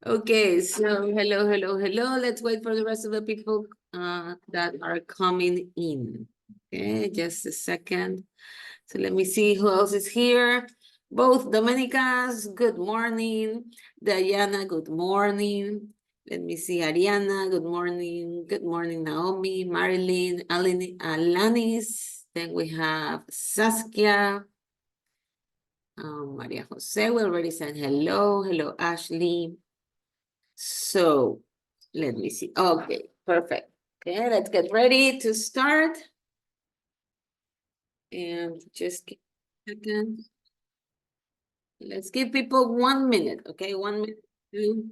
Okay, so hello. Let's wait for the rest of the people that are coming in. Okay, just a second. So let me see who else is here. Both Dominicas, good morning. Diana, good morning. Let me see, Ariana, good morning. Good morning, Naomi, Marilyn, Alanis. Then we have Saskia. Maria Jose, we already said hello. Hello, Ashley. So let me see. Okay, perfect. Okay, let's get ready to start. And just give a second. Let's give people 1 minute, okay? 1 minute to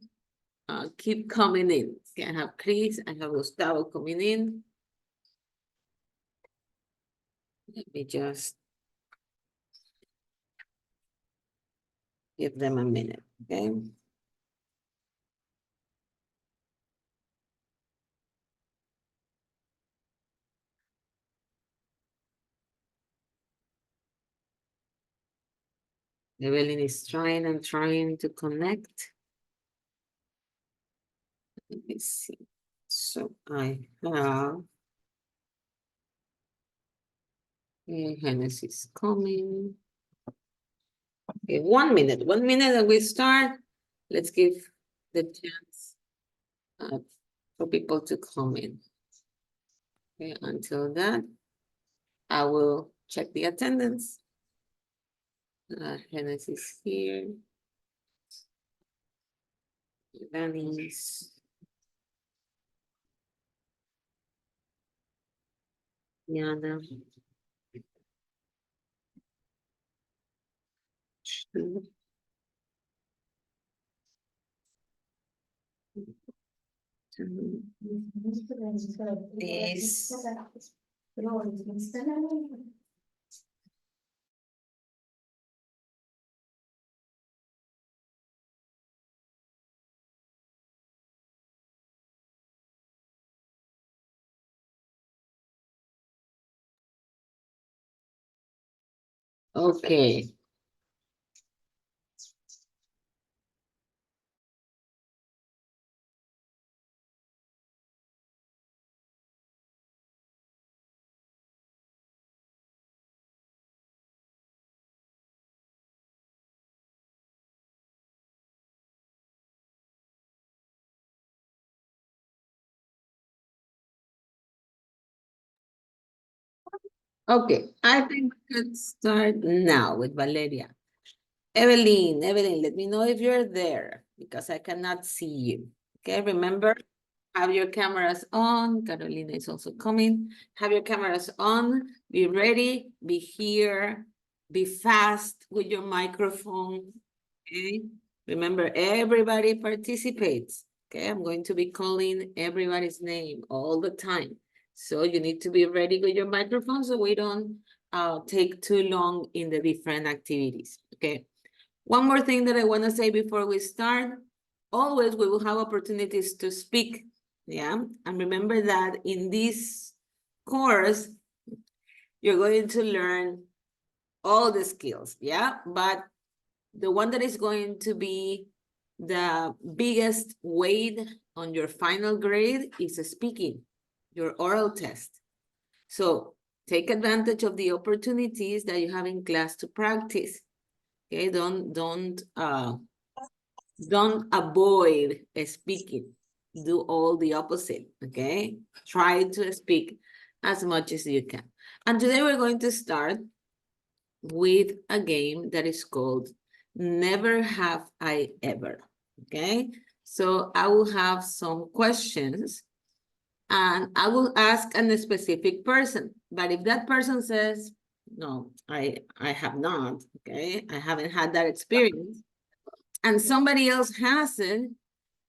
keep coming in. Okay, I have Chris, I have Gustavo coming in. Let me just give them a minute, okay? Evelyn is trying to connect. Let me see. So I have Genesis coming. Okay, 1 minute. 1 minute and we start. Let's give the chance for people to come in. Okay, until that, I will check the attendance. Genesis here. Danny's. Yana. This. Okay. Okay, I think we could start now with Valeria. Evelyn, let me know if you're there because I cannot see you. Okay, remember, have your cameras on. Carolina is also coming. Have your cameras on. Be ready. Be here. Be fast with your microphone. Okay. Remember, everybody participates. Okay. I'm going to be calling everybody's name all the time. So you need to be ready with your microphone so we don't take too long in the different activities. Okay. One more thing that I want to say before we start. Always we will have opportunities to speak. Yeah. And remember that in this course, you're going to learn all the skills. Yeah. But the one that is going to be the biggest weight on your final grade is speaking, your oral test. So take advantage of the opportunities that you have in class to practice. Okay, don't avoid speaking. Do all the opposite, okay? Try to speak as much as you can. And today we're going to start with a game that is called Never Have I Ever, okay? So I will have some questions and I will ask a specific person. But if that person says, no, I have not, okay? I haven't had that experience, and somebody else hasn't,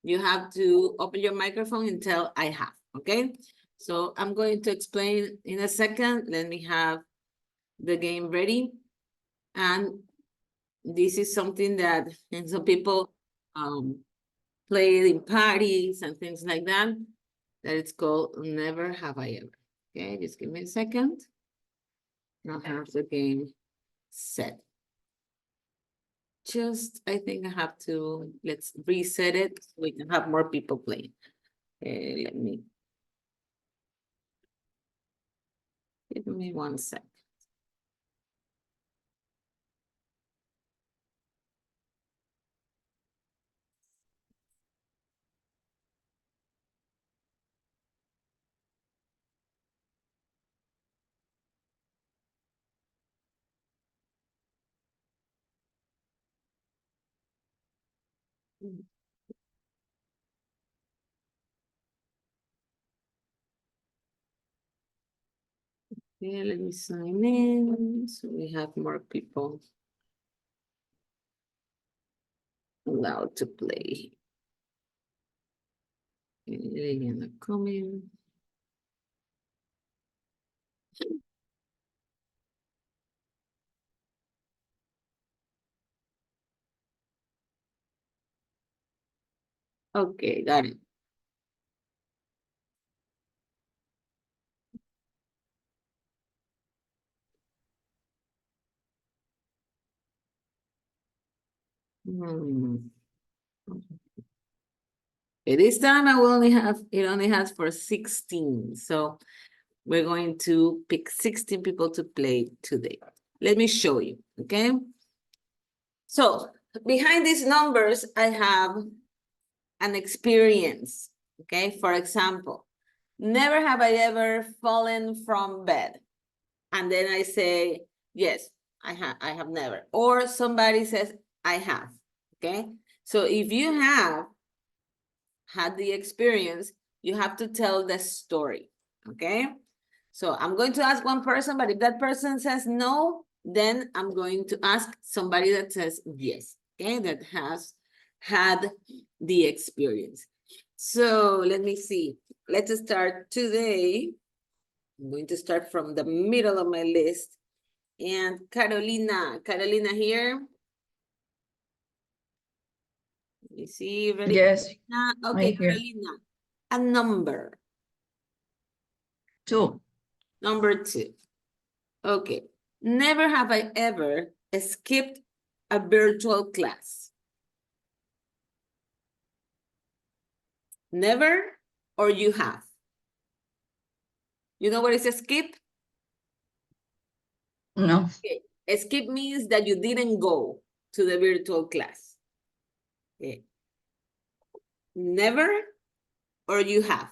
you have to open your microphone and tell I have, okay? So I'm going to explain in a second. Let me have the game ready. And this is something that some people play in parties and things like that, that it's called Never Have I Ever. Okay, just give me a second. I'll have the game set. I think I have to, let's reset it so we can have more people playing. Let me. Give me 1 sec. Yeah, let me sign in so we have more people allowed to play. Liliana coming. Okay, got it. This time it only has for 16. So we're going to pick 16 people to play today. Let me show you, okay? So behind these numbers, I have an experience, okay? For example, never have I ever fallen from bed. And then I say, yes, I have never. Or somebody says, I have, okay? So if you have had the experience, you have to tell the story, okay? So I'm going to ask one person, but if that person says no, then I'm going to ask somebody that says yes, okay? That has had the experience. So let me see. Let's start today. I'm going to start from the middle of my list. And Carolina here. Let me see. Ready? Yes. Okay, Carolina. A number. 2. Number 2. Okay. Never have I ever skipped a virtual class. Never or you have? You know what is a skip? No. Okay. A skip means that you didn't go to the virtual class. Okay. Never or you have?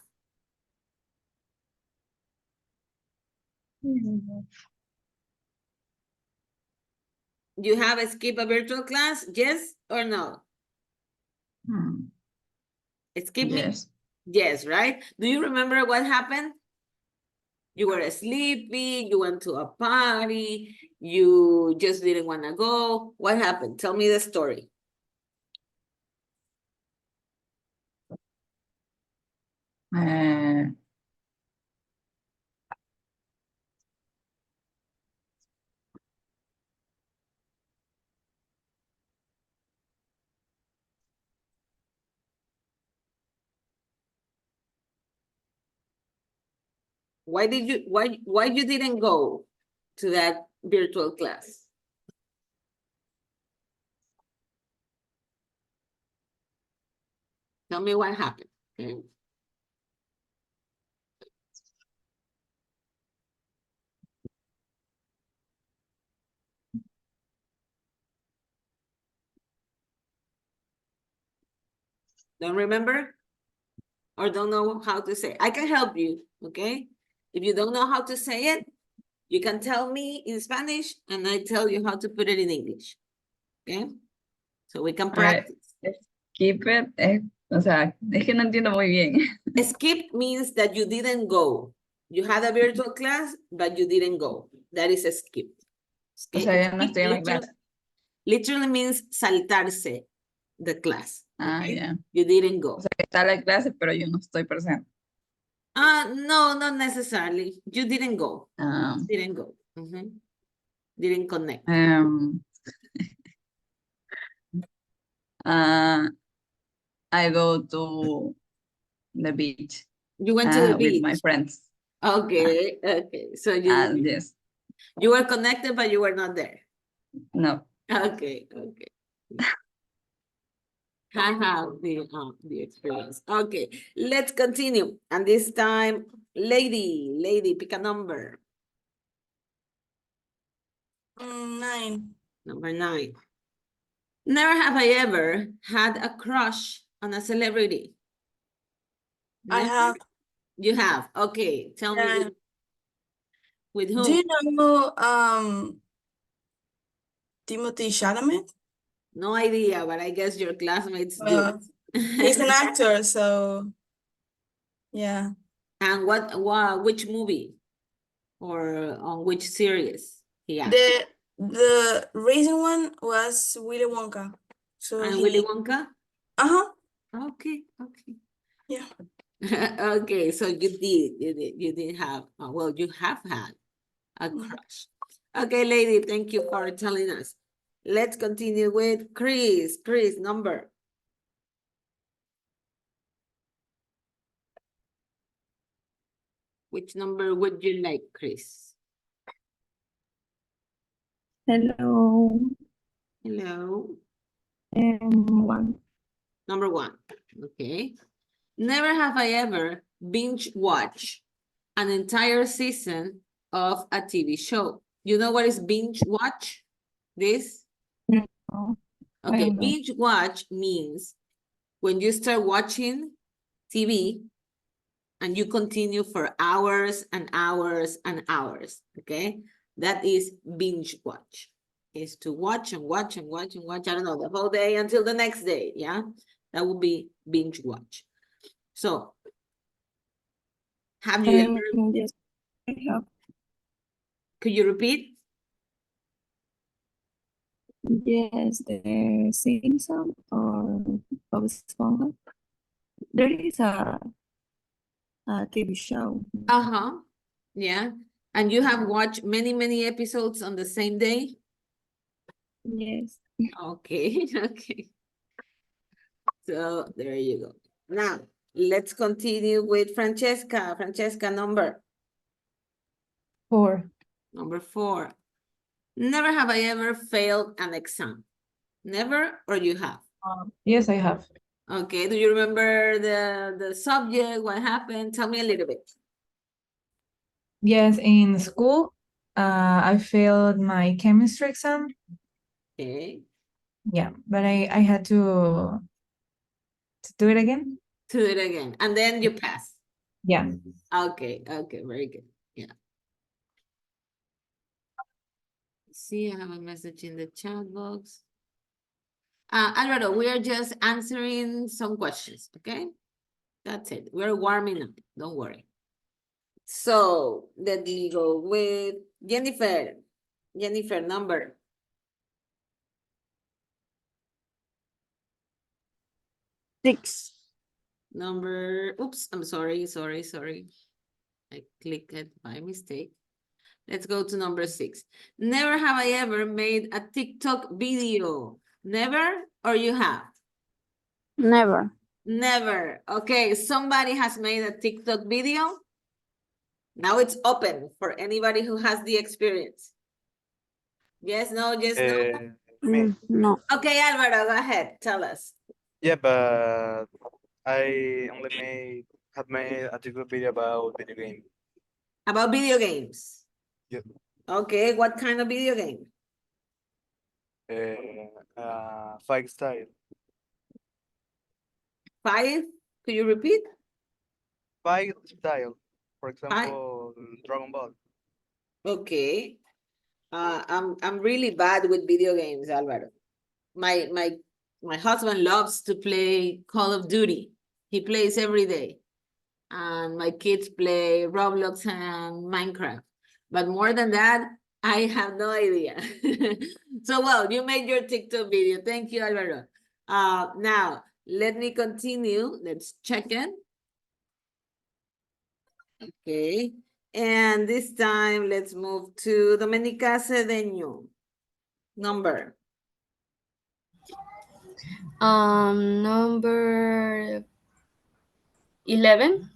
You have skipped a virtual class? Yes or no? Skip me? Yes. Yes, right? Do you remember what happened? You were sleepy, you went to a party, you just didn't want to go. What happened? Tell me the story. Why you didn't go to that virtual class? Tell me what happened. Okay. Don't remember? Or don't know how to say it? I can help you, okay? If you don't know how to say it, you can tell me in Spanish and I tell you how to put it in English, okay? So we can practice. Skip it. O sea, es que no entiendo muy bien. Skip means that you didn't go. You had a virtual class, but you didn't go. That is a skip. O sea, ya no estoy en la clase. Literally means saltarse the class. Okay? Yeah. You didn't go. O sea, está la clase, pero yo no estoy presente. No, not necessarily. You didn't go. Didn't go. Didn't connect. I go to the beach. You went to the beach with my friends. Okay, okay. So yes. You were connected, but you were not there. No. Okay, okay. I have the experience. Okay, let's continue. And this time, lady, pick a number. 9. Number 9. Never have I ever had a crush on a celebrity. I Never? have. You have. Okay, tell me Yeah. with Do whom? you know Timothy Chalamet? No idea, but I guess your classmates do. He's an actor, so yeah. And which movie or on which series he acted? The recent one was Willy Wonka. So And Willy Wonka? Uh-huh. Okay. Yeah. Okay, so you did have, well, you have had a crush. Okay, lady, thank you for telling us. Let's continue with Chris. Chris, number. Which number would you like, Chris? Hello. Hello. 1. Number 1. Okay. Never have I ever binge watched an entire season of a TV show. You know what is binge watch? This? No, Okay, don't know. binge watch means when you start watching TV and you continue for hours and hours and hours, okay? That is binge watch. Is to watch and watch and watch and watch, I don't know, the whole day until the next day, yeah? That would be binge watch. So, have you ever, Yes, I have. could you repeat? Yes, the Simpsons or Bob Esponja. There is a TV show. Uh-huh, yeah. And you have watched many episodes on the same day? Yes. Okay, okay. So there you go. Now, let's continue with Francesca. Francesca, number 4. 4. Never have I ever failed an exam. Never, or you have? Yes, I have. Okay, do you remember the subject? What happened? Tell me a little bit. Yes, in school, I failed my chemistry exam. Okay, Yeah, but I had to do it again. do it again. And then you pass. Yeah. Okay, very good. Yeah. See, I have a message in the chat box. Alvaro, we are just answering some questions, okay? That's it. We're warming up. Don't worry. So let me go with Jennifer. Jennifer, number 6. number. Oops, I'm sorry. I clicked it by mistake. Let's go to number 6. Never have I ever made a TikTok video. Never, or you have? Never. Never. Okay, somebody has made a TikTok video. Now it's open for anybody who has the experience. Yes, no, yes, no. Mm, no. Okay, Alvaro, go ahead. Tell us. Yeah, but I only have made a TikTok video about video game. About video games. Yeah. Okay, what kind of video game? Fight style. 5? Could you repeat? Fight style. For example, Dragon Ball. Okay. I'm really bad with video games, Alvaro. My husband loves to play Call of Duty. He plays every day. And my kids play Roblox and Minecraft. But more than that, I have no idea. So, well, you made your TikTok video. Thank you, Alvaro. Now, let me continue. Let's check in. Okay. And this time, let's move to Domenica Cedeño. Number. Number 11.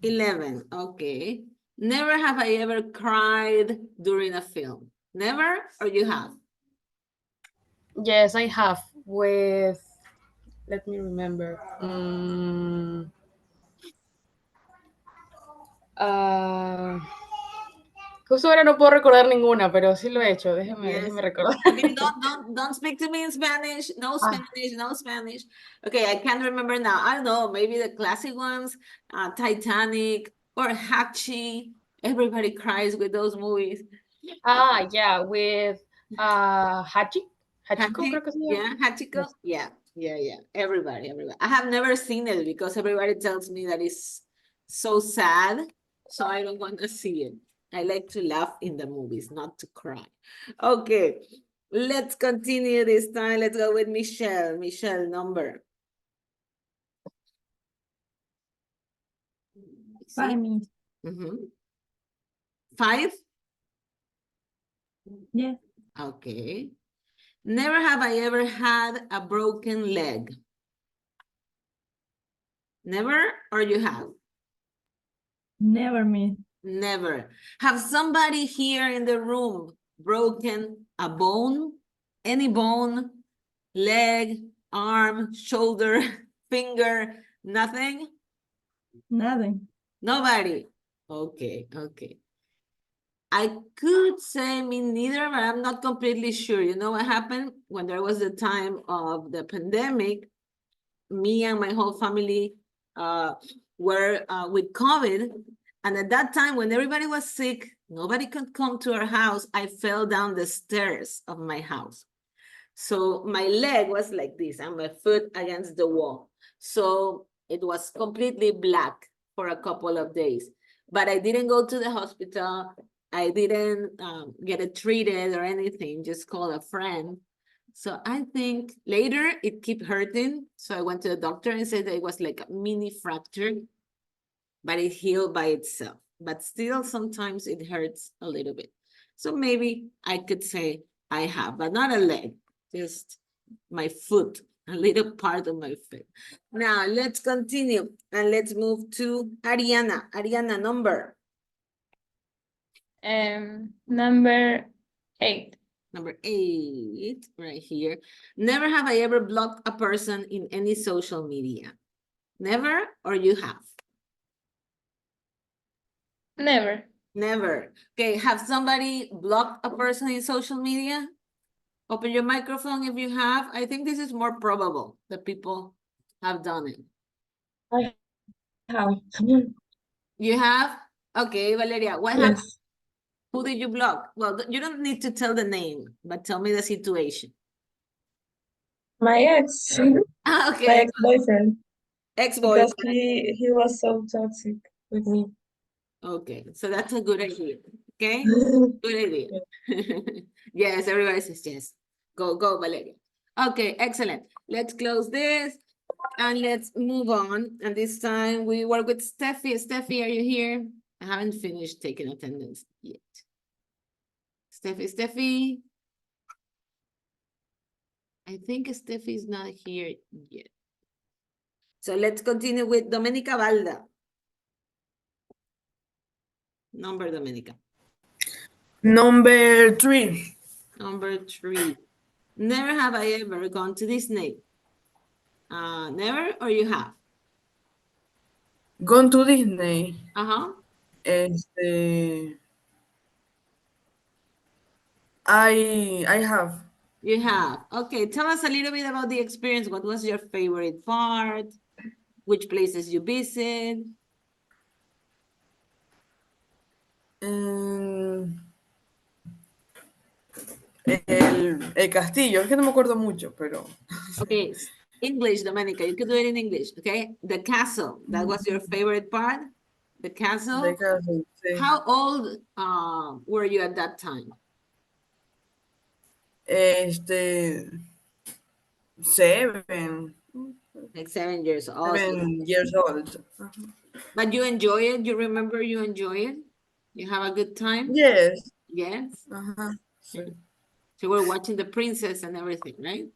11. Okay. Never have I ever cried during a film. Never, or you have? Yes, I have. with, let me remember. Justo ahora no puedo recordar ninguna, pero sí lo he hecho. Déjeme Yes. recordar. Okay, don't speak to me in Spanish. No Spanish, no Spanish. Okay, I can't remember now. I don't know, maybe the classic ones, Titanic or Hachi. Everybody cries with those movies. Yeah, with Hachiko, Hachi, creo que se llama. yeah, Hachiko. Yes. Yeah. Everybody. I have never seen it because everybody tells me that it's so sad, so I don't want to see it. I like to laugh in the movies, not to cry. Okay, let's continue this time. Let's go with Michelle. Michelle, number. Five minutes. Mhm. 5? Yeah. Okay. Never have I ever had a broken leg. Never, or you have? Never me. Never. Have somebody here in the room broken a bone? Any bone? Leg, arm, shoulder, finger, nothing? Nothing. Nobody. Okay. I could say me neither, but I'm not completely sure. You know what happened? When there was the time of the pandemic, me and my whole family were with COVID. And at that time, when everybody was sick, nobody could come to our house. I fell down the stairs of my house. So my leg was like this and my foot against the wall. So it was completely black for a couple of days. But I didn't go to the hospital. I didn't get it treated or anything, just call a friend. So I think later it kept hurting. So I went to the doctor and said that it was like a mini fracture, but it healed by itself. But still, sometimes it hurts a little bit. So maybe I could say I have, but not a leg, just my foot, a little part of my foot. Now let's continue and let's move to Ariana. Ariana, number. Number 8. Number 8, right here. Never have I ever blocked a person in any social media. Never, or you have? Never. Never. Okay, have somebody blocked a person in social media? Open your microphone if you have. I think this is more probable that people have done it. I have. You have? Okay, Valeria, what happened? Yes. Who did you block? Well, you don't need to tell the name, but tell me the situation. My ex. My Okay, ex-boyfriend. ex-boyfriend. Because he was so toxic with me. Okay, so that's a good idea. Okay, good idea. Yes, everybody says yes. Go, Valeria. Okay, excellent. Let's close this and let's move on. And this time we work with Steffi. Steffi, are you here? I haven't finished taking attendance yet. Steffi. I think Steffi is not here yet. So let's continue with Domenica Valda. Number, Domenica. Number 3. Number 3. Never have I ever gone to Disney. Never, or you have? Gone to Disney. Uh-huh. I have. You have. Okay, tell us a little bit about the experience. What was your favorite part? Which places you visit? El castillo, es que no me acuerdo mucho, pero... Okay, English, Domenica, you could do it in English, okay? The castle, that was your favorite part? The castle? De casa, sí. How old were you at that time? 7. Like 7 years old. 7 years old. But you enjoy it? You remember you enjoy it? You have a good time? Yes. Yes? Sí. So we're watching the princess and everything, right?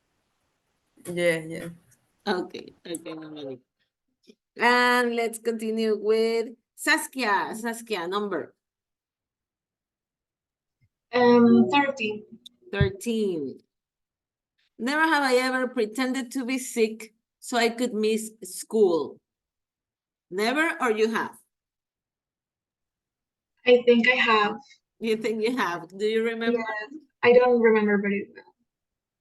Yeah. Okay, Domenica. And let's continue with Saskia. Saskia, number. 13. 13. Never have I ever pretended to be sick so I could miss school. Never, or you have? I think I have. You think you have? Do you remember? Yes. I don't remember very well.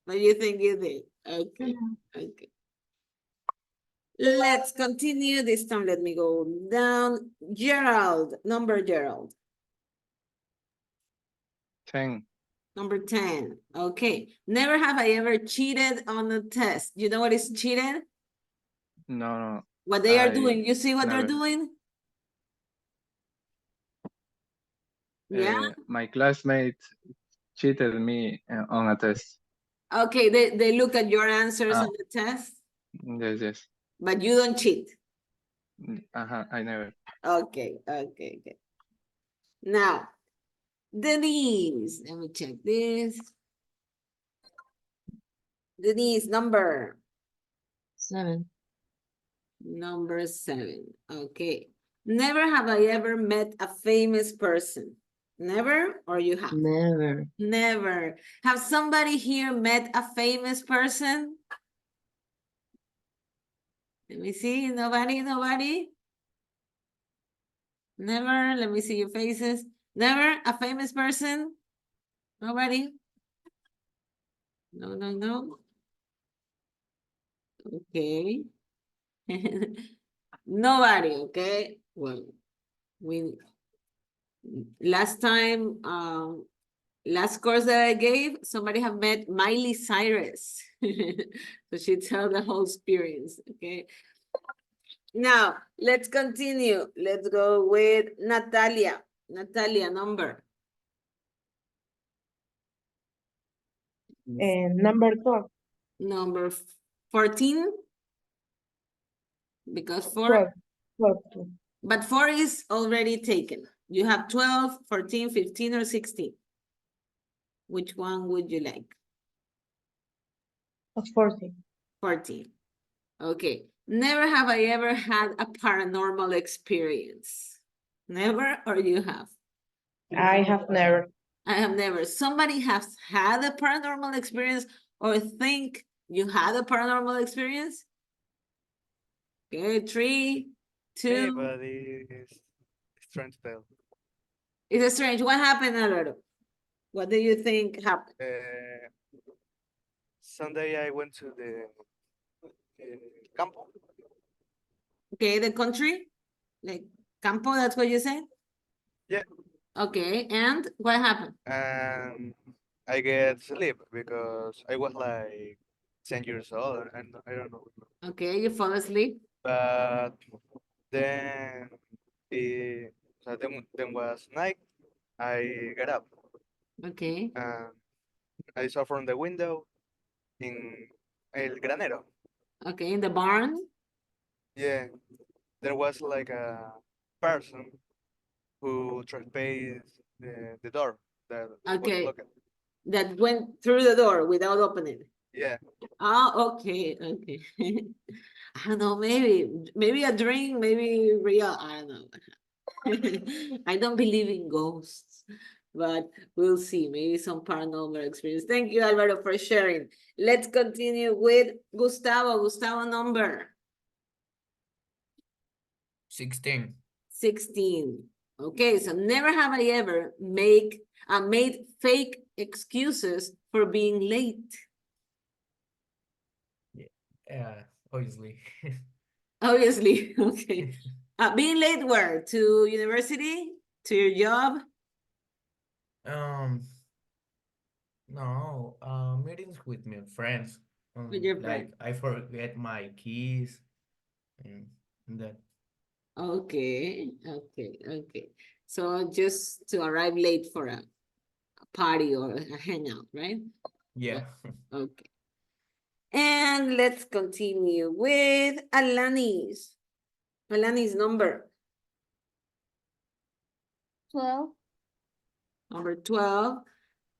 But you think you did? Okay, okay. Let's continue. This time, let me go down. Gerald, number Gerald. 10. Number 10. Okay. Never have I ever cheated on a test. You know what is cheated? No, What they are I doing. You see what they're never. doing? Yeah. My classmate cheated me on a test. Okay. They look at your answers Ah. on the test, Yes. but you don't cheat. I never. Okay. Okay. Okay. Now, Denise. Let me check this. Denise, number 7. number 7. Okay. Never have I ever met a famous person. Never, or you have? Never. Never. Have somebody here met a famous person? Let me see. Nobody? Never. Let me see your faces. Never a famous person? Nobody? No. Okay. Nobody, okay? Well, we last time, last course that I gave, somebody have met Miley Cyrus. So she tell the whole experience, okay? Now, let's continue. Let's go with Natalia. Natalia, number. Number 12. Number 14. Because 4, 12. but 4 is already taken. You have 12, 14, 15, or 16. Which one would you like? 14. 14. Okay. Never have I ever had a paranormal experience. Never, or you have? I have never. I have never. Somebody has had a paranormal experience or think you had a paranormal experience? Okay, 3, 2. Me, but it's strange tale. It's strange. What happened, Alvaro? What do you think happened? Sunday I went to the campo. Okay, the country? Like Campo, that's what you said? Yeah. Okay, and what happened? And I get sleep because I was like 10 years old and I don't know. Okay, you fall asleep. But then so then was night. I got up Okay, and I saw from the window in El Granero. okay, in the barn. Yeah, there was like a person who trespassed the door that Okay. was locked. That went through the door without opening. Yeah, Oh, okay. I don't know, maybe a dream, maybe real, I don't know. I don't believe in ghosts, but we'll see, maybe some paranormal experience. Thank you, Alvaro, for sharing. Let's continue with Gustavo. Gustavo, number 16. 16. Okay, so never have I ever made fake excuses for being late. Yeah, obviously. Obviously, okay. Being late where? To university? To your job? No, meetings with my friends. With your Like I forget my keys and that. Okay. So just to arrive late for a party or a hangout, right? Yeah. Okay. And let's continue with Alanis. Alanis number 12. number 12.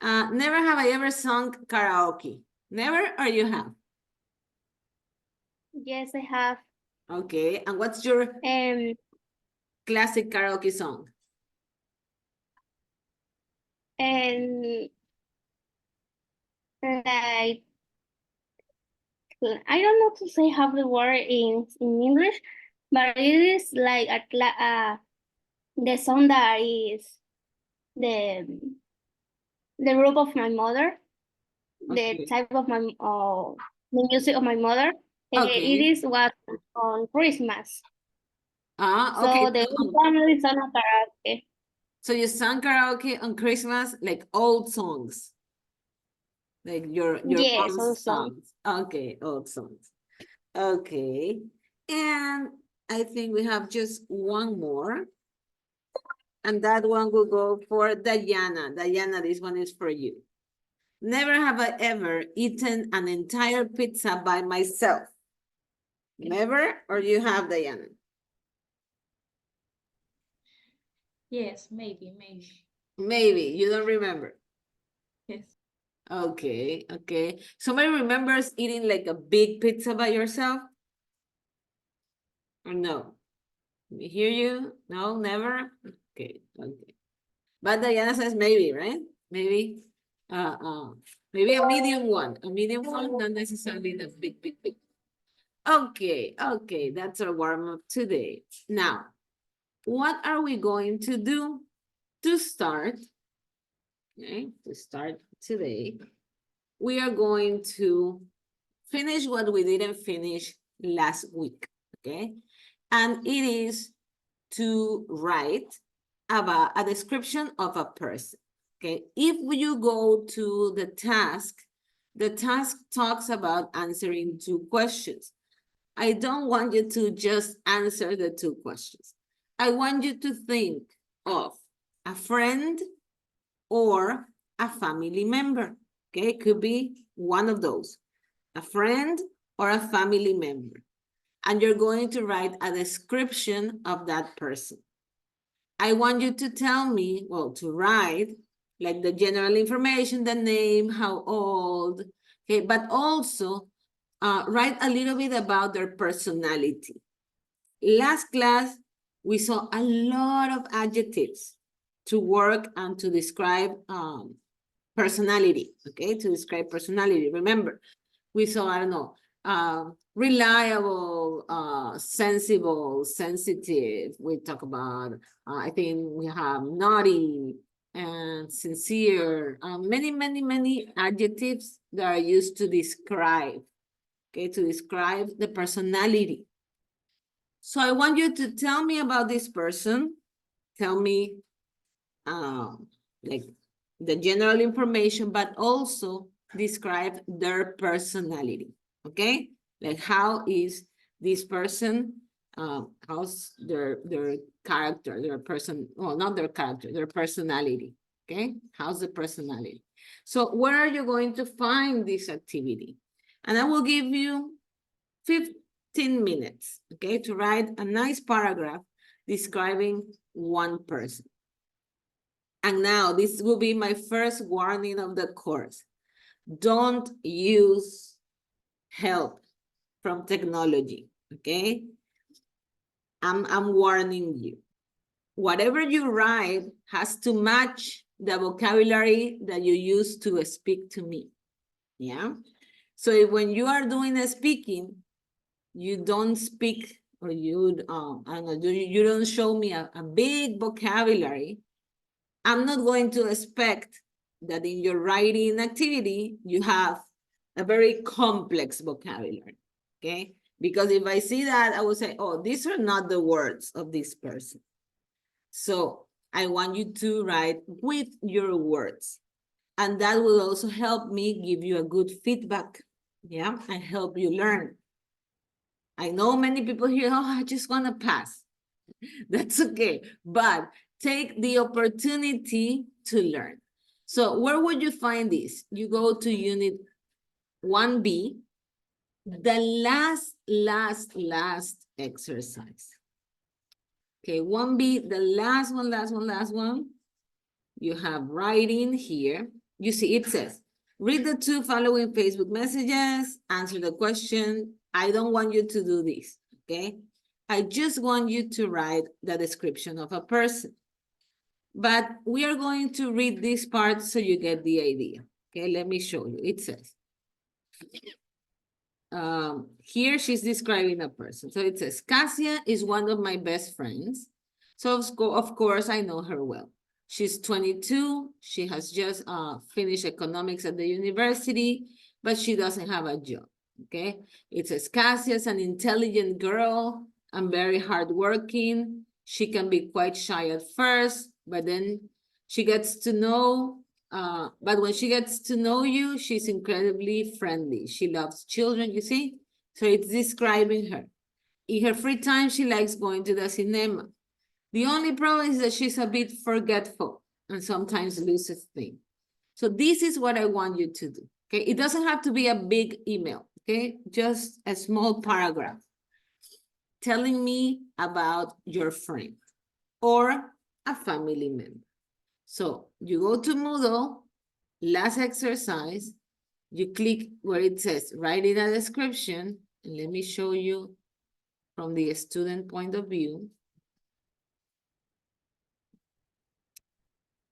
Never have I ever sung karaoke. Never, or you have? Yes, I have. Okay. And what's your classic karaoke song? And like I don't know to say how the word in English, but it is like the song that is the group of my mother, Okay. the type of my the music of my mother. Okay. It is what on Christmas. Ah, So okay. the whole family is on a karaoke. So you sang karaoke on Christmas, like old songs, like your Yes, mom's old song. songs. Okay, old songs. Okay, and I think we have just one more, and that one will go for Diana. Diana, this one is for you. Never have I ever eaten an entire pizza by myself. Never, or you have, Diana? Yes, maybe. Maybe, you don't remember. Yes. Okay, okay. Somebody remembers eating like a big pizza by yourself? Or no? We hear you? No, never? Okay, okay. But Diana says maybe, right? Maybe, maybe a medium one. A medium one, not necessarily the big. Okay, okay, that's our warm-up today. Now, what are we going to do to start? Okay, to start today, we are going to finish what we didn't finish last week, okay? And it is to write about a description of a person, okay? If you go to the task talks about answering 2 questions. I don't want you to just answer the 2 questions. I want you to think of a friend or a family member, okay? Could be one of those, a friend or a family member. And you're going to write a description of that person. I want you to tell me, well, to write like the general information, the name, how old, okay? But also write a little bit about their personality. Last class, we saw a lot of adjectives to work and to describe personality, okay? To describe personality. Remember, we saw, I don't know, reliable, sensible, sensitive. We talk about, I think we have naughty and sincere, many adjectives that are used to describe, okay, to describe the personality. So I want you to tell me about this person. Tell me, like the general information, but also describe their personality, okay? Like how is this person, how's their character, their person, well, not their character, their personality, okay? How's the personality? So where are you going to find this activity? And I will give you 15 minutes, okay, to write a nice paragraph describing one person. And now this will be my first warning of the course. Don't use help from technology, okay? I'm warning you. Whatever you write has to match the vocabulary that you use to speak to me, yeah? So when you are doing a speaking, you don't speak or you, I don't know, you don't show me a big vocabulary, I'm not going to expect that in your writing activity, you have a very complex vocabulary, okay? Because if I see that, I will say, oh, these are not the words of this person. So I want you to write with your words. And that will also help me give you a good feedback, yeah? And help you learn. I know many people here, oh, I just want to pass. That's okay, but take the opportunity to learn. So where would you find this? You go to unit 1B, the last exercise. Okay, 1B, the last one. You have writing here. You see, it says, read the 2 following Facebook messages, answer the question. I don't want you to do this, okay? I just want you to write the description of a person. But we are going to read this part so you get the idea. Okay, let me show you. It says, here she's describing a person. So it says, Cassia is one of my best friends. So of course, I know her well. She's 22. She has just finished economics at the university, but she doesn't have a job, okay? It says, Cassia is an intelligent girl and very hardworking. She can be quite shy at first, but then she gets to know but when she gets to know you, she's incredibly friendly. She loves children, you see? So it's describing her. In her free time, she likes going to the cinema. The only problem is that she's a bit forgetful and sometimes loses things. So this is what I want you to do, okay? It doesn't have to be a big email, okay? Just a small paragraph telling me about your friend or a family member. So you go to Moodle, last exercise, you click where it says, write in a description, and let me show you from the student point of view.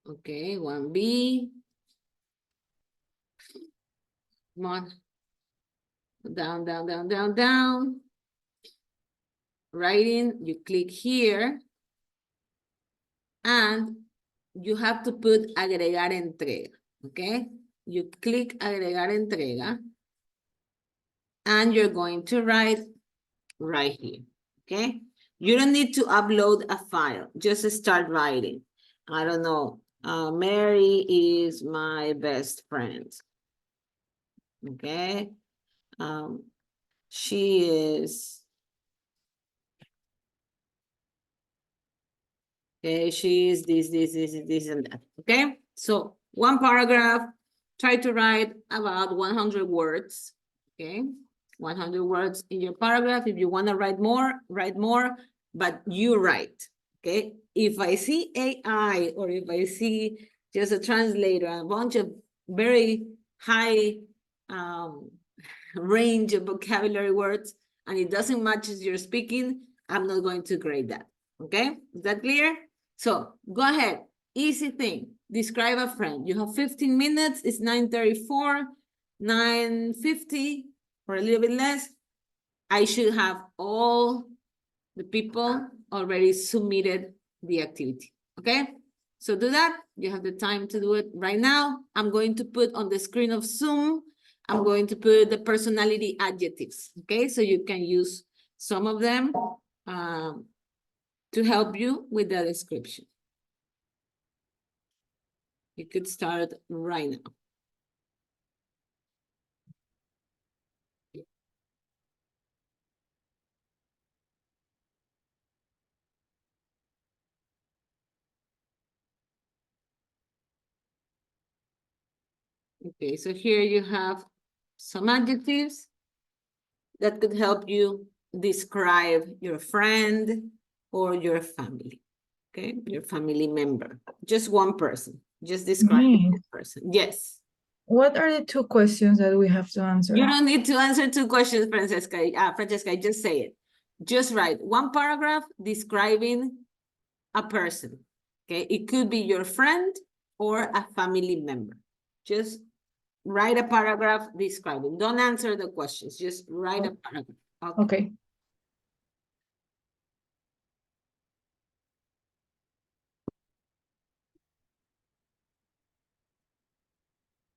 Okay, 1B. Come on. Down, down, down, down, down. Writing, you click here. And you have to put agregar entrega, okay? You click agregar entrega. And you're going to write right here, okay? You don't need to upload a file. Just start writing. I don't know. Mary is my best friend. Okay. She is. Okay, she is this, and that. Okay. So one paragraph, try to write about 100 words. Okay. 100 words in your paragraph. If you want to write more, but you write. Okay. If I see AI or if I see just a translator, a bunch of very high range of vocabulary words, and it doesn't match your speaking, I'm not going to grade that. Okay, is that clear? So go ahead, easy thing. Describe a friend. You have 15 minutes, it's 9:34, 9:50, or a little bit less. I should have all the people already submitted the activity, okay? So do that, you have the time to do it right now. I'm going to put on the screen of Zoom, I'm going to put the personality adjectives, okay? So you can use some of them to help you with the description. You could start right now. Okay, so here you have some adjectives that could help you describe your friend or your family, okay? Your family member, just one person, just describe Me? one person. Yes. What are the two questions that we have to answer? You don't need to answer two questions, Francesca. Francesca, just say it. Just write one paragraph describing a person, okay? It could be your friend or a family member. Just write a paragraph describing. Don't answer the questions, just write a paragraph. Okay.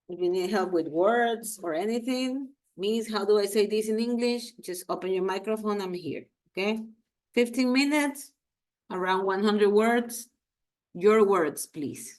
If you need help with words or anything, means how do I say this in English? Just open your microphone, I'm here, okay? 15 minutes, around 100 words. Your words, please.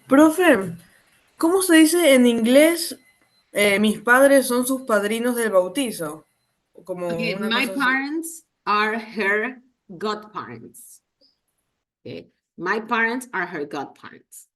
Profe, ¿cómo se dice en inglés? Mis padres son sus padrinos del bautizo. Como Okay, una my cosa así. parents are her godparents. Okay, my parents are her godparents.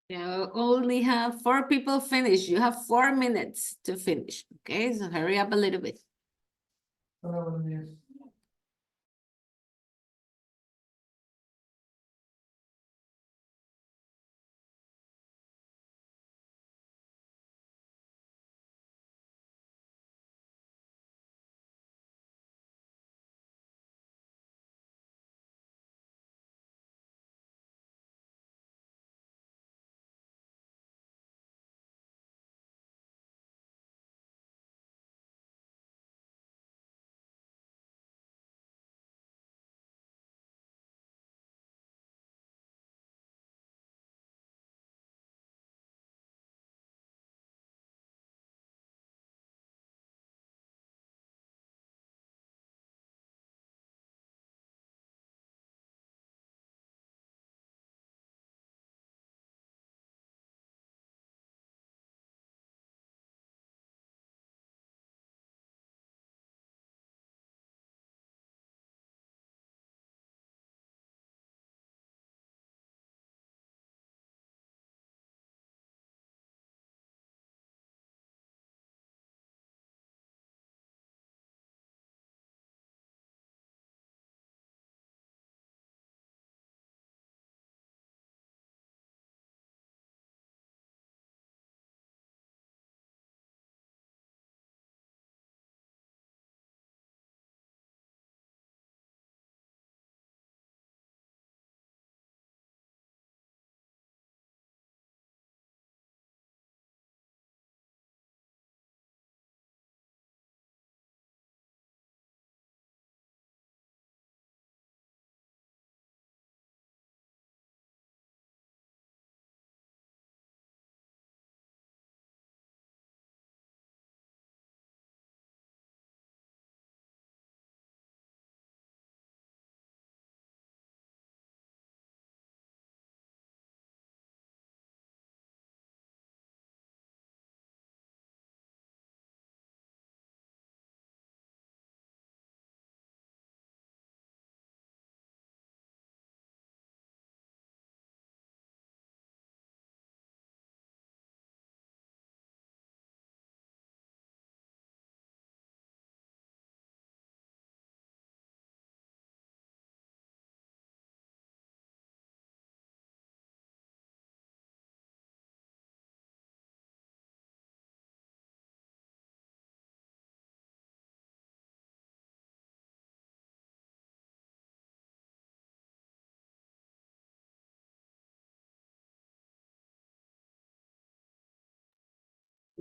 Yeah, only have 4 people finish. You have 4 minutes to finish. Okay, so hurry up a little bit. Hola, buenos días.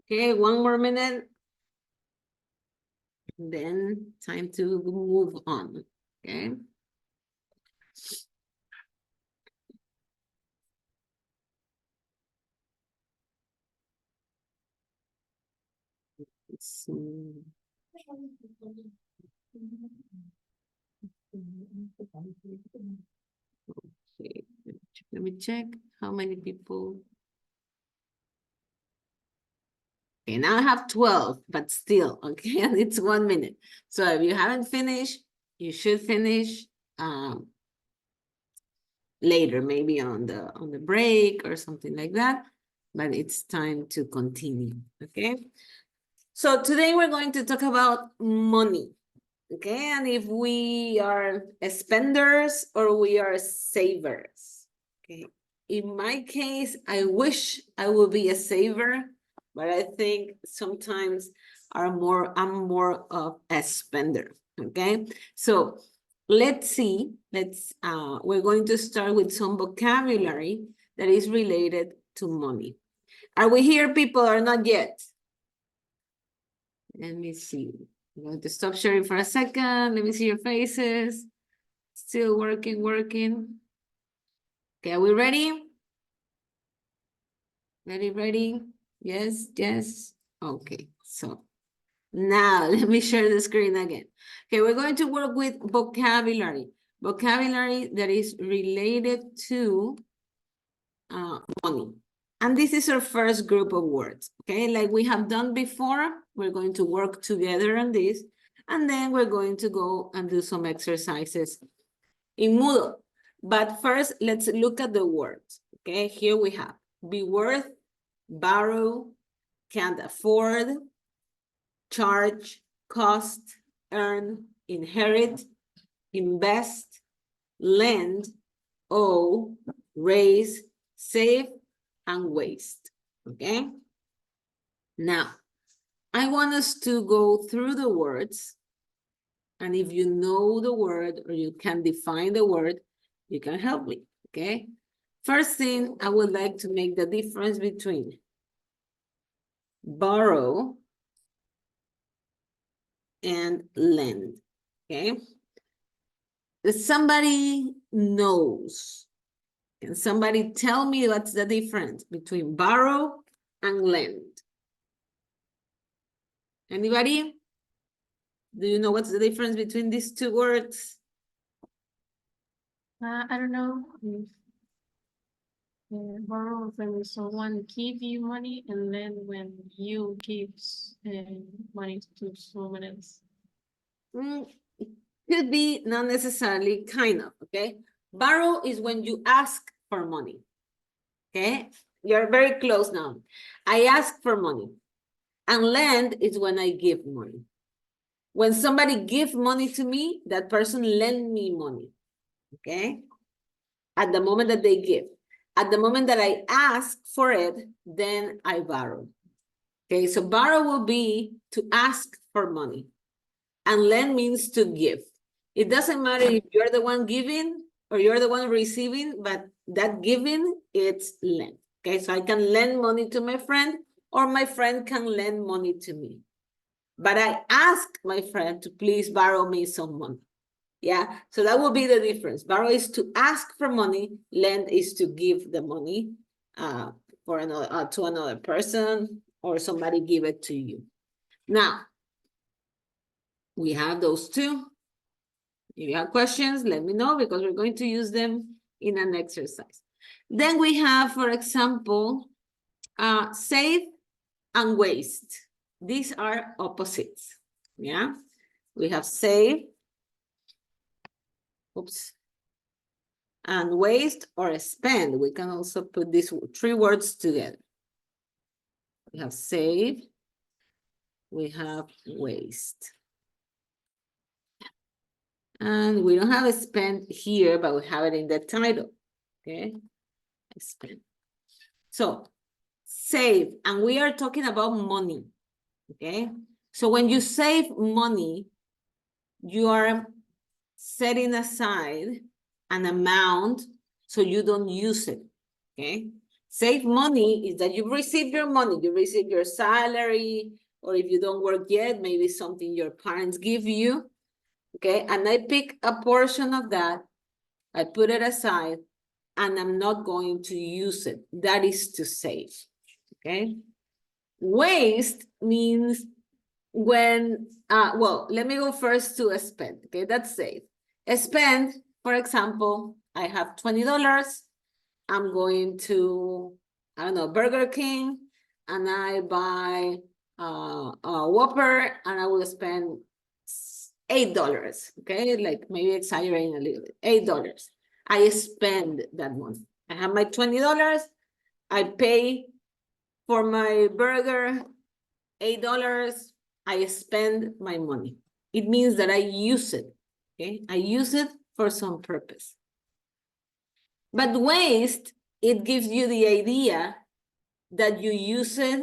Okay, 1 more minute. Then time to move on. Okay. Let's see. Okay, let me check how many people. Okay, now I have 12, but still, okay, and it's 1 minute. So if you haven't finished, you should finish later, maybe on the break or something like that. But it's time to continue, okay? So today we're going to talk about money, okay? And if we are spenders or we are savers, okay? In my case, I wish I would be a saver, but I think sometimes I'm more of a spender, okay? So let's see, we're going to start with some vocabulary that is related to money. Are we here, people, or not yet? Let me see. I'm going to stop sharing for a second. Let me see your faces. Still working. Okay, are we ready? Ready? Yes. Okay, so now let me share the screen again. Okay, we're going to work with vocabulary. Vocabulary that is related to money. And this is our first group of words, okay? Like we have done before, we're going to work together on this, and then we're going to go and do some exercises in Moodle. But first, let's look at the words, okay? Here we have be worth, borrow, can't afford, charge, cost, earn, inherit, invest, lend, owe, raise, save, and waste. Okay? Now, I want us to go through the words. And if you know the word or you can define the word, you can help me. Okay? First thing, I would like to make the difference between borrow and lend. Okay? If somebody knows, can somebody tell me what's the difference between borrow and lend? Anybody? Do you know what's the difference between these two words? I don't know. Borrow when someone give you money, and then when you give money to someone else. Could be, not necessarily, kind of, okay? Borrow is when you ask for money, okay? You're very close now. I ask for money. And lend is when I give money. When somebody gives money to me, that person lend me money, okay? At the moment that they give. At the moment that I ask for it, then I borrow. Okay, so borrow will be to ask for money. And lend means to give. It doesn't matter if you're the one giving or you're the one receiving, but that giving, it's lend. Okay, so I can lend money to my friend or my friend can lend money to me. But I ask my friend to please borrow me some money. Yeah, so that will be the difference. Borrow is to ask for money. Lend is to give the money for another to another person or somebody give it to you. Now, we have those two. If you have questions, let me know because we're going to use them in an exercise. Then we have, for example, save and waste. These are opposites. Yeah, we have save. Oops. And waste or spend. We can also put these three words together. We have save. We have waste. And we don't have a spend here, but we have it in the title. Okay. Spend. So save, and we are talking about money. Okay. So when you save money, you are setting aside an amount so you don't use it. Okay. Save money is that you receive your money, you receive your salary, or if you don't work yet, maybe something your parents give you. Okay, and I pick a portion of that, I put it aside, and I'm not going to use it. That is to save. Okay. Waste means when, well, let me go first to a spend. Okay, that's save. A spend, for example, I have $20. I'm going to, I don't know, Burger King, and I buy a Whopper, and I will spend $8. Okay, like maybe exaggerating a little bit. $8. I spend that money. I have my $20. I pay for my burger $8. I spend my money. It means that I use it. Okay, I use it for some purpose. But waste, it gives you the idea that you use it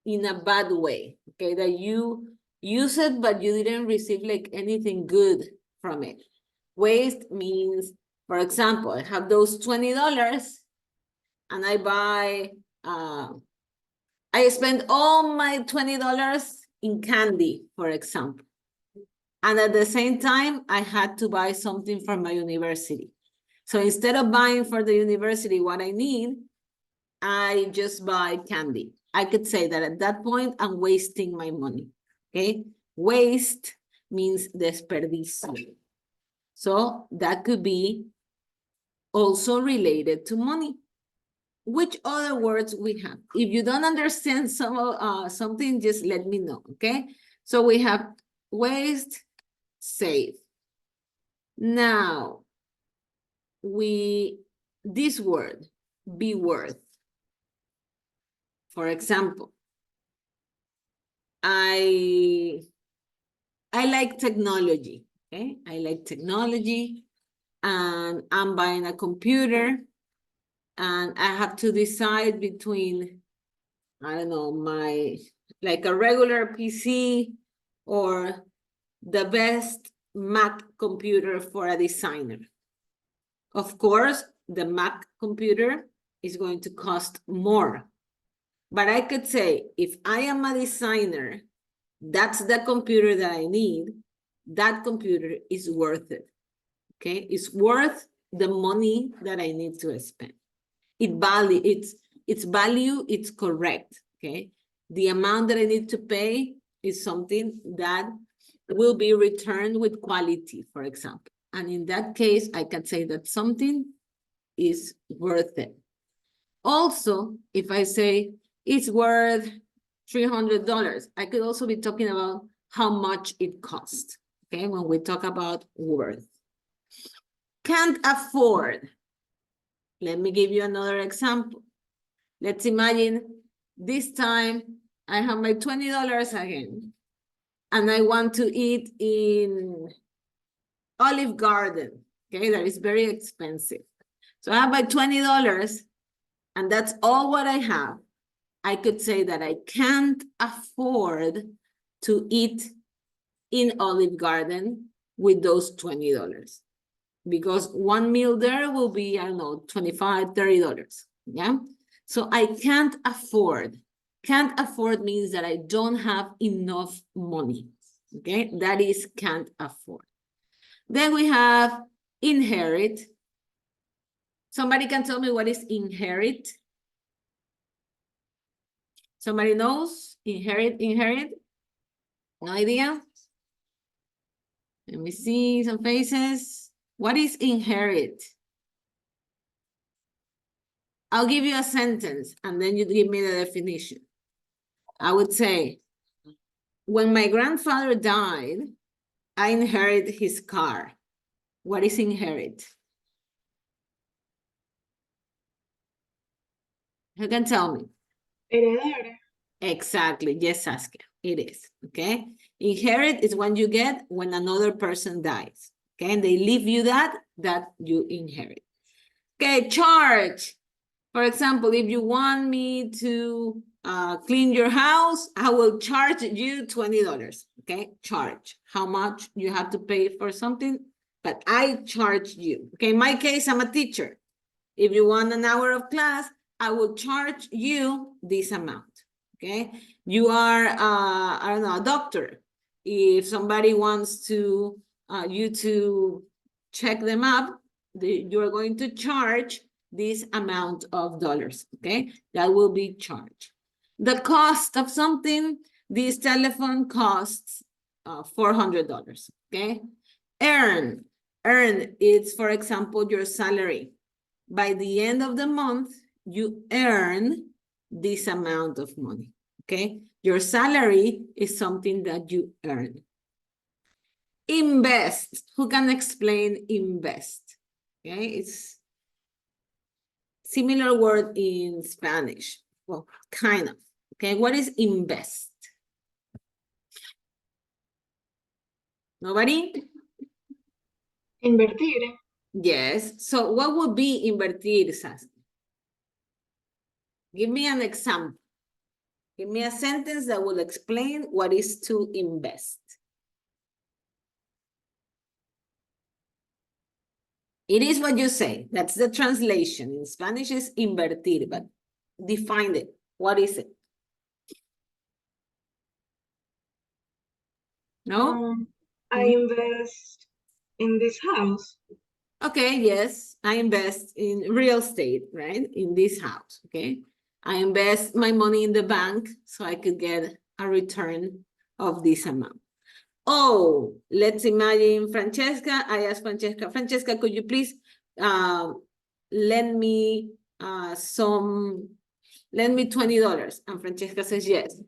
in a bad way. Okay, that you use it, but you didn't receive like anything good from it. Waste means, for example, I have those $20 and I buy, I spend all my $20 in candy, for example. And at the same time, I had to buy something for my university. So instead of buying for the university what I need, I just buy candy. I could say that at that point, I'm wasting my money, okay? Waste means desperdicio. So that could be also related to money. Which other words we have? If you don't understand something, just let me know, okay? So we have waste, save. Now, this word, be worth. For example, I like technology, okay? I like technology, and I'm buying a computer, and I have to decide between, I don't know, like a regular PC or the best Mac computer for a designer. Of course, the Mac computer is going to cost more. But I could say, if I am a designer, that's the computer that I need. That computer is worth it. Okay, it's worth the money that I need to spend. Its value, it's correct. Okay, the amount that I need to pay is something that will be returned with quality, for example. And in that case, I can say that something is worth it. Also, if I say it's worth $300, I could also be talking about how much it costs, okay, when we talk about worth. Can't afford. Let me give you another example. Let's imagine this time I have my $20 again, and I want to eat in Olive Garden, okay, that is very expensive. So I have my $20, and that's all what I have. I could say that I can't afford to eat in Olive Garden with those $20, because one meal there will be, I don't know, $25, $30, yeah? So I can't afford. Can't afford means that I don't have enough money, okay? That is can't afford. Then we have inherit. Somebody can tell me what is inherit? Somebody knows? Inherit? No idea? Let me see some faces. What is inherit? I'll give you a sentence and then you give me the definition. I would say, when my grandfather died, I inherited his car. What is inherit? Who can tell me? Heredar. Exactly, yes, Saskia, it is, okay? Inherit is when you get when another person dies, okay? And they leave you that you inherit. Okay, charge. For example, if you want me to clean your house, I will charge you $20, okay? Charge, how much you have to pay for something, but I charge you, okay? In my case, I'm a teacher. If you want an hour of class, I will charge you this amount, okay? You are, I don't know, a doctor. If somebody wants to, you to check them up, you're going to charge this amount of dollars, okay? That will be charged. The cost of something, this telephone costs $400, okay? Earn is, for example, your salary. By the end of the month, you earn this amount of money, okay? Your salary is something that you earn. Invest, who can explain invest? Okay, it's similar word in Spanish, well, kind of, okay? What is invest? Nobody? Invertir. Yes, so what would be invertir, Saskia? Give me an example. Give me a sentence that will explain what is to invest. It is what you say. That's the translation. In Spanish is invertir, but define it. What is it? No? I invest in this house. Okay, yes. I invest in real estate, right? In this house, okay? I invest my money in the bank so I could get a return of this amount. Oh, let's imagine Francesca. I asked Francesca, Francesca, could you please lend me $20? And Francesca says yes.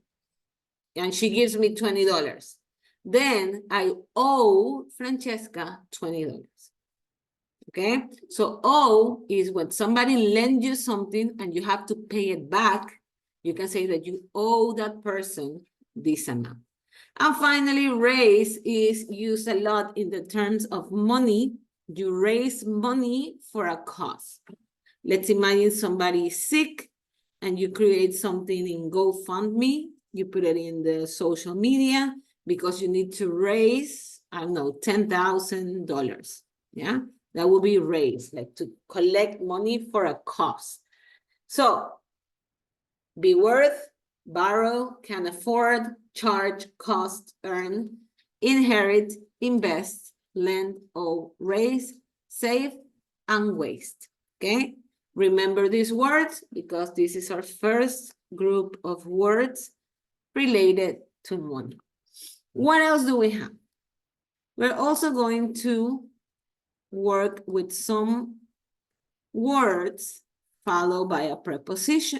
And she gives me $20. Then I owe Francesca $20. Okay, so owe is when somebody lends you something and you have to pay it back You can say that you owe that person this amount. And finally, raise is used a lot in the terms of money. You raise money for a cause. Let's imagine somebody is sick and you create something in GoFundMe. You put it in the social media because you need to raise, I don't know, $10,000. Yeah, that will be raised, like to collect money for a cause. So, be worth, borrow, can afford, charge, cost, earn, inherit, invest, lend, owe, raise, save, and waste. Okay? Remember these words because this is our first group of words related to money. What else do we have? We're also going to work with some words followed by a preposition.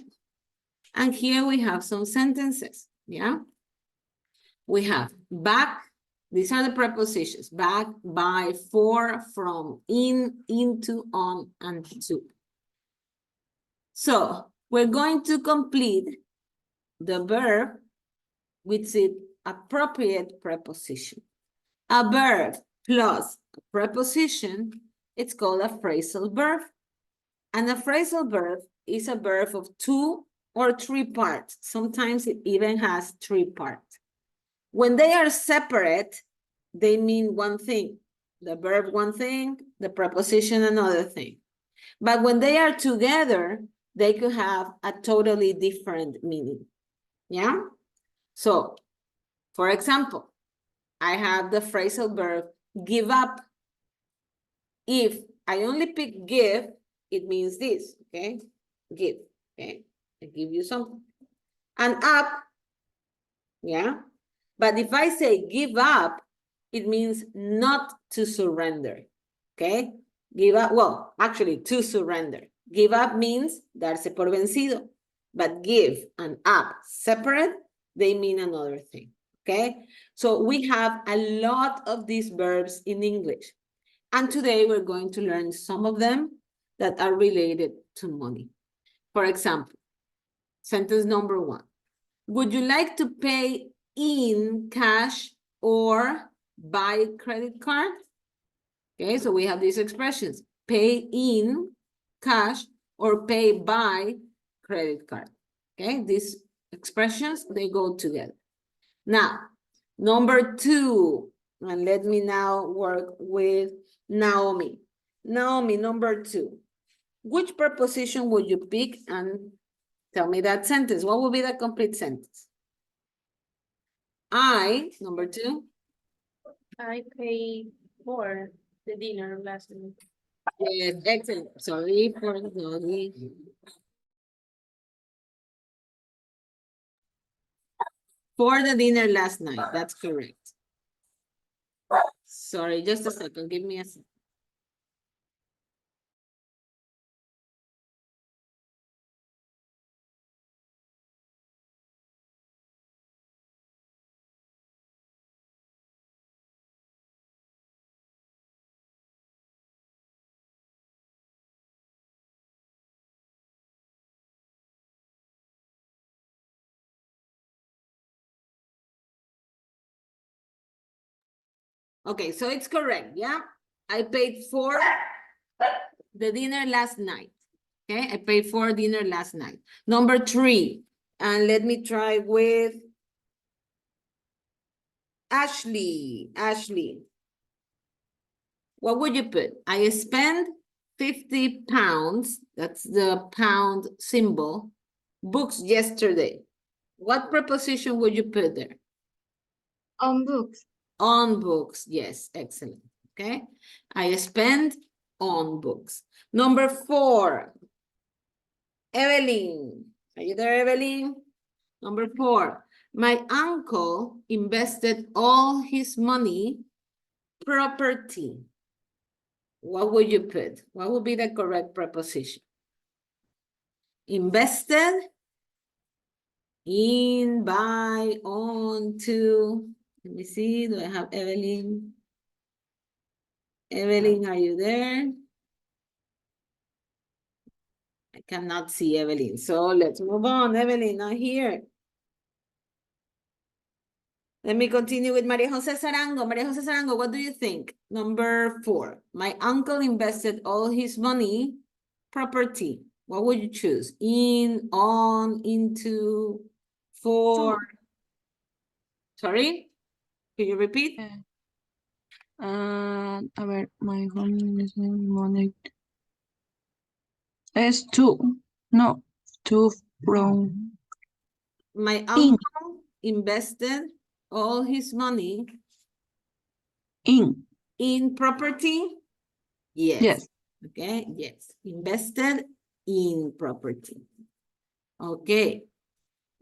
And here we have some sentences, yeah? We have back, these are the prepositions, back, by, for, from, in, into, on, and to. So we're going to complete the verb with its appropriate preposition. A verb plus a preposition, it's called a phrasal verb. And a phrasal verb is a verb of 2 or 3 parts. Sometimes it even has 3 parts. When they are separate, they mean one thing. The verb one thing, the preposition another thing. But when they are together, they could have a totally different meaning. Yeah? So, for example, I have the phrasal verb give up. If I only pick give, it means this, okay? Give, okay? I give you something. And up, yeah? But if I say give up, it means not to surrender, okay? Give up, well, actually to surrender. Give up means darse por vencido. But give and up separate, they mean another thing, okay? So we have a lot of these verbs in English. And today we're going to learn some of them that are related to money. For example, sentence number 1. Would you like to pay in cash or by credit card? Okay, so we have these expressions. Pay in cash or pay by credit card. Okay, these expressions, they go together. Now, number 2, and let me now work with Naomi. Naomi, number 2. Which preposition would you pick and tell me that sentence? What will be the complete sentence? I, number 2. I paid for the dinner last night. Yes, excellent. Sorry for the noise. For the dinner last night, that's correct. Sorry, just a second, give me a second. Okay, so it's correct, yeah? I paid for the dinner last night. Okay, I paid for dinner last night. Number 3, and let me try with Ashley. Ashley, what would you put? I spent 50 pounds, that's the pound symbol, books yesterday. What preposition would you put there? On books. On books, yes, excellent. Okay, I spent on books. Number 4, Evelyn. Are you there, Evelyn? Number 4, my uncle invested all his money property. What would you put? What would be the correct preposition? Invested, in, by, on, to. Let me see, do I have Evelyn? Evelyn, are you there? I Cannot see Evelyn. So let's move on. Evelyn, not here. Let me continue with Maria Jose Sarango. Maria Jose Sarango, what do you think? Number 4. My uncle invested all his money, property. What would you choose? In, on, into, for. Sorry? Can you repeat? A ver, my home is money. Es to, no, to from. My uncle invested all his money in property? Yes. Yes. Okay, yes. Invested in property. Okay.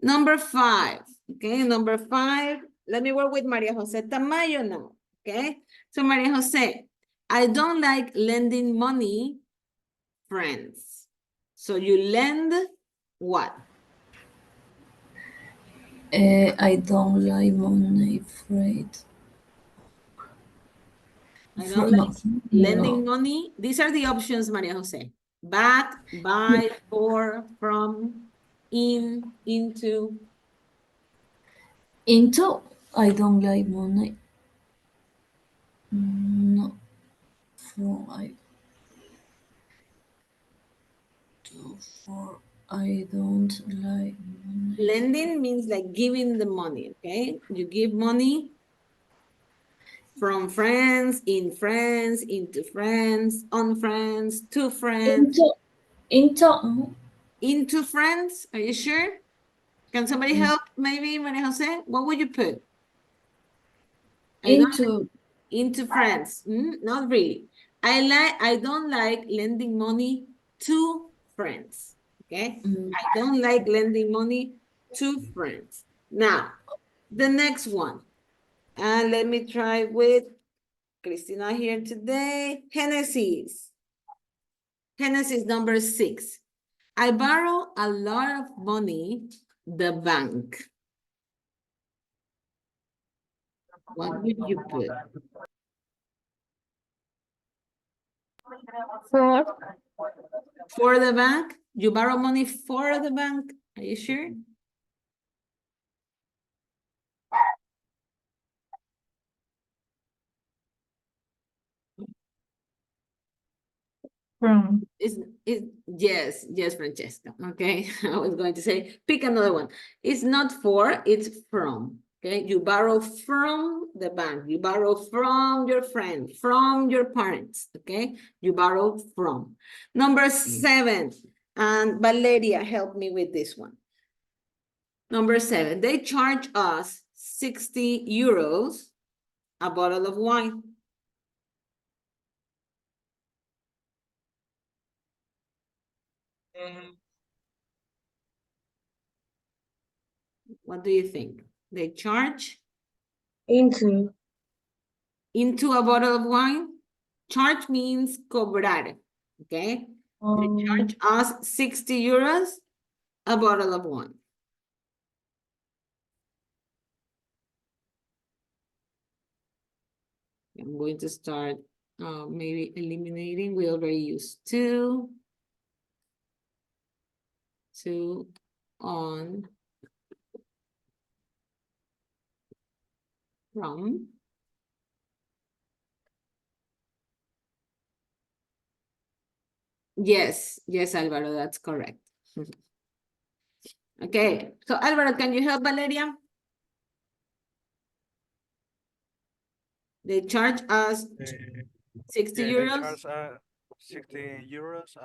Number 5. Okay, number 5. Let me work with Maria Jose Tamayo now. Okay. So Maria Jose, I don't like lending money, friends. So you lend what? I don't like money, afraid. I don't like lending money. These are the options, Maria Jose. Back, buy, for, from, in, into. Into, I don't like money. No. From, I don't like money. Lending means like giving the money, okay? You give money from friends, into friends, on friends, to friends. Into friends, are you sure? Can somebody help maybe, Maria Jose? What would you put? Into friends, not really. I don't like lending money to friends, okay? I don't like lending money to friends. Now, the next one. And let me try with Cristina here today. Genesis. Genesis number 6. I borrow a lot of money, the bank. What would you put? For the bank? You borrow money for the bank? Are you sure? From. Yes, Francesca. Okay, I was going to say, pick another one. It's not for, it's from. Okay, you borrow from the bank. You borrow from your friend, from your parents. Okay, you borrow from. Number 7, and Valeria, help me with this one. Number 7, they charge us 60 euros a bottle of wine. What do you think? They charge? Into a bottle of wine? Charge means cobrar, okay? They charge us 60 euros a bottle of wine. I'm going to start maybe eliminating. We already used 2. 2 on from. Yes, Alvaro, that's correct. Okay, so Alvaro, can you help Valeria? They charge us 60 euros. They charge 60 euros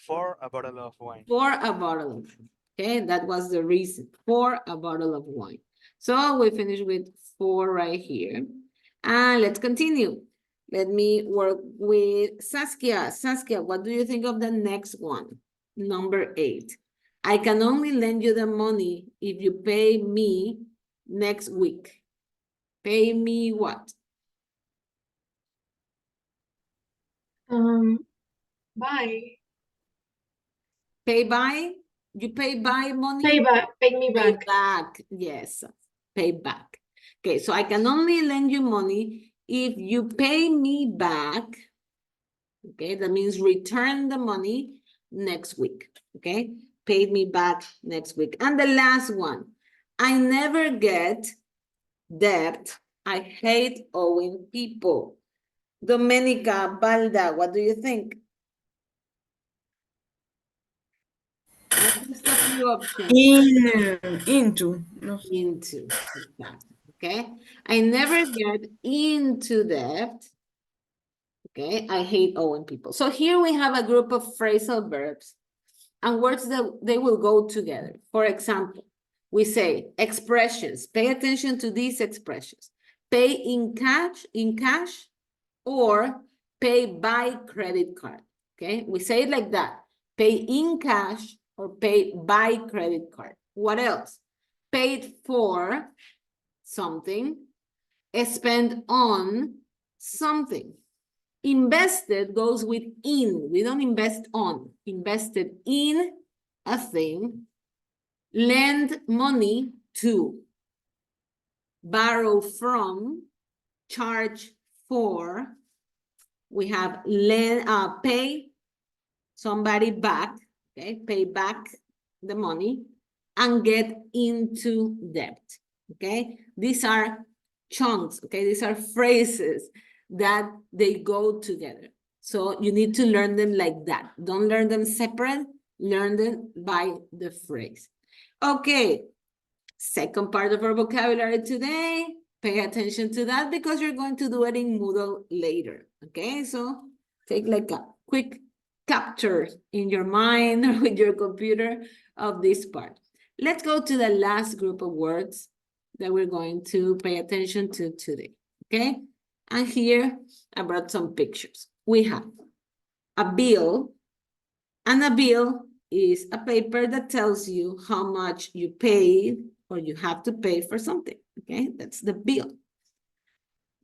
for a bottle of wine. For a bottle of wine. Okay, that was the reason. For a bottle of wine. So we finish with 4 right here. And let's continue. Let me work with Saskia. Saskia, what do you think of the next one? Number 8. I can only lend you the money if you pay me next week. Pay me what? Bye. Pay by? You pay by money? Pay back, pay me Pay back. back, yes, pay back. Okay, so I can only lend you money if you pay me back. Okay, that means return the money next week, okay? Paid me back next week. And the last one, I never get debt. I hate owing people. Domenica, Balda, what do you think? Just a few options. Into. No sé. Into, exactly, okay? I never get into debt. Okay, I hate owing people. So here we have a group of phrasal verbs and words that they will go together. For example, we say expressions. Pay attention to these expressions. Pay in cash, or pay by credit card. Okay, we say it like that. Pay in cash or pay by credit card. What else? Paid for something, spend on something. Invested goes with in. We don't invest on. Invested in a thing. Lend money to. Borrow from. Charge for. We have pay somebody back. Okay, pay back the money and get into debt. Okay, these are chunks. Okay, these are phrases that they go together. So you need to learn them like that. Don't learn them separate, learn them by the phrase. Okay, second part of our vocabulary today. Pay attention to that because you're going to do it in Moodle later. Okay, so take like a quick capture in your mind or with your computer of this part. Let's go to the last group of words that we're going to pay attention to today. Okay, and here I brought some pictures. We have a bill, and a bill is a paper that tells you how much you paid or you have to pay for something. Okay, that's the bill.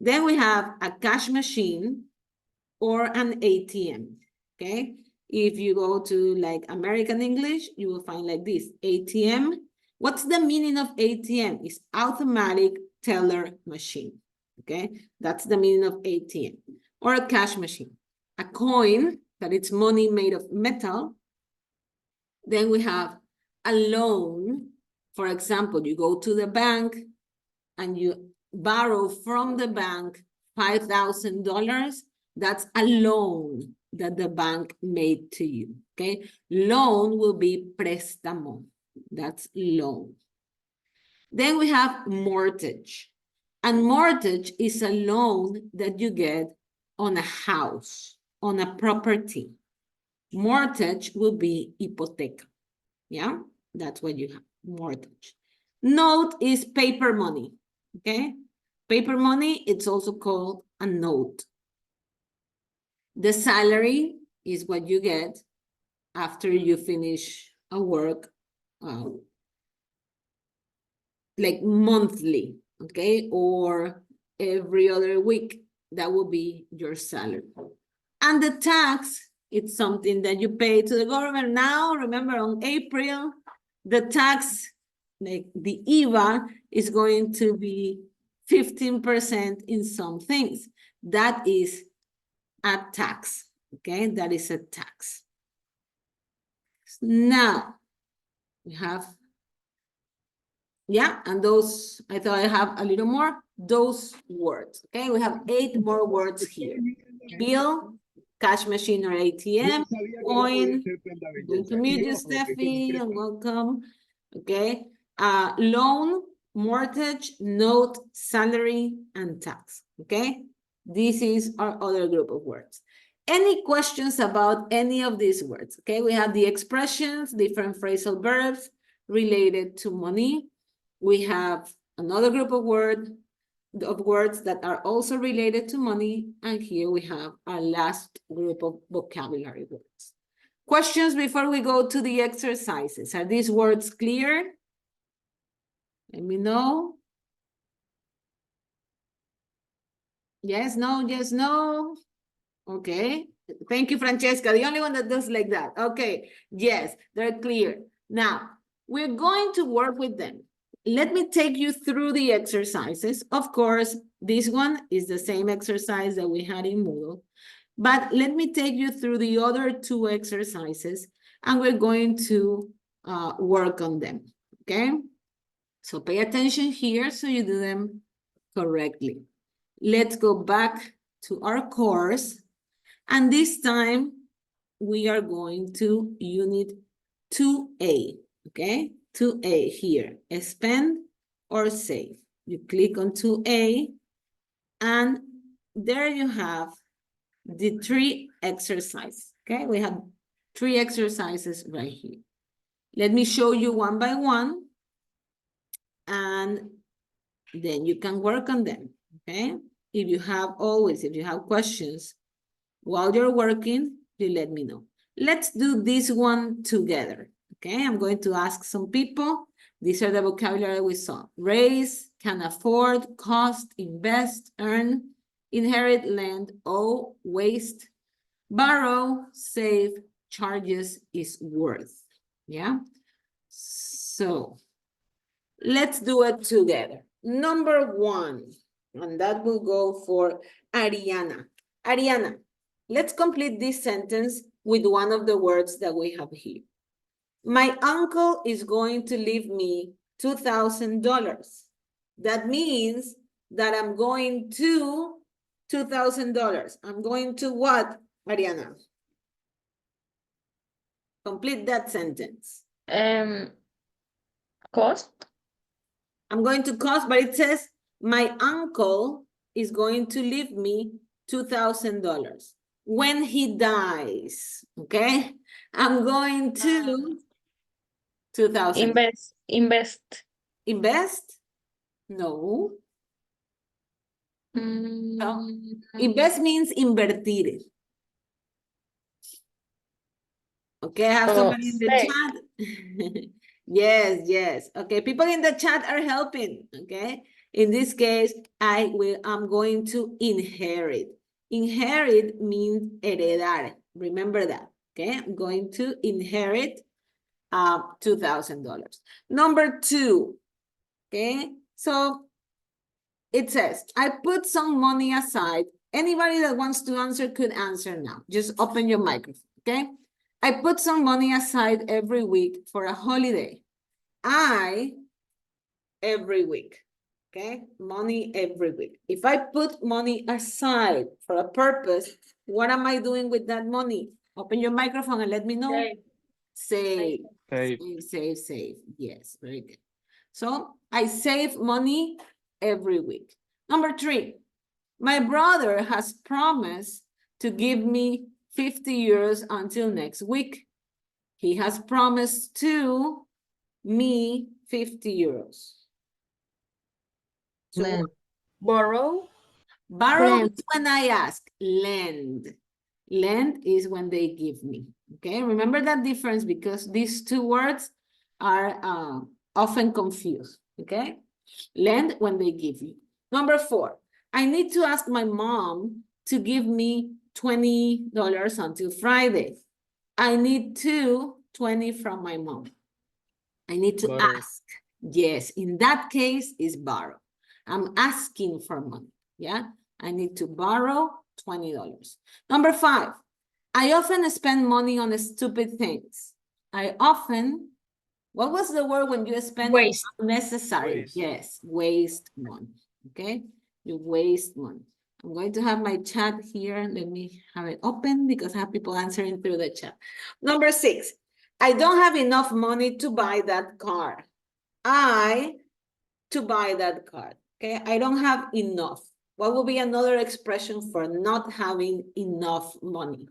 Then we have a cash machine or an ATM. Okay, if you go to like American English, you will find like this, ATM. What's the meaning of ATM? It's automatic teller machine. Okay, that's the meaning of ATM. Or a cash machine. A coin, that it's money made of metal. Then we have a loan. For example, you go to the bank and you borrow from the bank $5,000. That's a loan that the bank made to you, okay? Loan will be préstamo. That's loan. Then we have mortgage. And mortgage is a loan that you get on a house, on a property. Mortgage will be hipoteca. Yeah, that's what you have, mortgage. Note is paper money, okay? Paper money, it's also called a note. The salary is what you get after you finish a work, like monthly, okay? Or every other week, that will be your salary. And the tax, it's something that you pay to the government. Now, remember on April, the tax, like the IVA, is going to be 15% in some things. That is a tax, okay? That is a tax. Now, we have, yeah, and those, I thought I have a little more, those words, okay? We have 8 more words here. Bill, cash machine or ATM, coin, good to meet you, Steffi, and welcome, okay? Loan, mortgage, note, salary, and tax, okay? This is our other group of words. Any questions about any of these words? Okay, we have the expressions, different phrasal verbs related to money. We have another group of words that are also related to money. And here we have our last group of vocabulary words. Questions before we go to the exercises. Are these words clear? Let me know. Yes, no, yes, no. Okay. Thank you, Francesca. The only one that does like that. Okay. Yes, they're clear. Now, we're going to work with them. Let me take you through the exercises. Of course, this one is the same exercise that we had in Moodle. But let me take you through the other 2 exercises and we're going to work on them, okay? So pay attention here so you do them correctly. Let's go back to our course, and this time we are going to unit 2A, okay? 2A here, spend or save. You click on 2A, and there you have the 3 exercises, okay? We have 3 exercises right here. Let me show you one by one, and then you can work on them, okay? If you have questions while you're working, you let me know. Let's do this one together, okay? I'm going to ask some people. These are the vocabulary we saw. Raise, can afford, cost, invest, earn, inherit, lend, owe, waste, borrow, save, charges, is worth, yeah? So let's do it together. Number 1, and that will go for Ariana. Ariana, let's complete this sentence with one of the words that we have here. My uncle is going to leave me $2,000. That means that I'm going to $2,000. I'm going to what, Ariana? Complete that sentence. Cost. I'm going to cost, but it says my uncle is going to leave me $2,000 when he dies, okay? I'm going to 2,000. Invest. Invest? No. No. Invest means invertir. Okay, I have somebody in the chat. Yes. Okay, people in the chat are helping, okay? In this case, I'm going to inherit. Inherit means heredar. Remember that, okay? I'm going to inherit $2,000. Number 2, okay? So it says, I put some money aside. Anybody that wants to answer could answer now. Just open your microphone, okay? I put some money aside every week for a holiday. Every week, okay? Money every week. If I put money aside for a purpose, what am I doing with that money? Open your microphone and let me know. Save. Save. Yes, very good. So I save money every week. Number 3, my brother has promised to give me 50 euros until next week. He has promised to me 50 euros. So Lend. Borrow. borrow Lend. is when I ask. Lend. Lend is when they give me. Okay, remember that difference because these 2 words are often confused. Okay, lend when they give you. Number 4, I need to ask my mom to give me $20 until Friday. I need 20 from my mom. I need to ask. Yes, in that case, is borrow. I'm asking for money, yeah? I need to borrow $20. Number 5, I often spend money on stupid things. I often, what was the word when you spend Waste. unnecessary? Waste. Yes, waste money, okay? You waste money. I'm going to have my chat here. Let me have it open because I have people answering through the chat. Number 6, I don't have enough money to buy that car. To buy that car, okay? I don't have enough. What will be another expression for not having enough money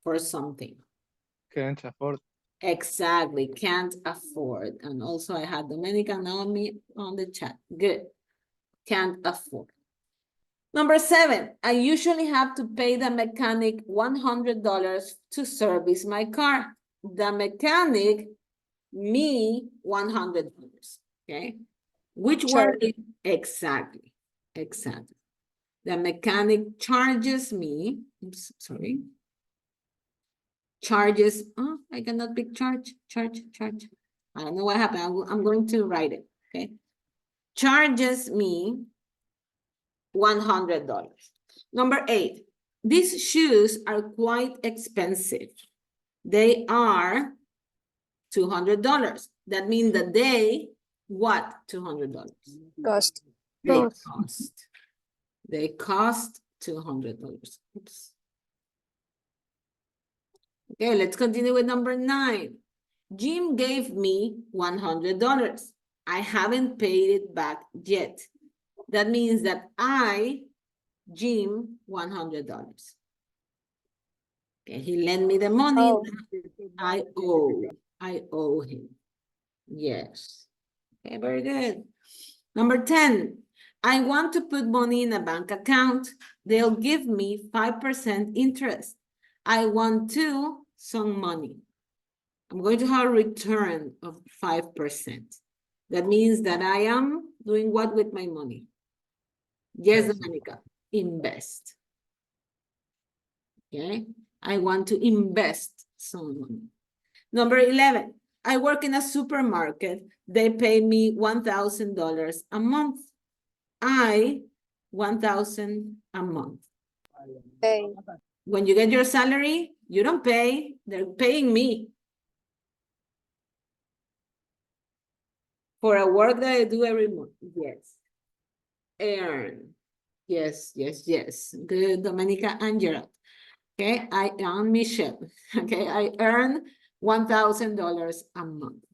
for something? Can't afford. Exactly, can't afford. And also I had Dominica Naomi on the chat. Good, can't afford. Number 7, I usually have to pay the mechanic $100 to service my car. The mechanic, me, $100, okay? Which word is exactly? The mechanic charges me, oops, sorry. Charges, oh, I cannot pick charge. I don't know what happened. I'm going to write it, okay? Charges me $100. Number 8, these shoes are quite expensive. They are $200. That means that they, what? $200. Cost. They Cost. cost. They cost $200. Oops. Okay, let's continue with number 9. Jim gave me $100. I haven't paid it back yet. That means that I, Jim, $100. Okay, he lent me the money. Oh. I owe him. Yes. Okay, very good. Number 10. I want to put money in a bank account. They'll give me 5% interest. I want to some money. I'm going to have a return of 5%. That means that I am doing what with my money? Yes, Dominica, invest. Okay, I want to invest some money. Number 11, I work in a supermarket. They pay me $1,000 a month. I, 1,000 a month. Pay. When you get your salary, you don't pay, they're paying me. For a work that I do every month, yes. Earn, yes, yes, yes. Good, Dominica and Gerald. Okay, I earn Michelle. Okay, I earn $1,000 a month.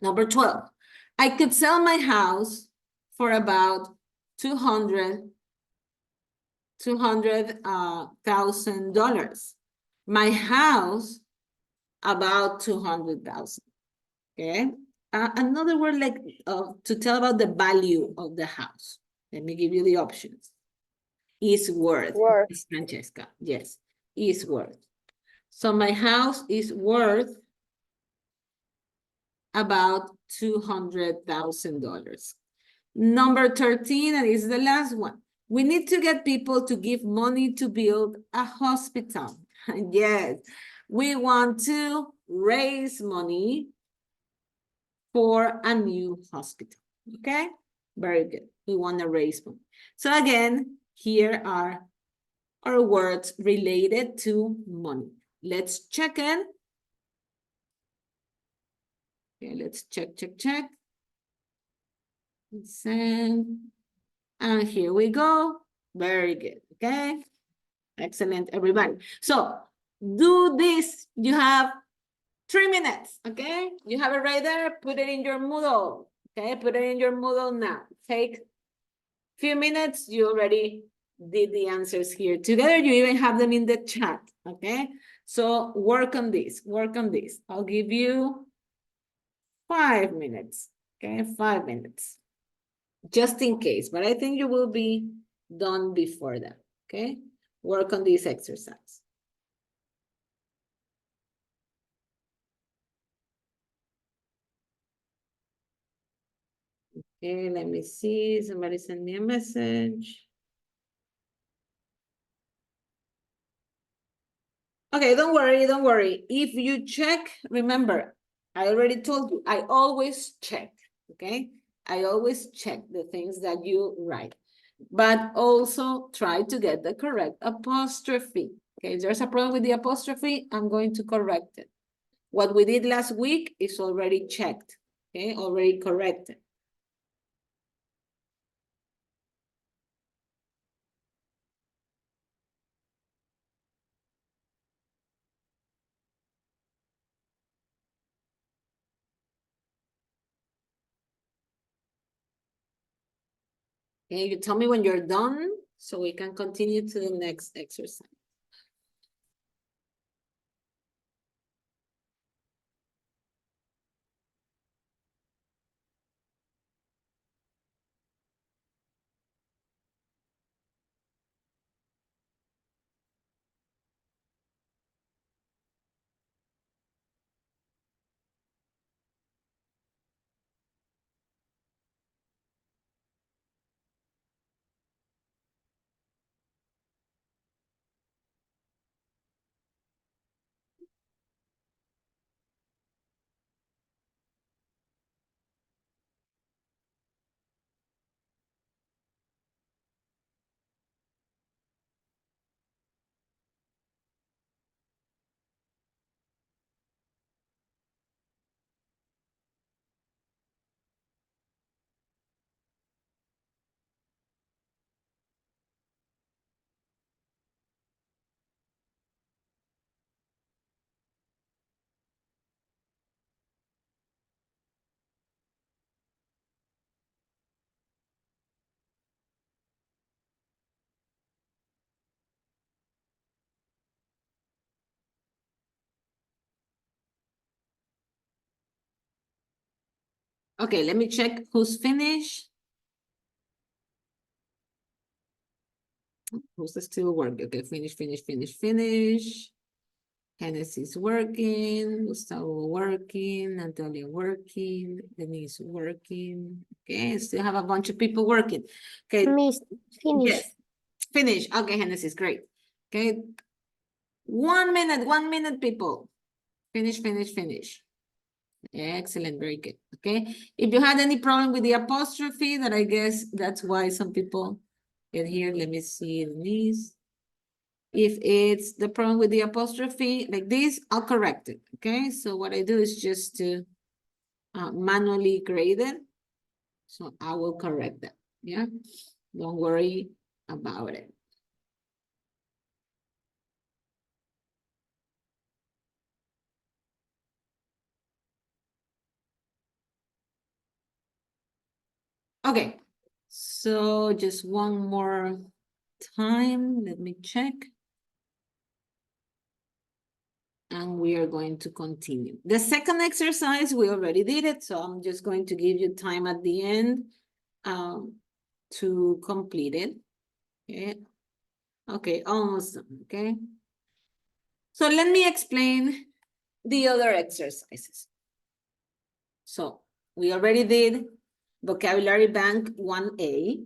Number 12, I could sell my house for about $200,000. My house about 200,000. Okay, another word like to tell about the value of the house. Let me give you the options. Is worth. Worth. Yes, Francesca, yes, is worth. So my house is worth about $200,000. Number 13, and this is the last one. We need to get people to give money to build a hospital. Yes, we want to raise money for a new hospital. Okay, very good. We want to raise money. So again, here are our words related to money. Let's check in. Okay, let's check. Send. And here we go. Very good. Okay. Excellent, everybody. So do this. You have 3 minutes. Okay. You have it right there. Put it in your Moodle. Okay. Put it in your Moodle now. Take a few minutes. You already did the answers here together. You even have them in the chat. Okay. So work on this. Work on this. I'll give you 5 minutes. Okay. 5 minutes. Just in case, but I think you will be done before that, okay? Work on this exercise. Okay, let me see, somebody send me a message. Okay, don't worry. If you check, remember, I already told you, I always check, okay? I always check the things that you write, but also try to get the correct apostrophe. Okay, if there's a problem with the apostrophe, I'm going to correct it. What we did last week is already checked, okay, already corrected. Okay, you tell me when you're done so we can continue to the next exercise. Okay, let me check who's finished. Who's still working? Okay, finish. Genesis working, Gustavo working, Natalia working, Denise working. Okay, still have a bunch of people working. Okay, Miss, finish. yes, finish. Okay, Genesis, great. Okay, 1 minute, people. Finish. Excellent, very good. Okay, if you had any problem with the apostrophe, that I guess that's why some people get here. Let me see, Denise. If it's the problem with the apostrophe like this, I'll correct it, okay? So what I do is just to manually grade it. So I will correct that, yeah? Don't worry about it. Okay, so just one more time, let me check. And we are going to continue. The second exercise, we already did it, so I'm just going to give you time at the end to complete it. Okay, okay, almost done, okay? So let me explain the other exercises. So we already did Vocabulary Bank 1A.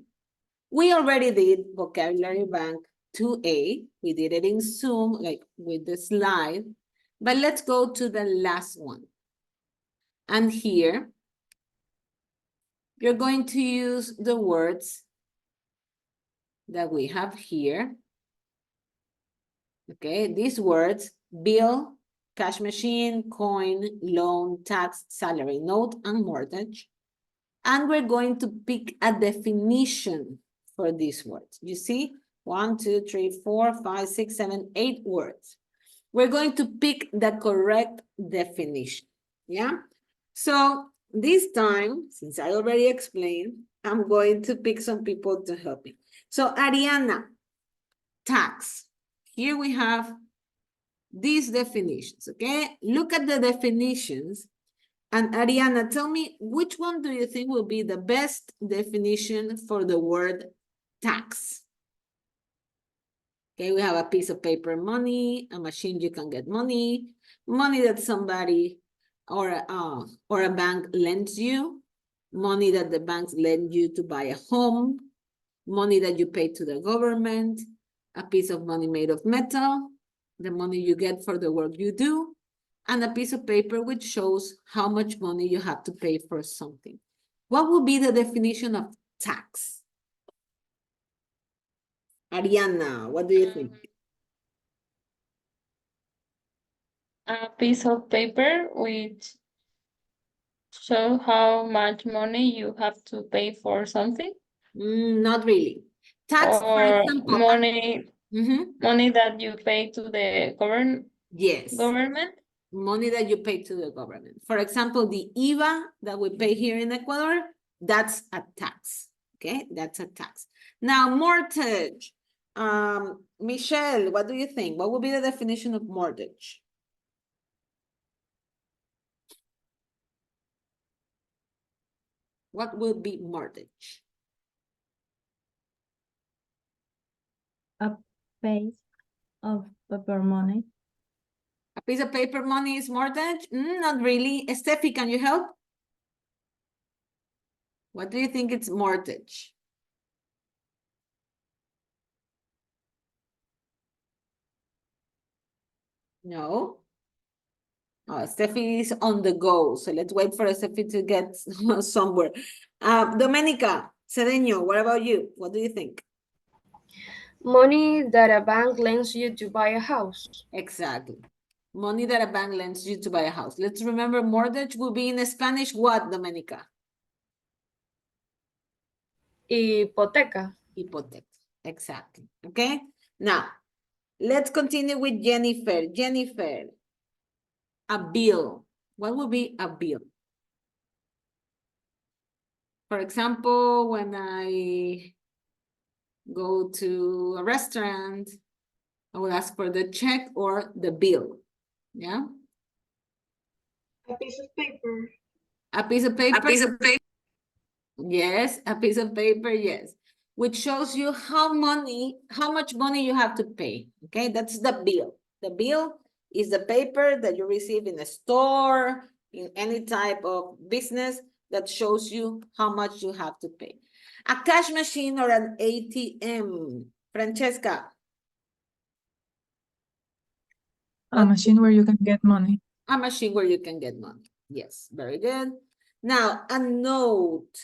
We already did Vocabulary Bank 2A. We did it in Zoom, like with the slide. But let's go to the last one. And here, you're going to use the words that we have here. Okay, these words: bill, cash machine, coin, loan, tax, salary, note, and mortgage. And we're going to pick a definition for these words. You see, 1, 2, 3, 4, 5, 6, 7, 8 words. We're going to pick the correct definition, yeah? So this time, since I already explained, I'm going to pick some people to help me. So Ariana, tax. Here we have these definitions, okay? Look at the definitions. And Ariana, tell me, which one do you think will be the best definition for the word tax? Okay, we have a piece of paper, money, a machine you can get money, money that somebody or a bank lends you, money that the banks lend you to buy a home, money that you pay to the government, a piece of money made of metal, the money you get for the work you do, and a piece of paper which shows how much money you have to pay for something. What would be the definition of tax? Ariana, what do you think? A piece of paper which show how much money you have to pay for something, Not really. Tax, for or example. money that you pay to the Yes. government. Money that you pay to the government. For example, the IVA that we pay here in Ecuador, that's a tax. Okay, that's a tax. Now, mortgage. Michelle, what do you think? What would be the definition of mortgage? What would be mortgage? A piece of paper money. A piece of paper money is mortgage? Not really. Steffi, can you help? What do you think it's mortgage? No. Oh, Steffi is on the go, so let's wait for Steffi to get somewhere. Domenica Cedeño, what about you? What do you think? Money that a bank lends you to buy a house. Exactly. Money that a bank lends you to buy a house. Let's remember mortgage will be in Spanish what, Domenica? Hipoteca. Hypotheca. Exactly. Okay. Now, let's continue with Jennifer. Jennifer, a bill. What would be a bill? For example, when I go to a restaurant, I will ask for the check or the bill. Yeah. A piece of paper. A piece of paper? A piece of paper. Yes, a piece of paper, yes. Which shows you how much money you have to pay. Okay, that's the bill. The bill is the paper that you receive in a store, in any type of business that shows you how much you have to pay. A cash machine or an ATM. Francesca, A machine where you can get money. a machine where you can get money. Yes, very good. Now, a note.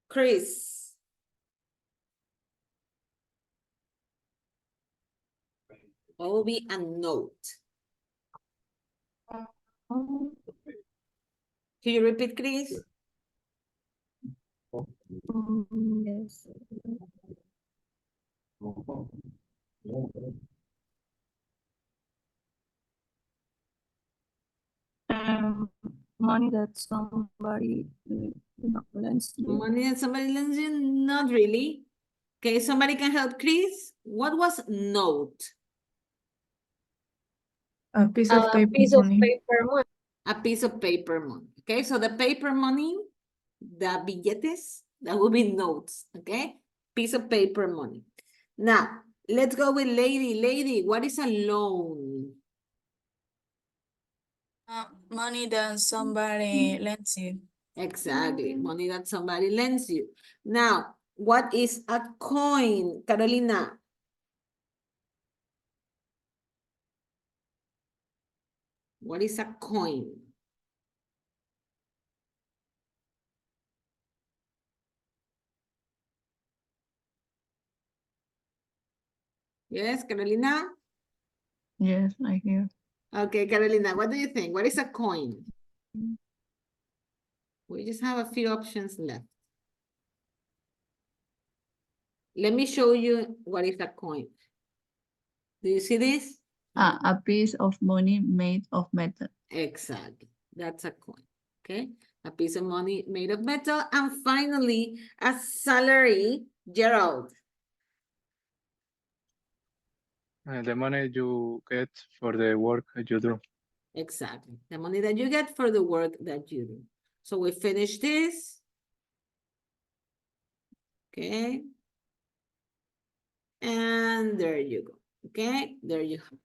Chris. What will be a note? Can you repeat, Chris? Yes. Money that somebody lends you. Money that somebody lends you? Not really. Okay, somebody can help Chris? What was note? A piece of A paper piece of money. paper money. A piece of paper money. Okay, so the paper money, the billetes, that will be notes. Okay, piece of paper money. Now, let's go with lady. Lady, what is a loan? Money that somebody lends you. Exactly, money that somebody lends you. Now, what is a coin, Carolina? What is a coin? Yes, Carolina? Yes, I hear. Okay, Carolina, what do you think? What is a coin? We just have a few options left. Let me show you what is a coin. Do you see this? A piece of money made of metal. Exactly. That's a coin. Okay. A piece of money made of metal. And finally, a salary. Gerald. The money you get for the work you do. Exactly. The money that you get for the work that you do. So we finish this. Okay. And there you go. Okay. There you go.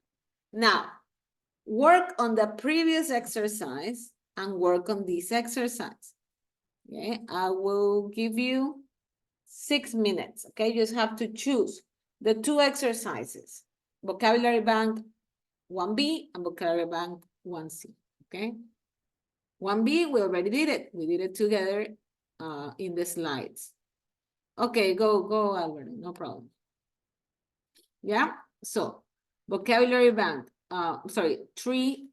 Now, work on the previous exercise and work on this exercise. Okay, I will give you 6 minutes. Okay, you just have to choose the two exercises, vocabulary bank 1B and vocabulary bank 1C. Okay, 1B, we already did it. We did it together in the slides. Okay, go, Alvaro, no problem. Yeah, so vocabulary bank, sorry, 3.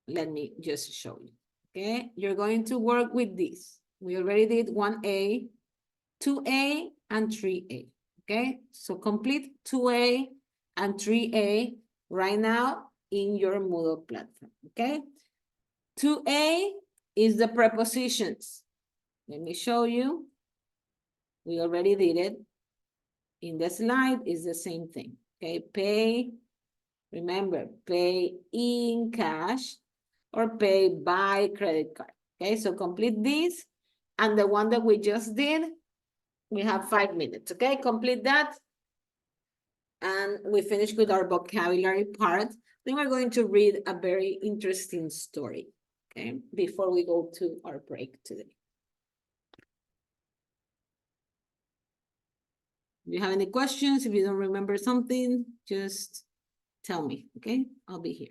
Let me just show you. Okay, you're going to work with this. We already did 1A, 2A, and 3A. Okay, so complete 2A and 3A right now in your Moodle platform. Okay, 2A is the prepositions. Let me show you. We already did it. In the slide is the same thing. Okay, pay. Remember, pay in cash or pay by credit card. Okay, so complete this. And the one that we just did, we have 5 minutes. Okay, complete that. And we finish with our vocabulary part. Then we're going to read a very interesting story. Okay, before we go to our break today. If you have any questions, if you don't remember something, just tell me. Okay, I'll be here.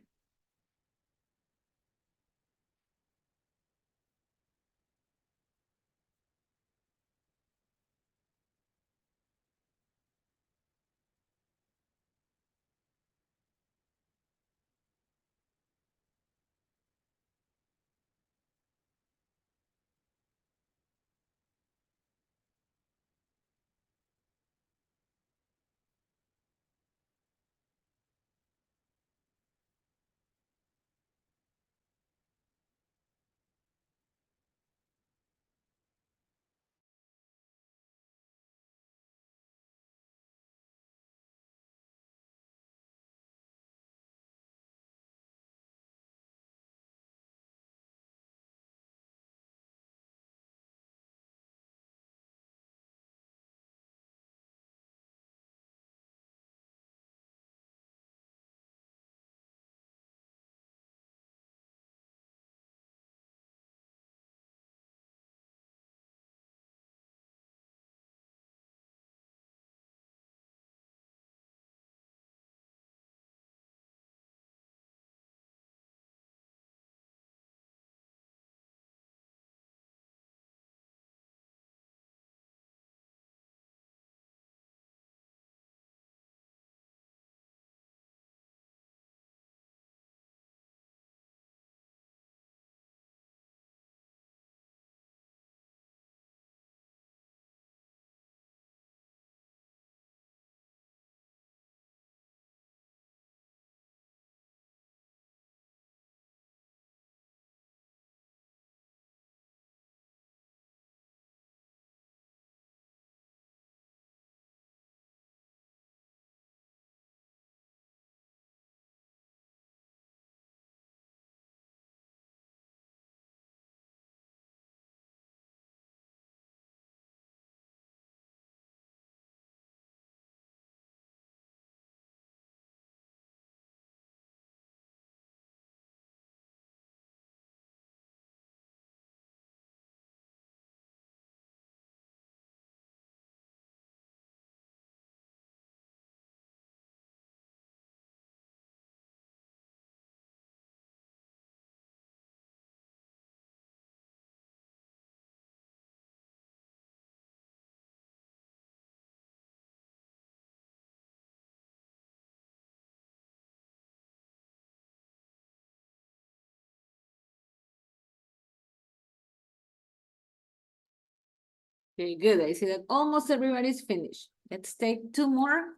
Very good. I see that almost everybody's finished. Let's take 2 more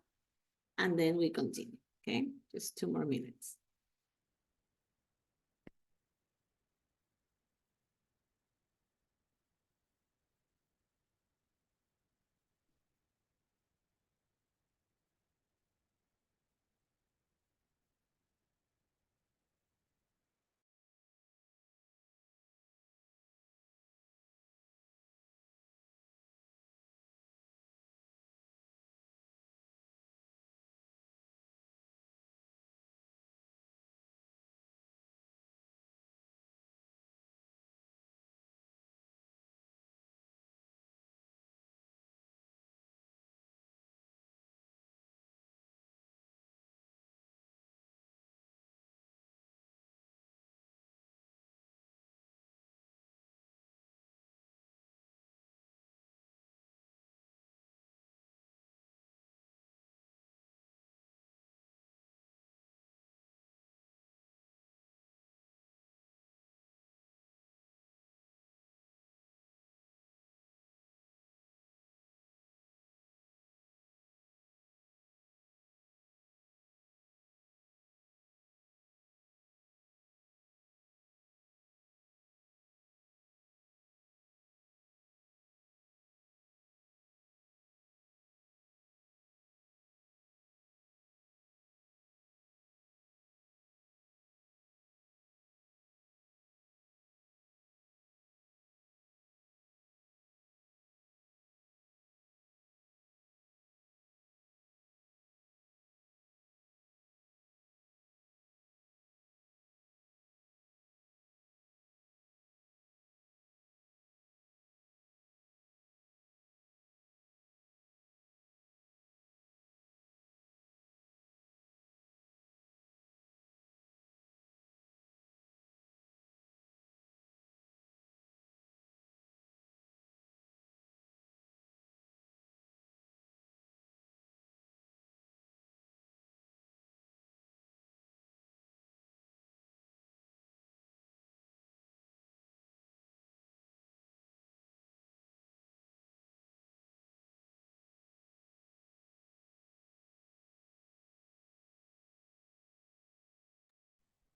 and then we continue. Okay, just 2 more minutes.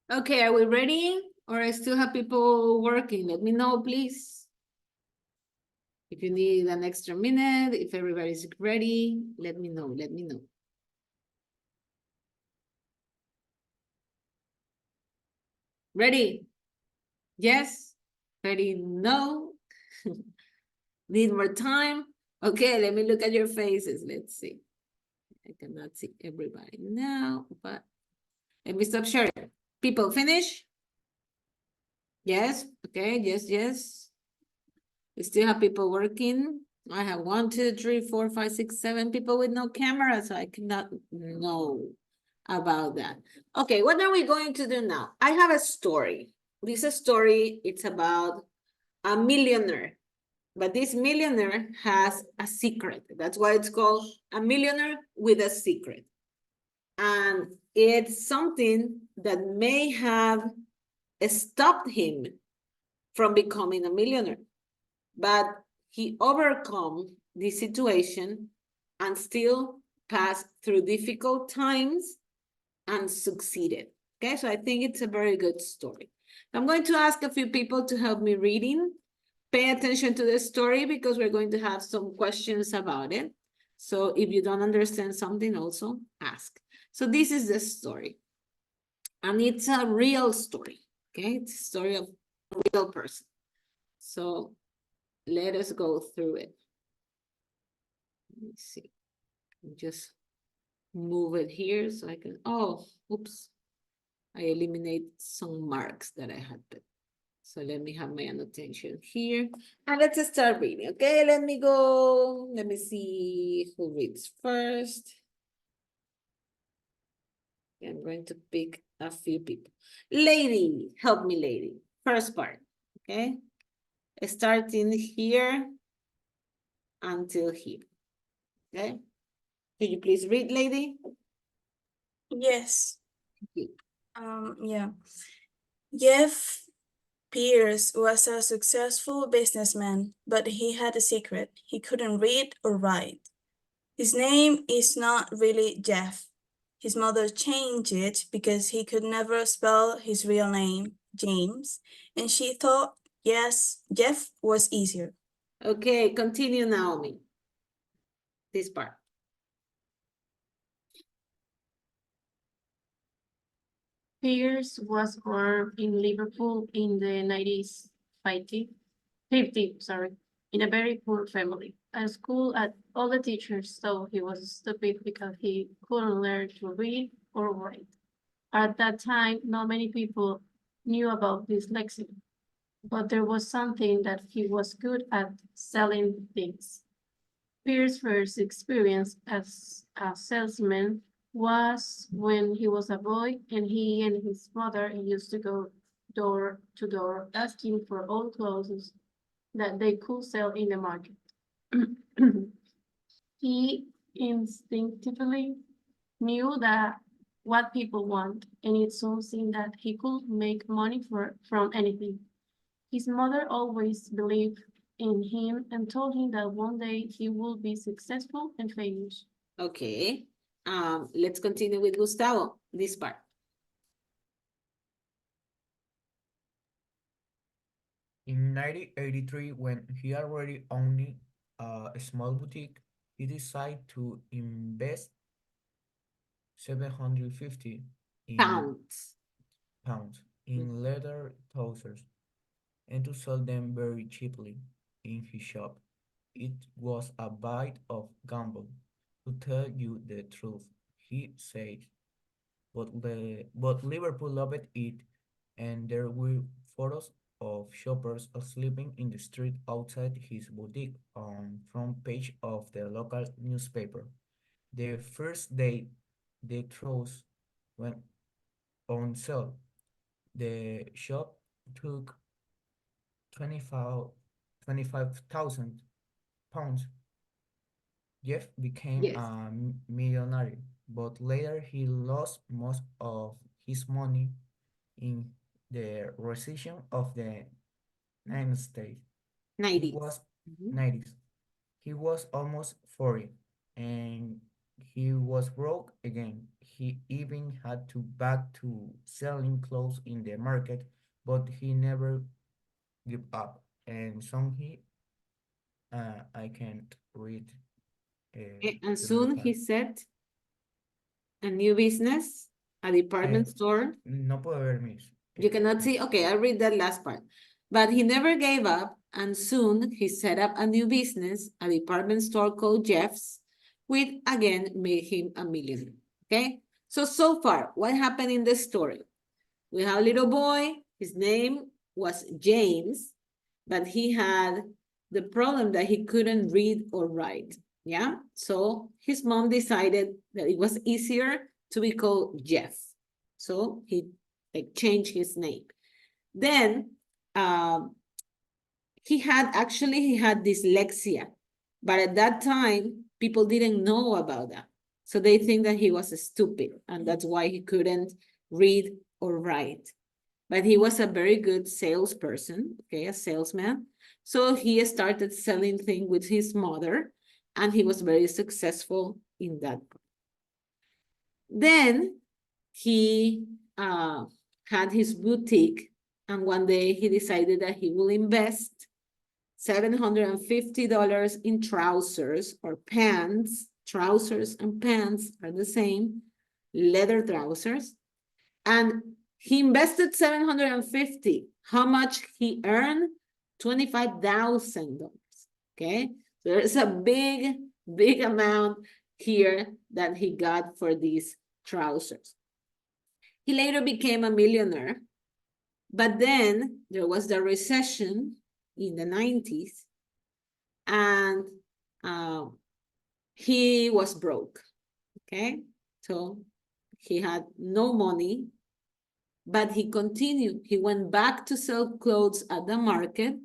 Okay, are we ready? Or I still have people working? Let me know, please. If you need an extra minute, if everybody's ready, let me know, let me know. Ready? Yes? Ready? No? Need more time? Okay, let me look at your faces. Let's see. I cannot see everybody now, but let me stop sharing. People finish? Yes? Okay, yes, yes. We still have people working. I have 1, 2, 3, 4, 5, 6, 7 people with no camera, so I cannot know about that. Okay, what are we going to do now? I have a story. This story, it's about a millionaire, but this millionaire has a secret. That's why it's called A Millionaire with a Secret. And it's something that may have stopped him from becoming a millionaire, but he overcome the situation and still passed through difficult times and succeeded. Okay, so I think it's a very good story. I'm going to ask a few people to help me reading. Pay attention to the story because we're going to have some questions about it. So if you don't understand something, also ask. So this is the story. And it's a real story. Okay, it's a story of a real person. So let us go through it. Let me see. Just move it here so I can, oh, oops. I eliminate some marks that I had put. So let me have my annotation here. And let's start reading, okay? Let me go. Let me see who reads first. I'm going to pick a few people. Lady, help me, lady. First part, okay? Starting here until here, okay? Could you please read, lady? Yes. Thank you. Yeah. Jeff Pierce was a successful businessman, but he had a secret. He couldn't read or write. His name is not really Jeff. His mother changed it because he could never spell his real name, James, and she thought, yes, Jeff was easier. Okay, continue, Naomi. This part. Pierce was born in Liverpool in the 50, sorry, in a very poor family. At school, all the teachers thought he was stupid because he couldn't learn to read or write. At that time, not many people knew about dyslexia, but there was something that he was good at: selling things. Pierce's first experience as a salesman was when he was a boy, and he and his mother used to go door to door asking for old clothes that they could sell in the market. He instinctively knew that what people want, and it soon seemed that he could make money from anything. His mother always believed in him and told him that one day he would be successful and famous. Okay. Let's continue with Gustavo, this part. In 1983, when he already owned a small boutique, he decided to invest 750 Pounds. in leather trousers and to sell them very cheaply in his shop. It was a bit of gamble, to tell you the truth, he said. But Liverpool loved it, and there were photos of shoppers sleeping in the street outside his boutique on front page of the local newspaper. The first day the trousers went on sale, the shop took 25,000 pounds. Jeff became Yes. a millionaire, but later he lost most of his money in the recession of the United States. He 90s. was Mhm. 90s. He was almost 40, and he was broke again. He even had to back to selling clothes in the market, but he never gave up. And I can't read. And the soon other he part. set a new business, a department Eh, store. No puedo ver mis. You cannot see? Okay, I'll read that last part. But he never gave up, and soon he set up a new business, a department store called Jeff's, which again made him a millionaire. Okay? So far, what happened in the story? We have a little boy, his name was James, but he had the problem that he couldn't read or write. Yeah? So his mom decided that it was easier to be called Jeff. So he changed his name. Then he had dyslexia, but at that time people didn't know about that, so they think that he was stupid, and that's why he couldn't read or write. But he was a very good salesperson, okay, a salesman. So he started selling things with his mother, and he was very successful in that. Then he had his boutique, and one day he decided that he will invest $750 in trousers or pants. Trousers and pants are the same, leather trousers. And he invested $750. How much he earned? $25,000. Okay, so there's a big amount here that he got for these trousers. He later became a millionaire, but then there was the recession in the 90s, and he was broke. Okay, so he had no money, but he continued. He went back to sell clothes at the market.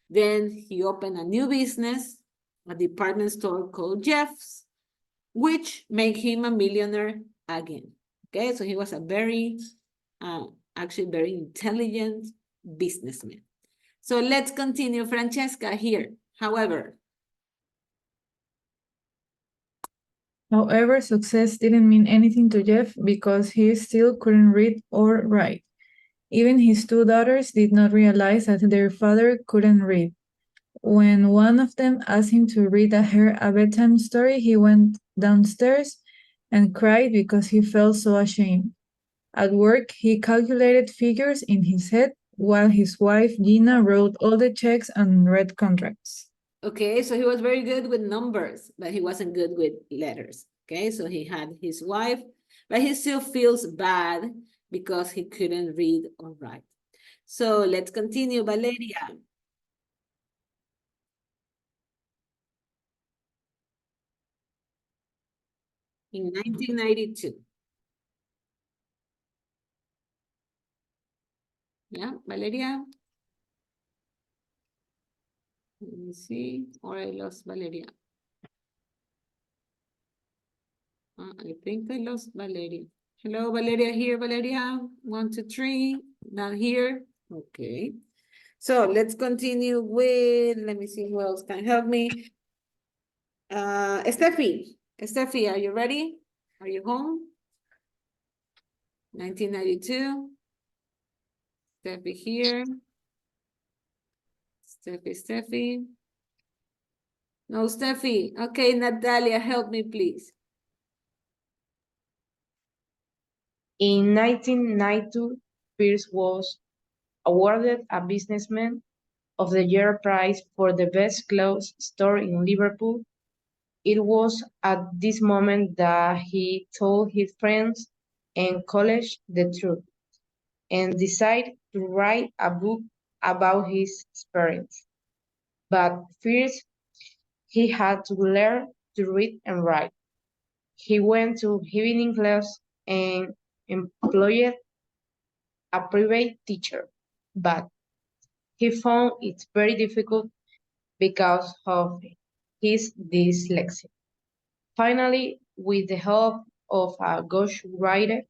Then he opened a new business, a department store called Jeff's, which made him a millionaire again. Okay, so he was a very, actually very intelligent businessman. So let's continue, Francesca, here. However, However, success didn't mean anything to Jeff because he still couldn't read or write. Even his two daughters did not realize that their father couldn't read. When one of them asked him to read her a bedtime story, he went downstairs and cried because he felt so ashamed. At work, he calculated figures in his head while his wife Gina wrote all the checks and read contracts. okay, so he was very good with numbers, but he wasn't good with letters. Okay, so he had his wife, but he still feels bad because he couldn't read or write. So let's continue, Valeria. In 1992. Yeah, Valeria? Let me see, or I lost Valeria. I think I lost Valeria. Hello, Valeria here, Valeria. 1, 2, 3, not here. Okay. So let's continue with, let me see who else can help me. Steffi, are you ready? Are you home? 1992. Steffi here. Steffi. No, Steffi. Okay, Natalia, help me, please. In 1992, Pierce was awarded a Businessman of the Year prize for the best clothes store in Liverpool. It was at this moment that he told his friends and colleagues the truth and decided to write a book about his experience. But first, he had to learn to read and write. He went to evening class and employed a private teacher, but he found it very difficult because of his dyslexia. Finally, with the help of a ghostwriter,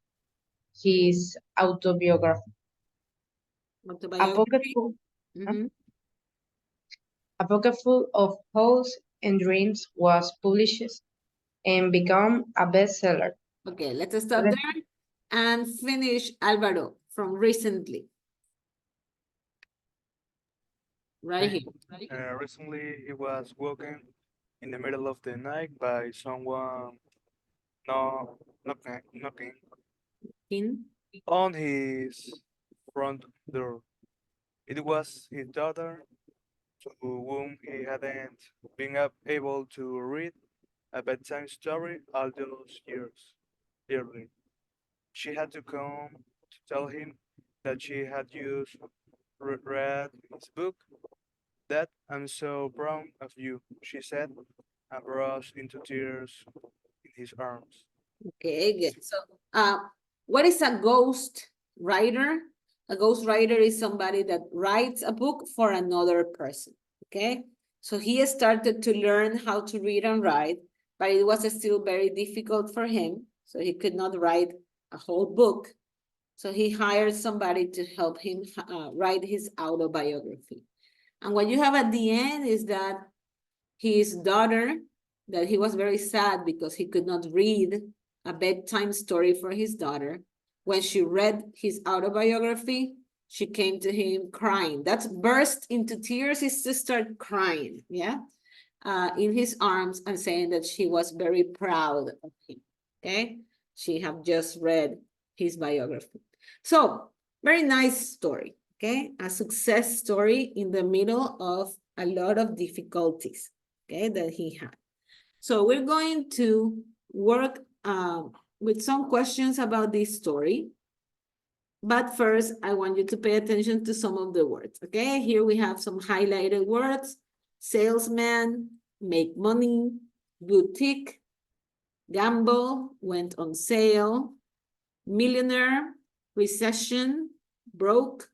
his autobiography, a pocket full, a pocket full of hopes and dreams, was published and became a bestseller. Okay, let's stop there and finish Alvaro from recently. Right here. Recently, he was woken in the middle of the night by someone knocking on his front door. It was his daughter, to whom he hadn't been able to read a bedtime story all those years earlier. She had to come to tell him that she had just read his book. "Dad, I'm so proud of you," she said, and burst into tears in his arms. Okay, good. So, what is a ghost writer? A ghost writer is somebody that writes a book for another person, okay? So he started to learn how to read and write, but it was still very difficult for him, so he could not write a whole book. So he hired somebody to help him write his autobiography. And what you have at the end is that his daughter, that he was very sad because he could not read a bedtime story for his daughter. When she read his autobiography, she came to him crying. That's burst into tears is to start crying, yeah? In his arms and saying that she was very proud of him, okay? She had just read his biography. So, very nice story, okay? A success story in the middle of a lot of difficulties, okay, that he had. So we're going to work with some questions about this story. But first, I want you to pay attention to some of the words, okay? Here we have some highlighted words: salesman, make money, boutique, gamble, went on sale, millionaire, recession, broke,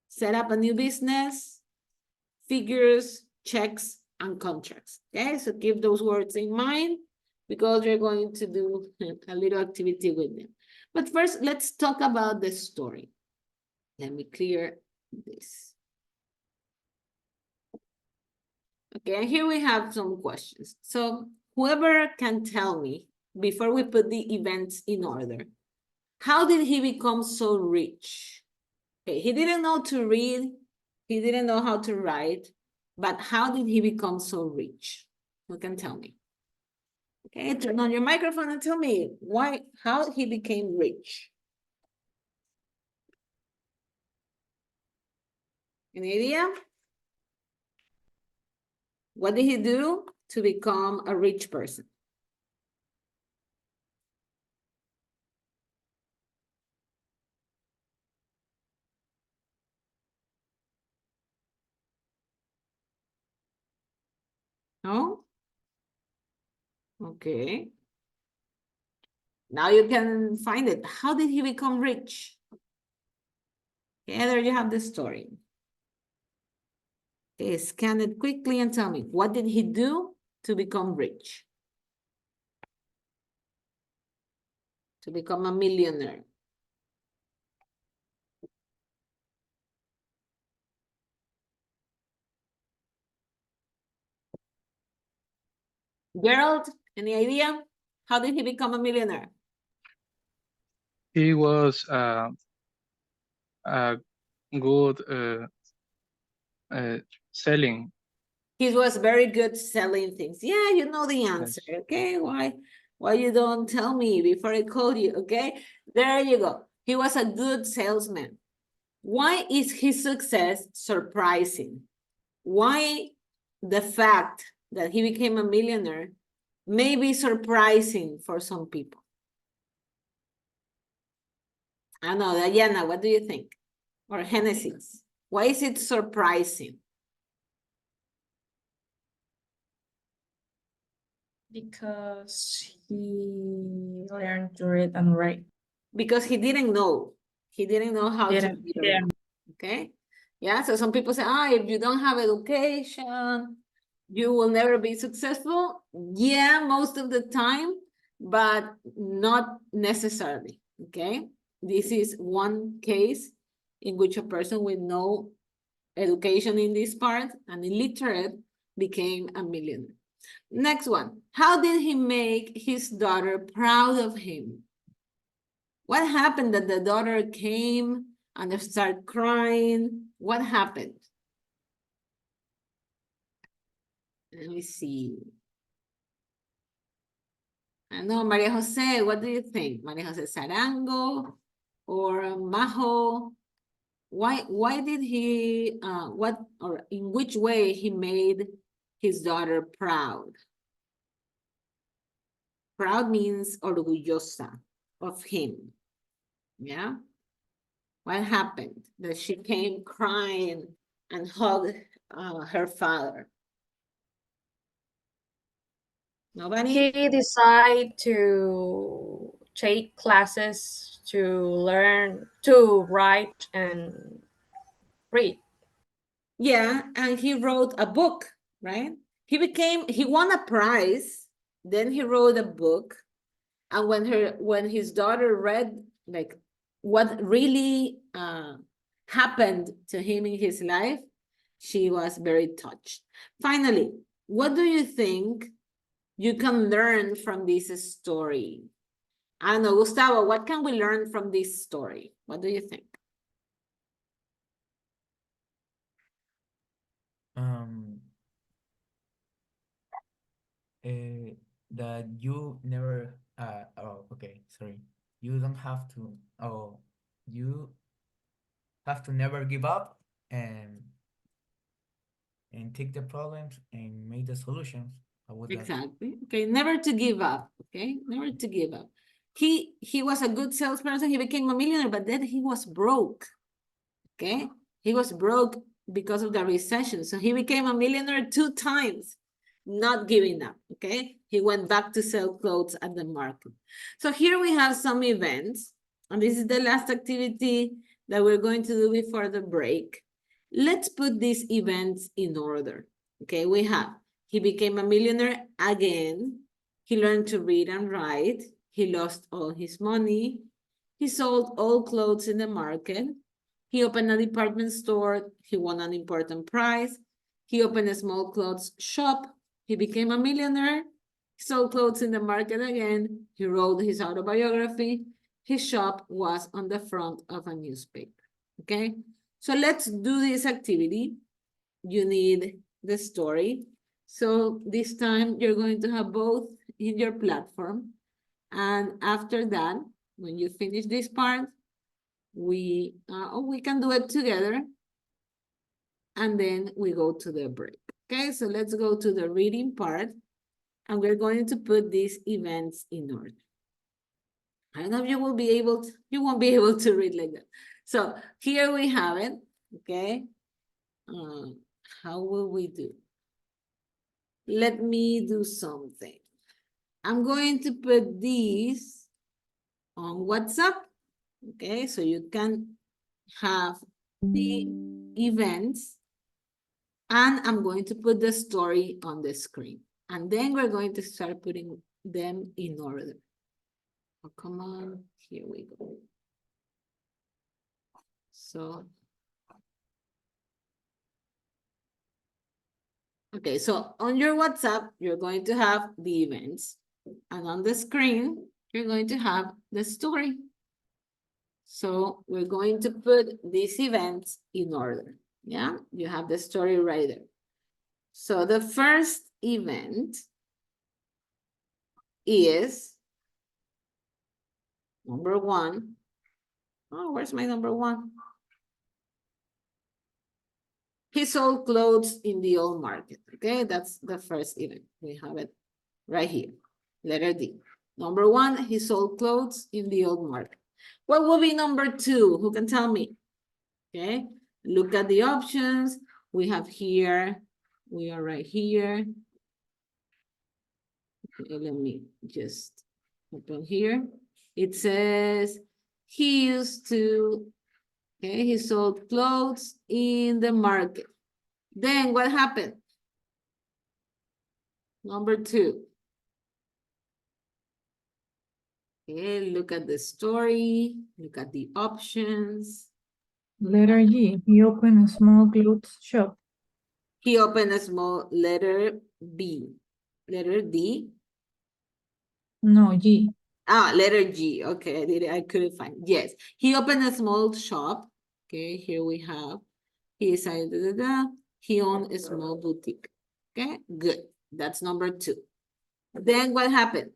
set up a new business, figures, checks, and contracts, okay? So keep those words in mind because we're going to do a little activity with them. But first, let's talk about the story. Let me clear this. Okay, and here we have some questions. So whoever can tell me, before we put the events in order, how did he become so rich? Okay, he didn't know to read, he didn't know how to write, but how did he become so rich? Who can tell me? Okay, turn on your microphone and tell me how he became rich. Any idea? What did he do to become a rich person? No? Okay. Now you can find it. How did he become rich? Okay, there you have the story. Okay, scan it quickly and tell me, what did he do to become rich? To become a millionaire? Gerald, any idea? How did he become a millionaire? He was good selling. He was very good selling things. Yeah, you know the answer, Yes. okay? Why you don't tell me before I call you, okay? There you go. He was a good salesman. Why is his success surprising? Why the fact that he became a millionaire may be surprising for some people? I don't know, Diana, what do you think? Or Genesis, why is it surprising? Because he learned to read and write. Because he didn't know. He didn't know how to Didn't- read or yeah. write, okay? Yeah, so some people say, if you don't have education, you will never be successful. Yeah, most of the time, but not necessarily, okay? This is one case in which a person with no education in this part and illiterate became a millionaire. Next one, how did he make his daughter proud of him? What happened that the daughter came and started crying? What happened? Let me see. I know, Maria Jose, what do you think? Maria Jose Sarango or Majo? Why did he, in which way he made his daughter proud? Proud means orgullosa of him. Yeah? What happened? That she came crying and hugged her father. Nobody? He decided to take classes to learn to write and read. Yeah, and he wrote a book, right? He won a prize, then he wrote a book, and when his daughter read like what really happened to him in his life, she was very touched. Finally, what do you think you can learn from this story? I don't know, Gustavo, what can we learn from this story? What do you think? That you never sorry, you don't have to, you have to never give up and take the problems and make the solutions. Exactly. Okay, never to give up. Okay, never to give up. He was a good salesperson. He became a millionaire, but then he was broke. Okay, he was broke because of the recession. So he became a millionaire 2 times, not giving up. Okay, he went back to sell clothes at the market. So here we have some events, and this is the last activity that we're going to do before the break. Let's put these events in order. Okay, we have he became a millionaire again. He learned to read and write. He lost all his money. He sold all clothes in the market. He opened a department store. He won an important prize. He opened a small clothes shop. He became a millionaire. He sold clothes in the market again. He wrote his autobiography. His shop was on the front of a newspaper. Okay, so let's do this activity. You need the story. So this time you're going to have both in your platform. And after that, when you finish this part, we can do it together. And then we go to the break. Okay, so let's go to the reading part. And we're going to put these events in order. I don't know if you will be able to, you won't be able to read like that. So here we have it, okay? How will we do? Let me do something. I'm going to put these on WhatsApp, okay? So you can have the events, and I'm going to put the story on the screen. And then we're going to start putting them in order. Oh, come on, here we go. So, okay, so on your WhatsApp, you're going to have the events, and on the screen, you're going to have the story. So we're going to put these events in order. Yeah, you have the story right there. So the first event is number 1. Oh, where's my number 1? He sold clothes in the old market. Okay, that's the first event. We have it right here. Letter D. Number 1, he sold clothes in the old market. What will be number 2? Who can tell me? Okay, look at the options. We have here, we are right here. Okay, let me just open here. It says he used to, okay, he sold clothes in the market. Then what happened? Number 2. Okay, look at the story, look at the options. Letter G, he opened a small clothes shop. He opened a small, letter B. Letter D. No, G. Ah, letter G. Okay, I couldn't find. Yes, he opened a small shop. Okay, here we have. He decided, he owned a small boutique. Okay, good. That's number 2. Then what happened?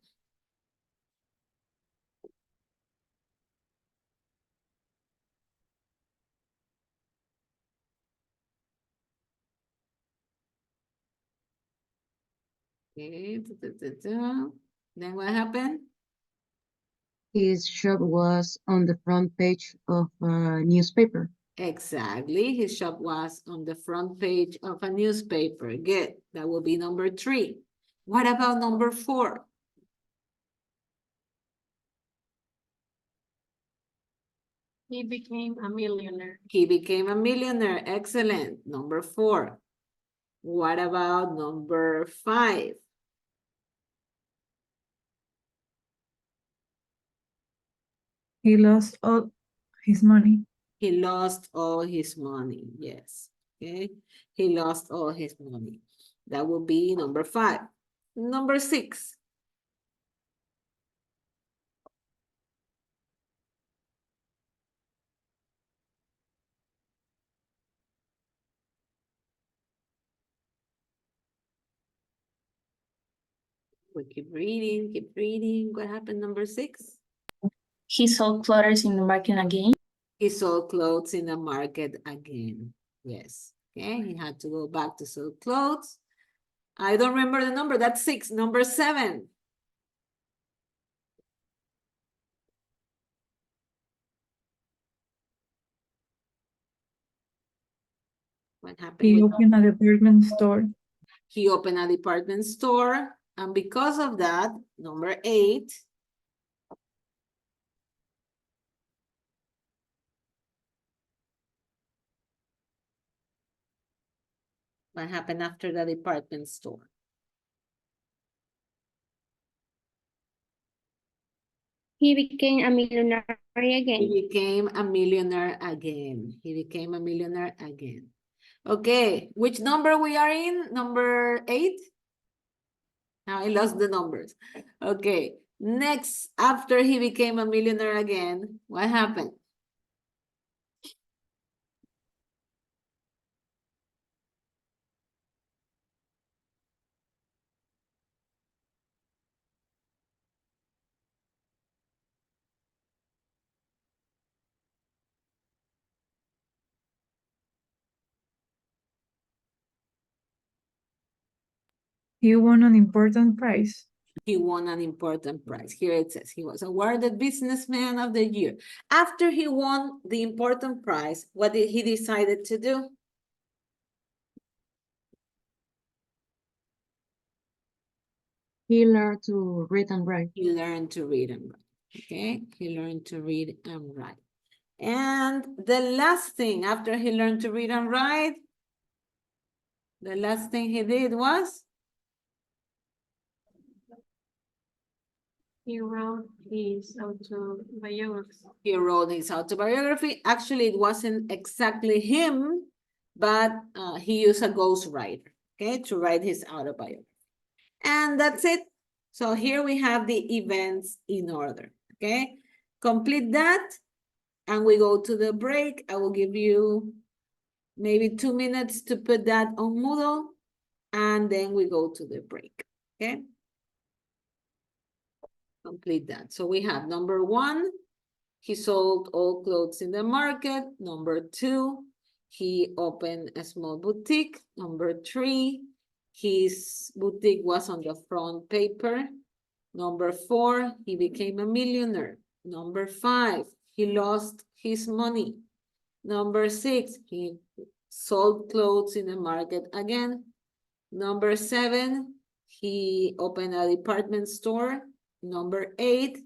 Okay, then what happened? His shop was on the front page of a newspaper. Exactly. His shop was on the front page of a newspaper. Good. That will be number 3. What about number 4? He became a millionaire. He became a millionaire. Excellent. Number 4. What about number 5? He lost all his money. He lost all his money. Yes. Okay. He lost all his money. That will be number 5. Number 6. We keep reading, keep reading. What happened, number 6? He sold clothes in the market again. He sold clothes in the market again. Yes. Okay, he had to go back to sell clothes. I don't remember the number. That's 6. Number 7. What happened? He with- opened a department store. He opened a department store. And because of that, number 8. What happened after the department store? He became a millionaire again. He became a millionaire again. He became a millionaire again. Okay, which number we are in? Number 8? Now I lost the numbers. Okay, next, after he became a millionaire again, what happened? He won an important prize. He won an important prize. Here it says he was awarded Businessman of the Year. After he won the important prize, what did he decided to do? He learned to read and write. He learned to read and write. Okay, he learned to read and write. And the last thing after he learned to read and write, the last thing he did was He wrote his autobiography. he wrote his autobiography. Actually, it wasn't exactly him, but he used a ghostwriter, okay, to write his autobiography. And that's it. So here we have the events in order, okay? Complete that, and we go to the break. I will give you maybe 2 minutes to put that on Moodle, and then we go to the break, okay? Complete that. So we have number 1, he sold all clothes in the market. Number 2, he opened a small boutique. Number 3, his boutique was on the front paper. Number 4, he became a millionaire. Number 5, he lost his money. Number 6, he sold clothes in the market again. Number 7, he opened a department store. Number 8,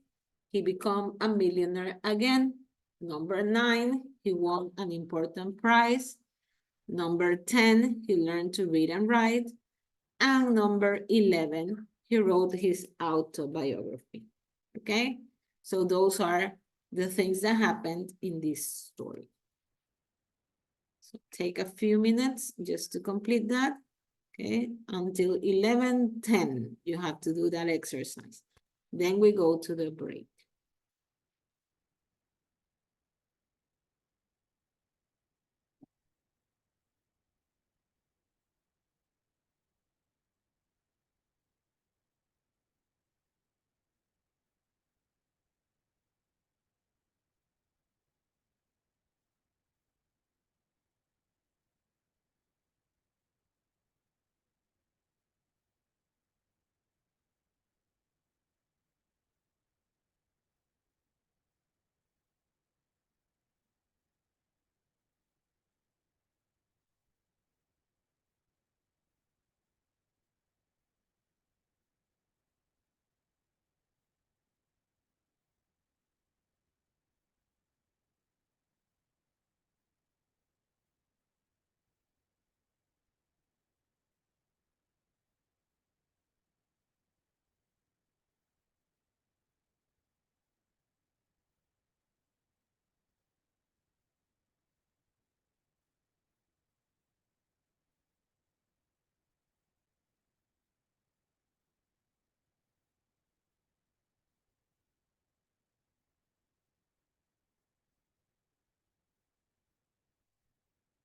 he became a millionaire again. Number 9, he won an important prize. Number 10, he learned to read and write. And number 11, he wrote his autobiography. Okay? So those are the things that happened in this story. So take a few minutes just to complete that. Okay? Until 11:10, you have to do that exercise. Then we go to the break.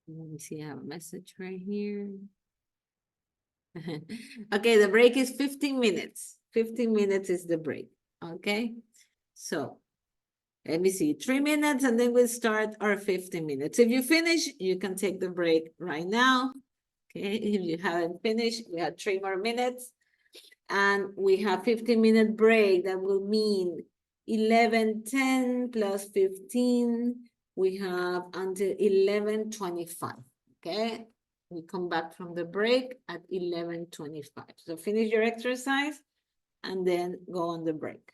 Let me see, I have a message right here. Okay, the break is 15 minutes. 15 minutes is the break, okay? So, let me see, 3 minutes and then we'll start our 15 minutes. If you finish, you can take the break right now. Okay, if you haven't finished, we have 3 more minutes. And we have 15-minute break. That will mean 11:10 plus 15. We have until 11:25, okay? We come back from the break at 11:25. So finish your exercise and then go on the break.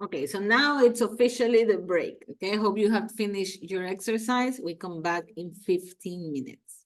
Okay, so now it's officially the break. Okay, I hope you have finished your exercise. We come back in 15 minutes.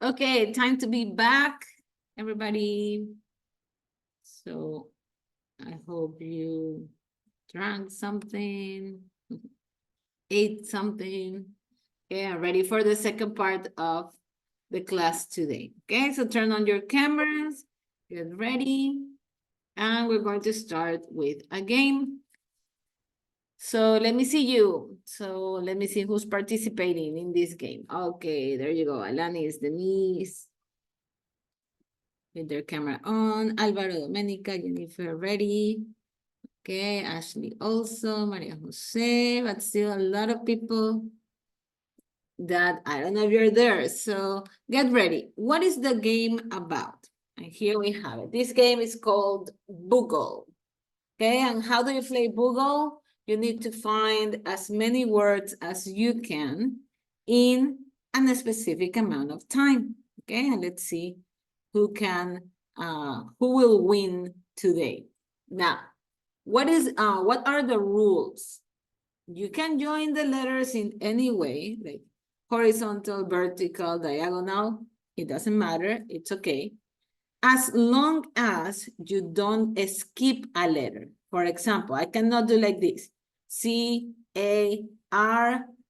Okay, time to be back, everybody. So I hope you drank something, ate something. Okay, I'm ready for the second part of the class today. Okay, so turn on your cameras, get ready, and we're going to start with a game. So let me see you. So let me see who's participating in this game. Okay, there you go. Alanis, Denise, with their camera on. Alvaro, Domenica, Jennifer, ready. Okay, Ashley also, Maria Jose, but still a lot of people that I don't know if you're there. So get ready. What is the game about? And here we have it. This game is called Boogle. Okay, and how do you play Boogle? You need to find as many words as you can in a specific amount of time. Okay, and let's see who will win today. Now, what are the rules? You can join the letters in any way, like horizontal, vertical, diagonal. It doesn't matter. It's okay. As long as you don't skip a letter. For example, I cannot do like this. C-A-R,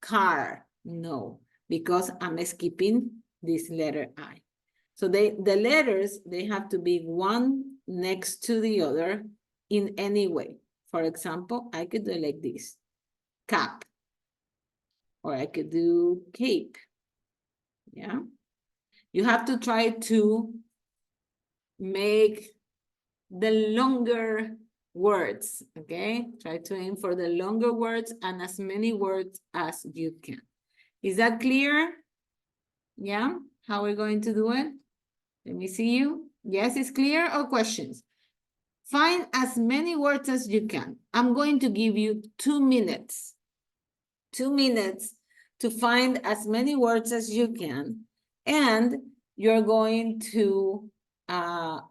car. No, because I'm skipping this letter I. So the letters, they have to be one next to the other in any way. For example, I could do like this. Cap. Or I could do cape. Yeah. You have to try to make the longer words, okay? Try to aim for the longer words and as many words as you can. Is that clear? Yeah? How we're going to do it? Let me see you. Yes, it's clear, or questions? Find as many words as you can. I'm going to give you 2 minutes. 2 minutes to find as many words as you can. And you're going to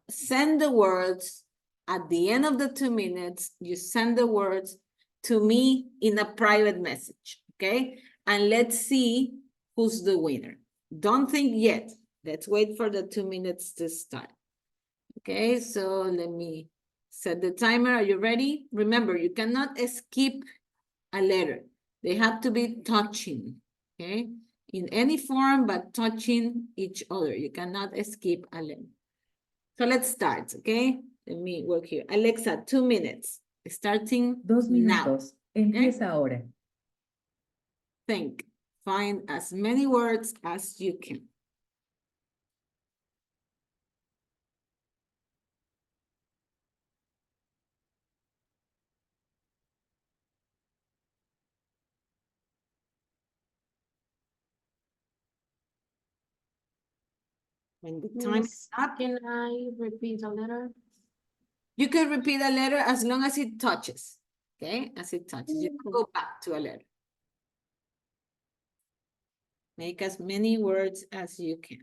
send the words at the end of the 2 minutes. You send the words to me in a private message, okay? And let's see who's the winner. Don't think yet. Let's wait for the 2 minutes to start. Okay, so let me set the timer. Are you ready? Remember, you cannot skip a letter. They have to be touching, okay? In any form, but touching each other. You cannot skip a letter. So let's start, okay? Let me work here. Alexa, 2 minutes. Starting 2 now. minutos. Empieza ahora. Think. Find as many words as you can. When the time is up, Can I repeat the letter? you can repeat a letter as long as it touches, okay? As it touches, you can go back to a letter. Make as many words as you can.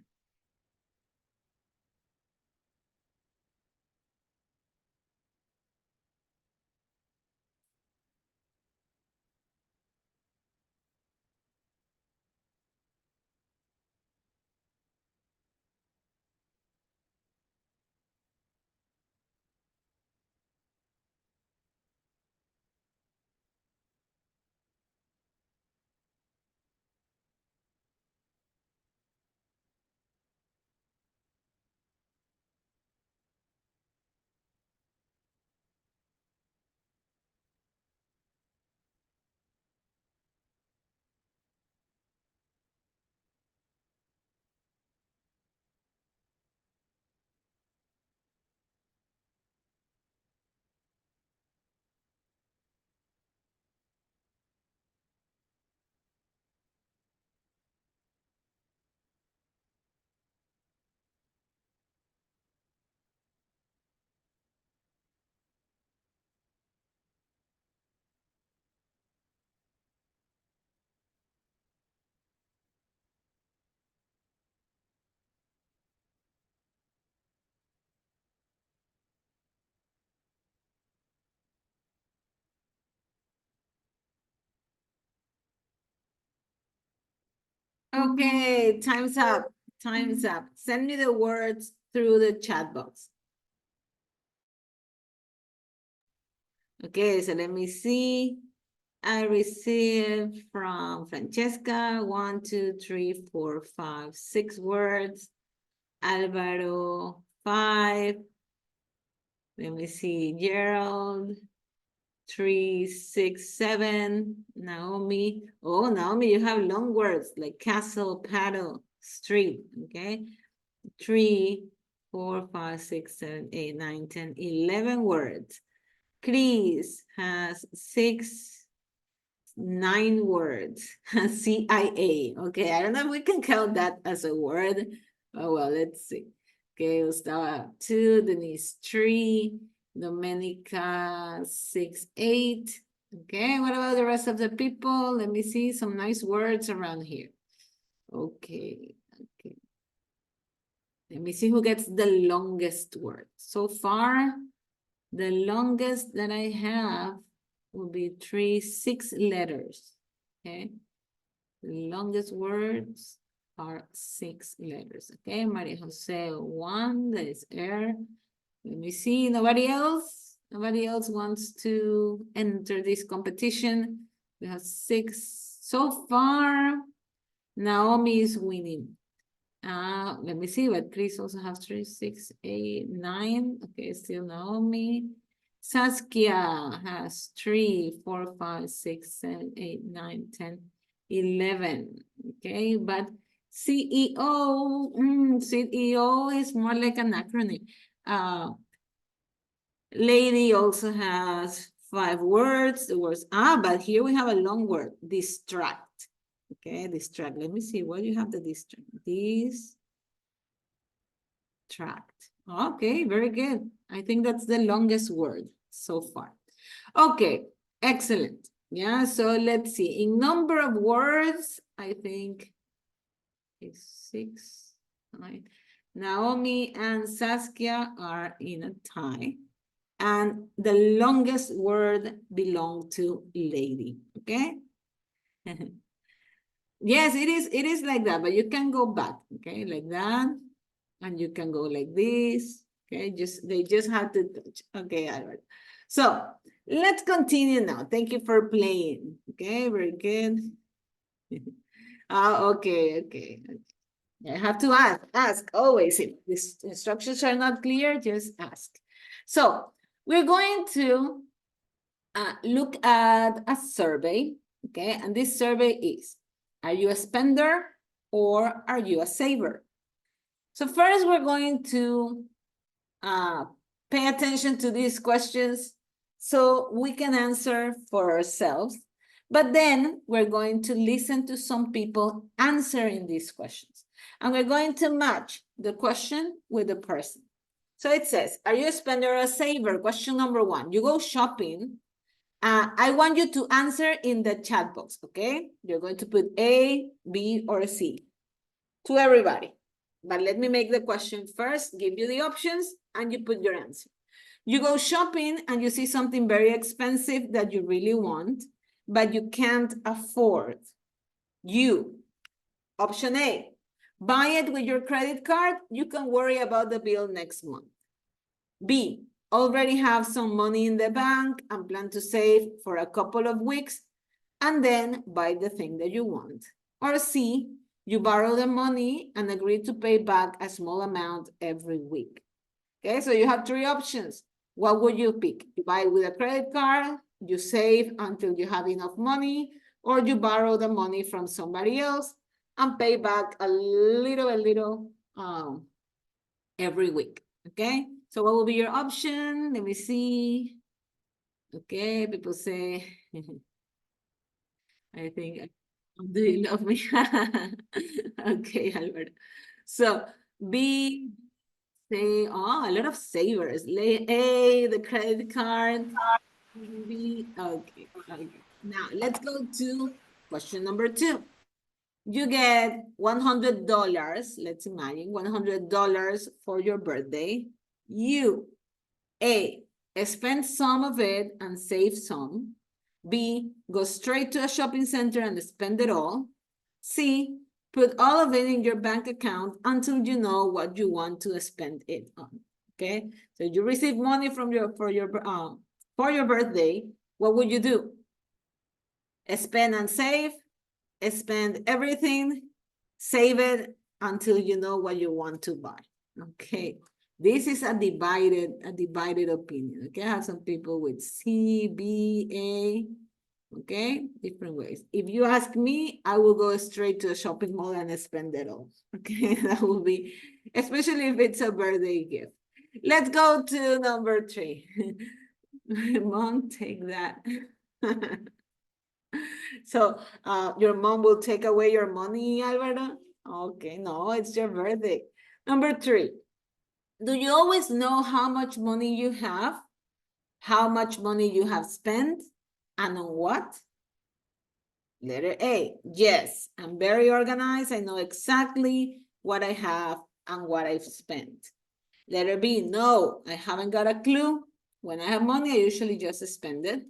Okay, time's up. time's up. Send me the words through the chat box. Okay, so let me see. I received from Francesca 1, 2, 3, 4, 5, 6 words. Alvaro 5. Let me see. Gerald 3, 6, 7. Naomi. Oh, Naomi, you have long words like castle, paddle, street. Okay. 3, 4, 5, 6, 7, 8, 9, 10, 11 words. Chris has 9 words. CIA. Okay, I don't know if we can count that as a word. Oh, well, let's see. Okay, Gustavo 2, Denise 3, Domenica 6, 8. Okay, what about the rest of the people? Let me see some nice words around here. Okay, okay. Let me see who gets the longest word. So far, the longest that I have will be 6 letters. Okay, the longest words are 6 letters. Okay, Maria Jose 1, that is air. Let me see, nobody else? Nobody else wants to enter this competition. We have 6 so far. Naomi is winning. Let me see, but Chris also has 3, 6, 8, 9. Okay, still Naomi. Saskia has 3, 4, 5, 6, 7, 8, 9, 10, 11. Okay, but CEO, CEO is more like an acronym. Lady also has 5 words. The words, but here we have a long word, distract. Okay, distract. Let me see, what do you have the distract? Distract. Okay, very good. I think that's the longest word so far. Okay, excellent. Yeah, so let's see. In number of words, I think it's 6, 9. Naomi and Saskia are in a tie. And the longest word belonged to lady. Okay. Yes, it is like that, but you can go back, okay, like that, and you can go like this, okay, they just have to touch, okay, Albert. So let's continue now. Thank you for playing, okay, very good. Okay. I have to ask always. If these instructions are not clear, just ask. So we're going to look at a survey, okay, and this survey is, are you a spender or are you a saver? So first we're going to pay attention to these questions so we can answer for ourselves. But then we're going to listen to some people answering these questions. And we're going to match the question with the person. So it says, are you a spender or a saver? Question number 1. You go shopping. I want you to answer in the chat box, okay? You're going to put A, B, or C to everybody. But let me make the question first, give you the options, and you put your answer. You go shopping and you see something very expensive that you really want, but you can't afford. Option A, buy it with your credit card. You can worry about the bill next month. B, already have some money in the bank and plan to save for a couple of weeks and then buy the thing that you want. Or C, you borrow the money and agree to pay back a small amount every week. Okay, so you have 3 options. What would you pick? You buy it with a credit card, you save until you have enough money, or you borrow the money from somebody else and pay back a little every week. Okay, so what will be your option? Let me see. Okay, people say, I think, do you love me? Okay, Albert. So B, say, a lot of savers. A, the credit card. B, okay. Now let's go to question number 2. You get $100, let's imagine, $100 for your birthday. You, A, spend some of it and save some. B, go straight to a shopping center and spend it all. C, Put all of it in your bank account until you know what you want to spend it on. Okay, so you receive money from for your birthday. What would you do? Spend and save, spend everything, save it until you know what you want to buy. Okay, this is a divided opinion. Okay, I have some people with C, B, A. Okay, different ways. If you ask me, I will go straight to a shopping mall and spend it all. Okay, that will be, especially if it's a birthday gift. Let's go to number 3. Mom, take that. So, your mom will take away your money, Alvaro? Okay, no, it's your birthday. Number 3. Do you always know how much money you have? How much money you have spent? And on what? Letter A, yes, I'm very organized. I know exactly what I have and what I've spent. Letter B, no, I haven't got a clue. When I have money, I usually just spend it.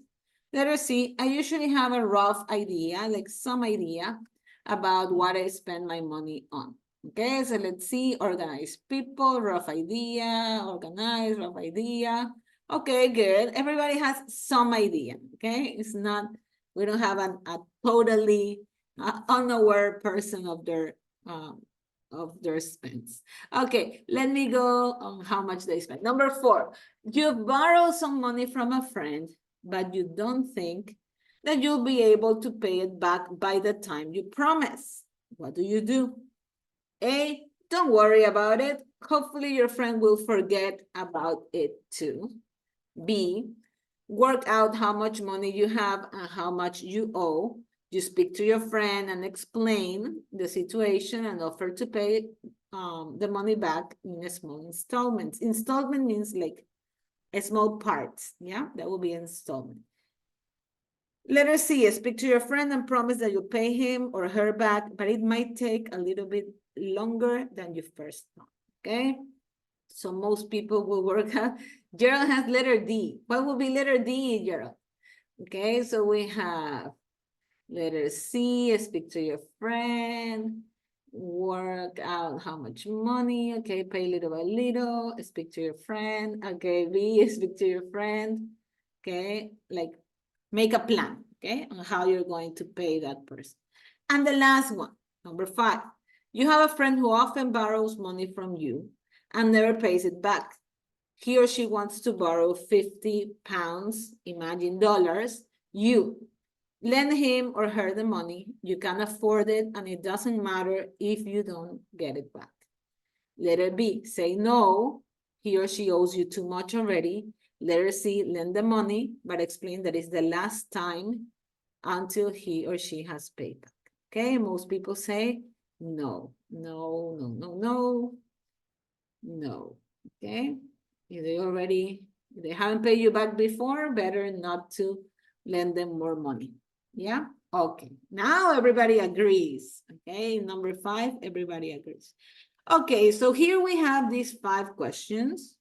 Letter C, I usually have a rough idea, like some idea about what I spend my money on. Okay, so let's see, organized people, rough idea, organized, rough idea. Okay, good. Everybody has some idea, okay? It's not, we don't have a totally unaware person of their spends. Okay, let me go on how much they spend. Number 4, you borrow some money from a friend, but you don't think that you'll be able to pay it back by the time you promise. What do? A, don't worry about it. Hopefully your friend will forget about it too. B, work out how much money you have and how much you owe. You speak to your friend and explain the situation and offer to pay the money back in a small installments. Installment means like a small parts, yeah? That will be installment. Letter C, speak to your friend and promise that you'll pay him or her back, but it might take a little bit longer than you first thought, okay? So most people will work out. Gerald has letter D. What will be letter D, Gerald? Okay, so we have letter C, speak to your friend, work out how much money, okay, pay little by little, speak to your friend, okay, B, speak to your friend, okay, like make a plan, okay, on how you're going to pay that person. And the last one, number 5, you have a friend who often borrows money from you and never pays it back. He or she wants to borrow 50 pounds, imagine dollars. You lend him or her the money, you can afford it, and it doesn't matter if you don't get it back. Letter B, say no, he or she owes you too much already. Letter C, lend the money, but explain that it's the last time until he or she has paid back. Okay, most people say no, no, no, no, no, no, okay? If they haven't paid you back before, better not to lend them more money. Yeah, okay. Now everybody agrees. Okay, number 5, everybody agrees. Okay, so here we have these 5 questions.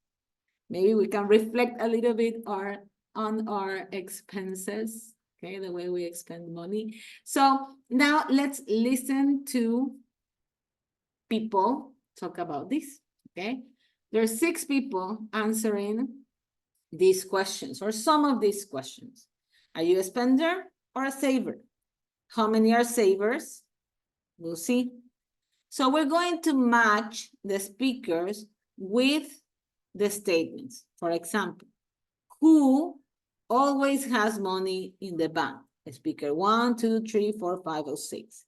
Maybe we can reflect a little bit on our expenses, okay, the way we expend money. So now let's listen to people talk about this, okay? There are 6 people answering these questions or some of these questions. Are you a spender or a saver? How many are savers? We'll see. So we're going to match the speakers with the statements. For example, who always has money in the bank? Speaker 1, 2, 3, 4, 5, or 6.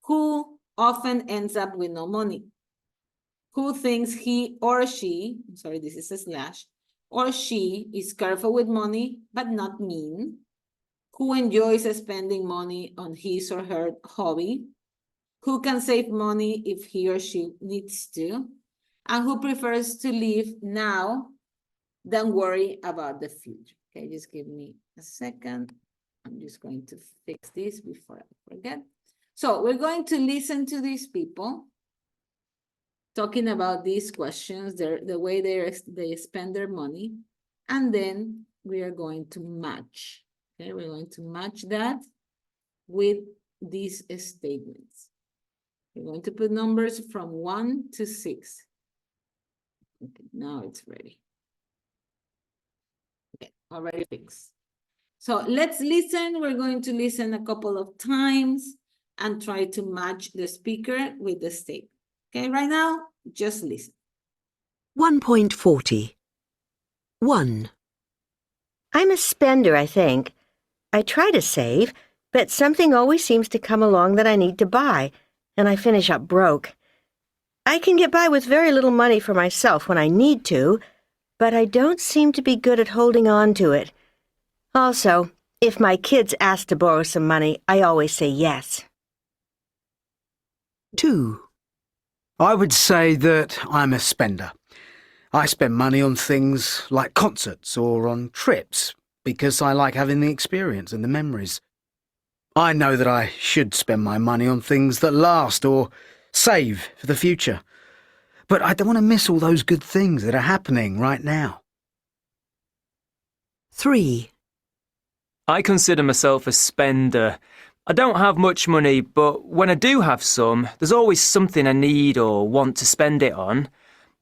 Who often ends up with no money? Who thinks he or she, I'm sorry, this is a slash, or she is careful with money, but not mean? Who enjoys spending money on his or her hobby? Who can save money if he or she needs to? And who prefers to live now than worry about the future? Okay, just give me a second. I'm just going to fix this before I forget. So we're going to listen to these people talking about these questions, the way they spend their money, and then we are going to match. Okay, we're going to match that with these statements. We're going to put numbers from 1 to 6. Okay, now it's ready. Okay, already fixed. So let's listen. We're going to listen a couple of times and try to match the speaker with the statement. Okay, right now, just listen. 1.40. 1. I'm a spender, I think. I try to save, but something always seems to come along that I need to buy, and I finish up broke. I can get by with very little money for myself when I need to, but I don't seem to be good at holding on to it. Also, if my kids ask to borrow some money, I always say yes. 2. I would say that I'm a spender. I spend money on things like concerts or on trips because I like having the experience and the memories. I know that I should spend my money on things that last or save for the future. But I don't want to miss all those good things that are happening right now. 3. I consider myself a spender. I don't have much money, but when I do have some, there's always something I need or want to spend it on.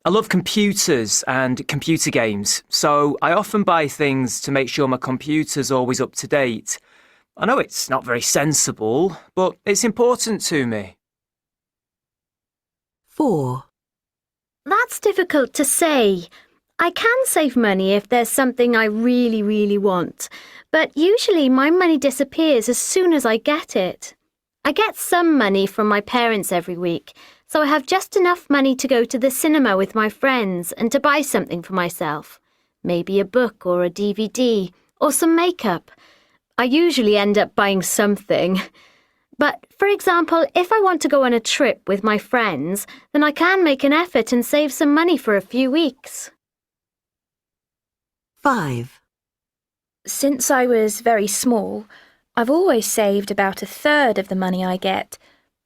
I love computers and computer games, so I often buy things to make sure my computer's always up to date. I know it's not very sensible, but it's important to me. 4. That's difficult to say. I can save money if there's something I really, really want, but usually my money disappears as soon as I get it. I get some money from my parents every week, so I have just enough money to go to the cinema with my friends and to buy something for myself. Maybe a book or a DVD or some makeup. I usually end up buying something. But, for example, if I want to go on a trip with my friends, then I can make an effort and save some money for a few weeks. 5. Since I was very small, I've always saved about 1/3 of the money I get.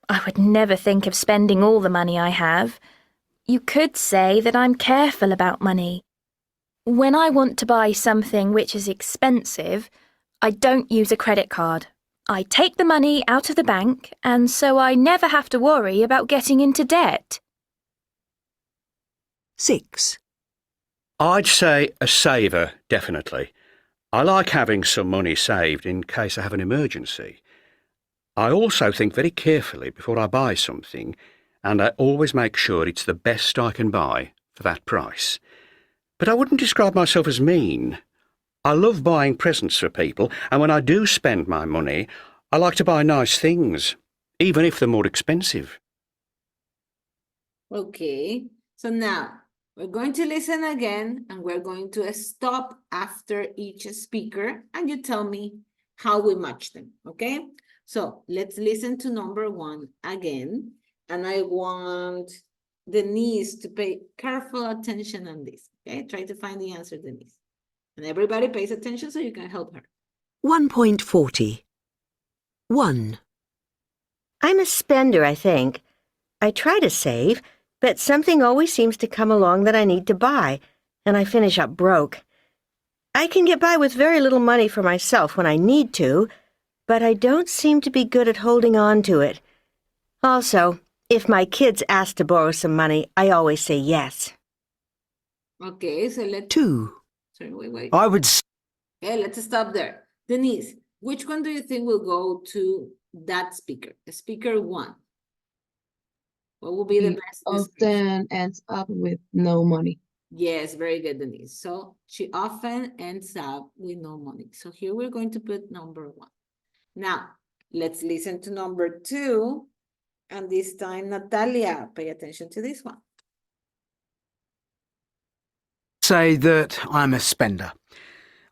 I would never think of spending all the money I have. You could say that I'm careful about money. When I want to buy something which is expensive, I don't use a credit card. I take the money out of the bank, and so I never have to worry about getting into debt. 6. I'd say a saver, definitely. I like having some money saved in case I have an emergency. I also think very carefully before I buy something, and I always make sure it's the best I can buy for that price. But I wouldn't describe myself as mean. I love buying presents for people, and when I do spend my money, I like to buy nice things, even if they're more expensive. Okay, so now we're going to listen again, and we're going to stop after each speaker, and you tell me how we match them, okay? So let's listen to number 1 again, and I want Denise to pay careful attention on this, okay? Try to find the answer, Denise. And everybody pays attention so you can help her. 1.40. 1. I'm a spender, I think. I try to save, but something always seems to come along that I need to buy, and I finish up broke. I can get by with very little money for myself when I need to, but I don't seem to be good at holding on to it. Also, if my kids ask to borrow some money, I always say yes. Okay, so let's... 2. Sorry, wait. I would... Okay, let's stop there. Denise, which one do you think will go to that speaker? Speaker 1. What will be the best? Often ends up with no money. Yes, very good, Denise. So she often ends up with no money. So here we're going to put number 1. Now, let's listen to number 2. And this time, Natalia, pay attention to this one. Say that I'm a spender.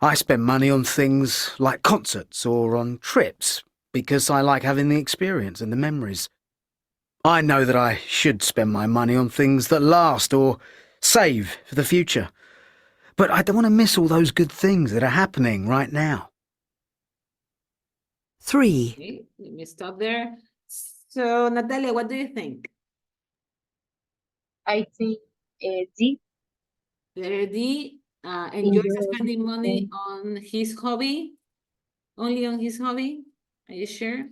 I spend money on things like concerts or on trips because I like having the experience and the memories. I know that I should spend my money on things that last or save for the future. But I don't want to miss all those good things that are happening right now. 3. Okay, let me stop there. So, Natalia, what do you think? I think D. Letter D, enjoys spending money on his hobby? Only on his hobby? Are you sure?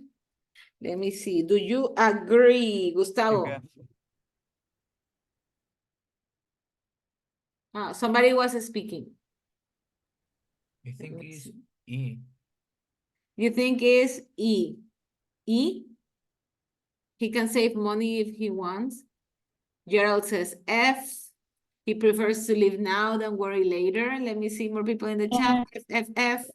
Let me see. Do you agree, Gustavo? Yes. Somebody was speaking. I think it's E. You think is E? E? He can save money if he wants. Gerald says F. He prefers to live now than worry later. Let me see more people in the chat. F.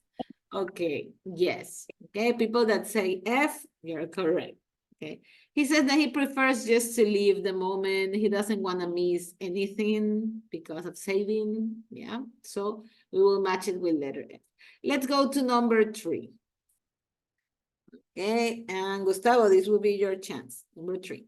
Okay, yes. Okay, people that say F, you're correct. Okay. He said that he prefers just to live the moment. He doesn't want to miss anything because of saving. Yeah, so we will match it with letter F. Let's go to number 3. Okay, and Gustavo, this will be your chance. Number 3.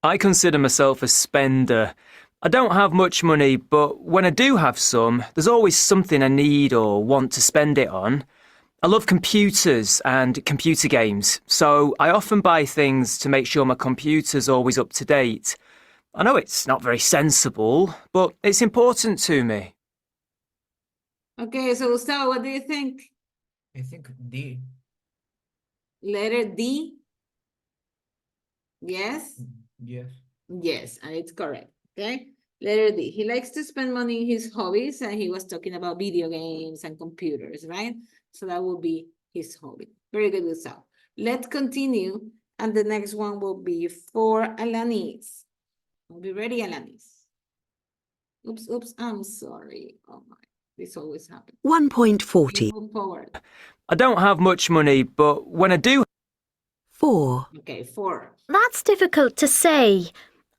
I consider myself a spender. I don't have much money, but when I do have some, there's always something I need or want to spend it on. I love computers and computer games, so I often buy things to make sure my computer's always up to date. I know it's not very sensible, but it's important to me. Okay, so Gustavo, what do you think? I think D. Letter D? Yes? Yes. Yes, and it's correct. Okay, letter D. He likes to spend money in his hobbies, and he was talking about video games and computers, right? So that will be his hobby. Very good, Gustavo. Let's continue, and the next one will be for Alanis. Are we ready, Alanis? Oops, I'm sorry. Oh my, this always happens. 1.40. Move forward. I don't have much money, but when I do... 4. Okay, 4. That's difficult to say.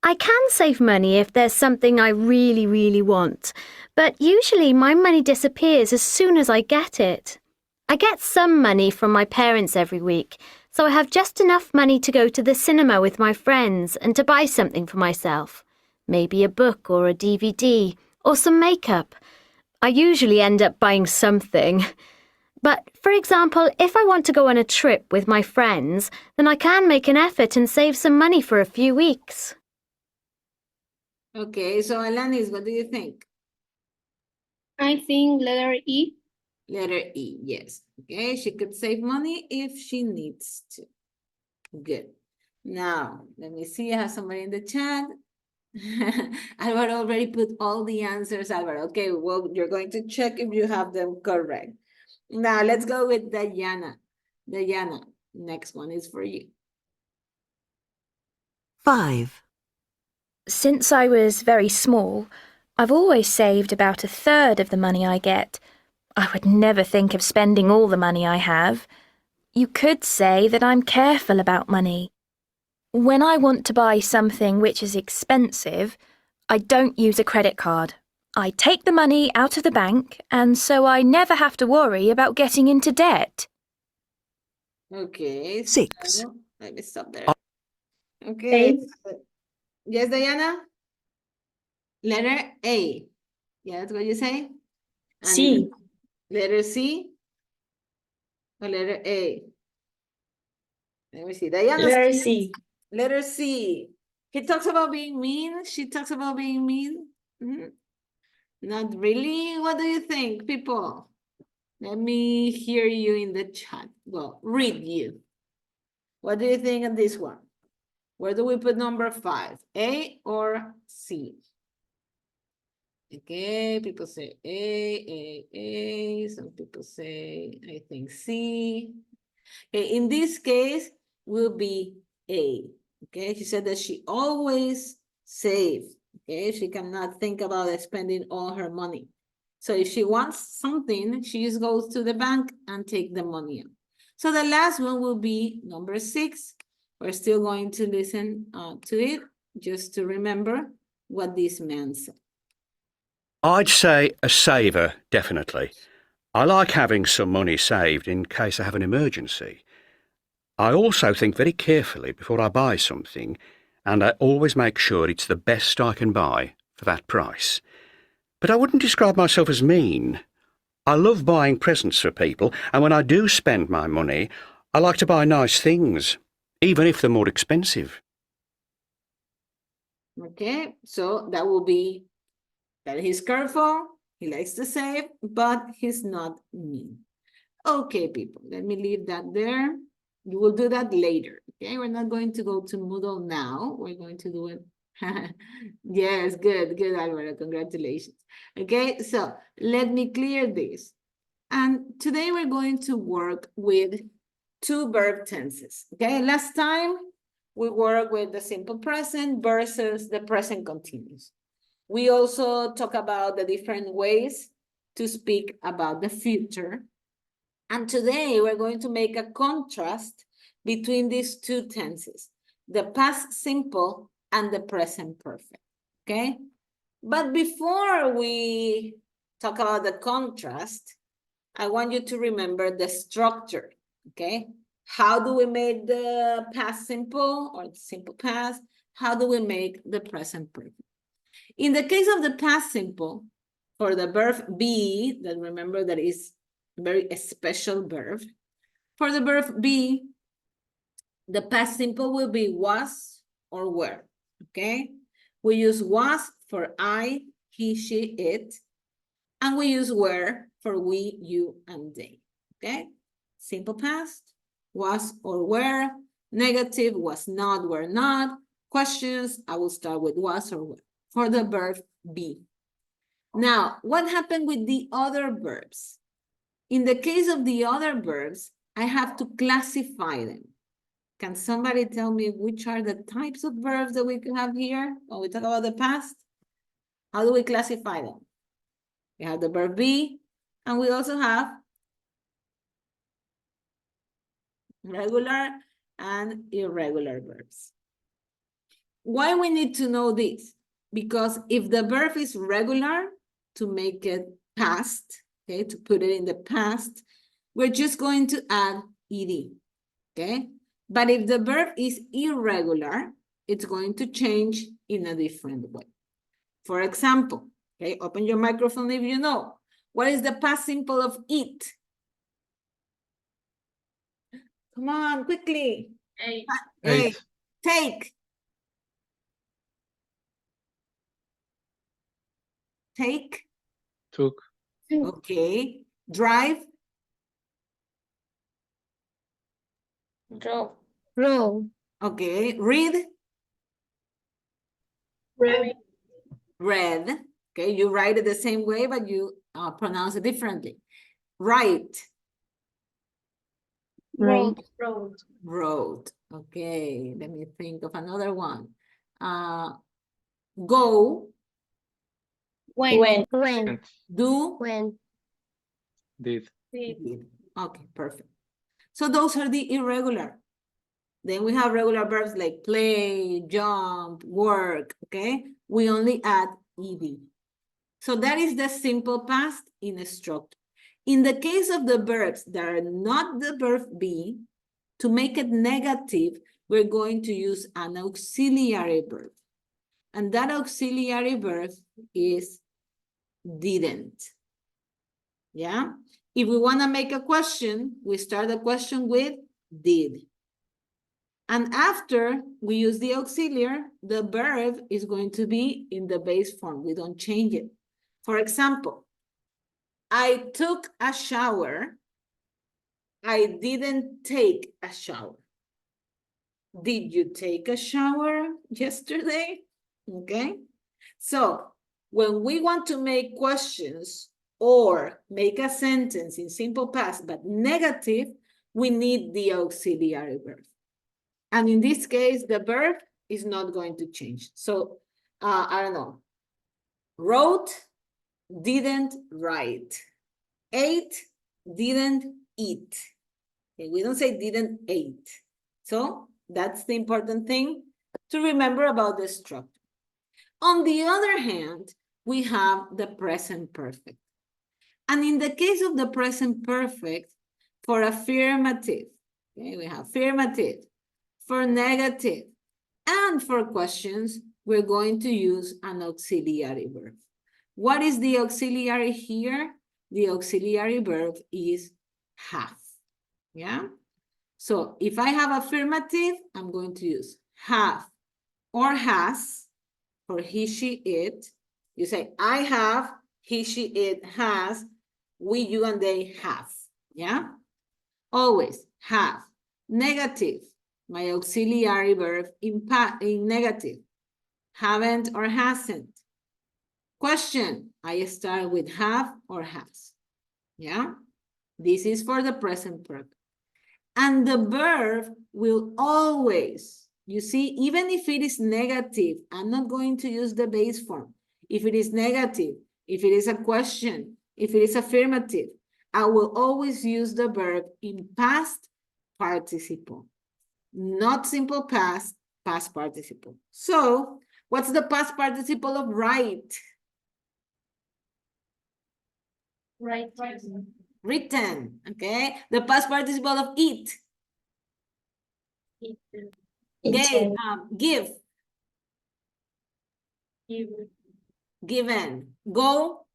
I can save money if there's something I really, really want, but usually my money disappears as soon as I get it. I get some money from my parents every week, so I have just enough money to go to the cinema with my friends and to buy something for myself. Maybe a book or a DVD or some makeup. I usually end up buying something. But, for example, if I want to go on a trip with my friends, then I can make an effort and save some money for a few weeks. Okay, so Alanis, what do you think? I think letter E. Letter E, yes. Okay, she could save money if she needs to. Good. Now, let me see. I have somebody in the chat. Alvaro already put all the answers, Alvaro. Okay, well, you're going to check if you have them correct. Now, let's go with Diana. Diana, next one is for you. 5. Since I was very small, I've always saved about a third of the money I get. I would never think of spending all the money I have. You could say that I'm careful about money. When I want to buy something which is expensive, I don't use a credit card. I take the money out of the bank, and so I never have to worry about getting into debt. Okay. 6. So let me stop there. Okay. Yes, Diana? Letter A. Yeah, that's what you say? C. Letter C? Or letter A? Let me see. Diana. Letter C. Letter C. He talks about being mean. She talks about being mean. Not really. What do you think, people? Let me hear you in the chat. Well, read you. What do you think of this one? Where do we put number 5? A or C? Okay, people say A. Some people say, I think C. Okay, in this case, will be A. Okay, she said that she always saves. Okay, she cannot think about spending all her money. So if she wants something, she just goes to the bank and take the money out. So the last one will be number 6. We're still going to listen to it, just to remember what this man said. I'd say a saver, definitely. I like having some money saved in case I have an emergency. I also think very carefully before I buy something, and I always make sure it's the best I can buy for that price. But I wouldn't describe myself as mean. I love buying presents for people, and when I do spend my money, I like to buy nice things, even if they're more expensive. Okay, so that will be that he's careful, he likes to save, but he's not mean. Okay, people, let me leave that there. You will do that later, okay? We're not going to go to Moodle now. We're going to do it. Yes, good, Alvaro, congratulations. Okay, so let me clear this. And today we're going to work with two verb tenses, okay? Last time we worked with the simple present versus the present continuous. We also talk about the different ways to speak about the future. And today we're going to make a contrast between these two tenses, the past simple and the present perfect, okay? But before we talk about the contrast, I want you to remember the structure, okay? How do we make the past simple or the simple past? How do we make the present perfect? In the case of the past simple, for the verb be, that remember that is very special verb. For the verb be, the past simple will be was or were, okay? We use was for I, he, she, it, and we use were for we, you, and they, okay? Simple past, was or were. Negative, was not, were not. Questions, I will start with was or were for the verb be. Now, what happened with the other verbs? In the case of the other verbs, I have to classify them. Can somebody tell me which are the types of verbs that we can have here when we talk about the past? How do we classify them? We have the verb be, and we also have regular and irregular verbs. Why we need to know this? Because if the verb is regular, to make it past, okay, to put it in the past, we're just going to add ed, okay? But if the verb is irregular, it's going to change in a different way. For example, okay, open your microphone if you know. What is the past simple of eat? Come on, quickly. Ate. Ate. Take. Take. Took. Okay. Drive. Drove. Roll. Okay. Read. Read. Read. Okay, you write it the same way, but you pronounce it differently. Write. Wrote. Wrote. Wrote. Okay, let me think of another one. Go. When. When. Do. When. Did. Did. Okay, perfect. So those are the irregular. Then we have regular verbs like play, jump, work, okay? We only add ed. So that is the simple past in a structure. In the case of the verbs that are not the verb be, to make it negative, we're going to use an auxiliary verb. And that auxiliary verb is didn't. Yeah? If we want to make a question, we start the question with did. And after we use the auxiliary, the verb is going to be in the base form. We don't change it. For example, I took a shower. I didn't take a shower. Did you take a shower yesterday? Okay. So when we want to make questions or make a sentence in simple past but negative, we need the auxiliary verb. And in this case, the verb is not going to change. So, I don't know. Wrote, didn't write. Ate, didn't eat. Okay, we don't say didn't ate. So, that's the important thing to remember about the structure. On the other hand, we have the present perfect. And in the case of the present perfect, for affirmative, okay, we have affirmative. For negative and for questions, we're going to use an auxiliary verb. What is the auxiliary here? The auxiliary verb is have. Yeah? So if I have affirmative, I'm going to use have or has for he, she, it. You say, I have, he, she, it has, we, you, and they have. Yeah? Always have. Negative, my auxiliary verb in negative. Haven't or hasn't. Question, I start with have or has. Yeah? This is for the present perfect. And the verb will always, you see, even if it is negative, I'm not going to use the base form. If it is negative, if it is a question, if it is affirmative, I will always use the verb in past participle. Not simple past, past participle. So, what's the past participle of write? Right. Written, okay? The past participle of eat. Give. Given. Go.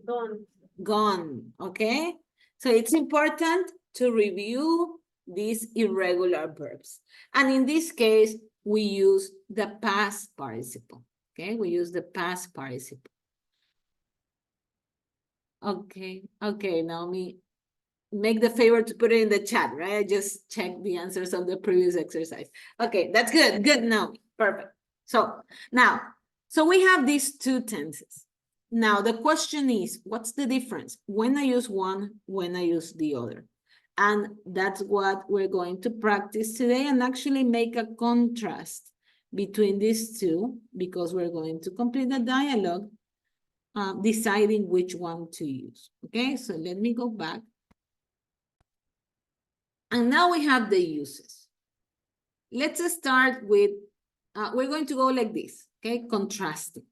Gone. Gone, okay? So it's important to review these irregular verbs. And in this case, we use the past participle, okay? We use the past participle. Okay, Naomi, make the favor to put it in the chat, right? I just checked the answers of the previous exercise. Okay, that's good, Naomi, perfect. So now, so we have these two tenses. Now the question is, what's the difference? When I use one, when I use the other. And that's what we're going to practice today and actually make a contrast between these two because we're going to complete the dialogue deciding which one to use. Okay, so let me go back. And now we have the uses. Let's start with, we're going to go like this, okay, contrasting.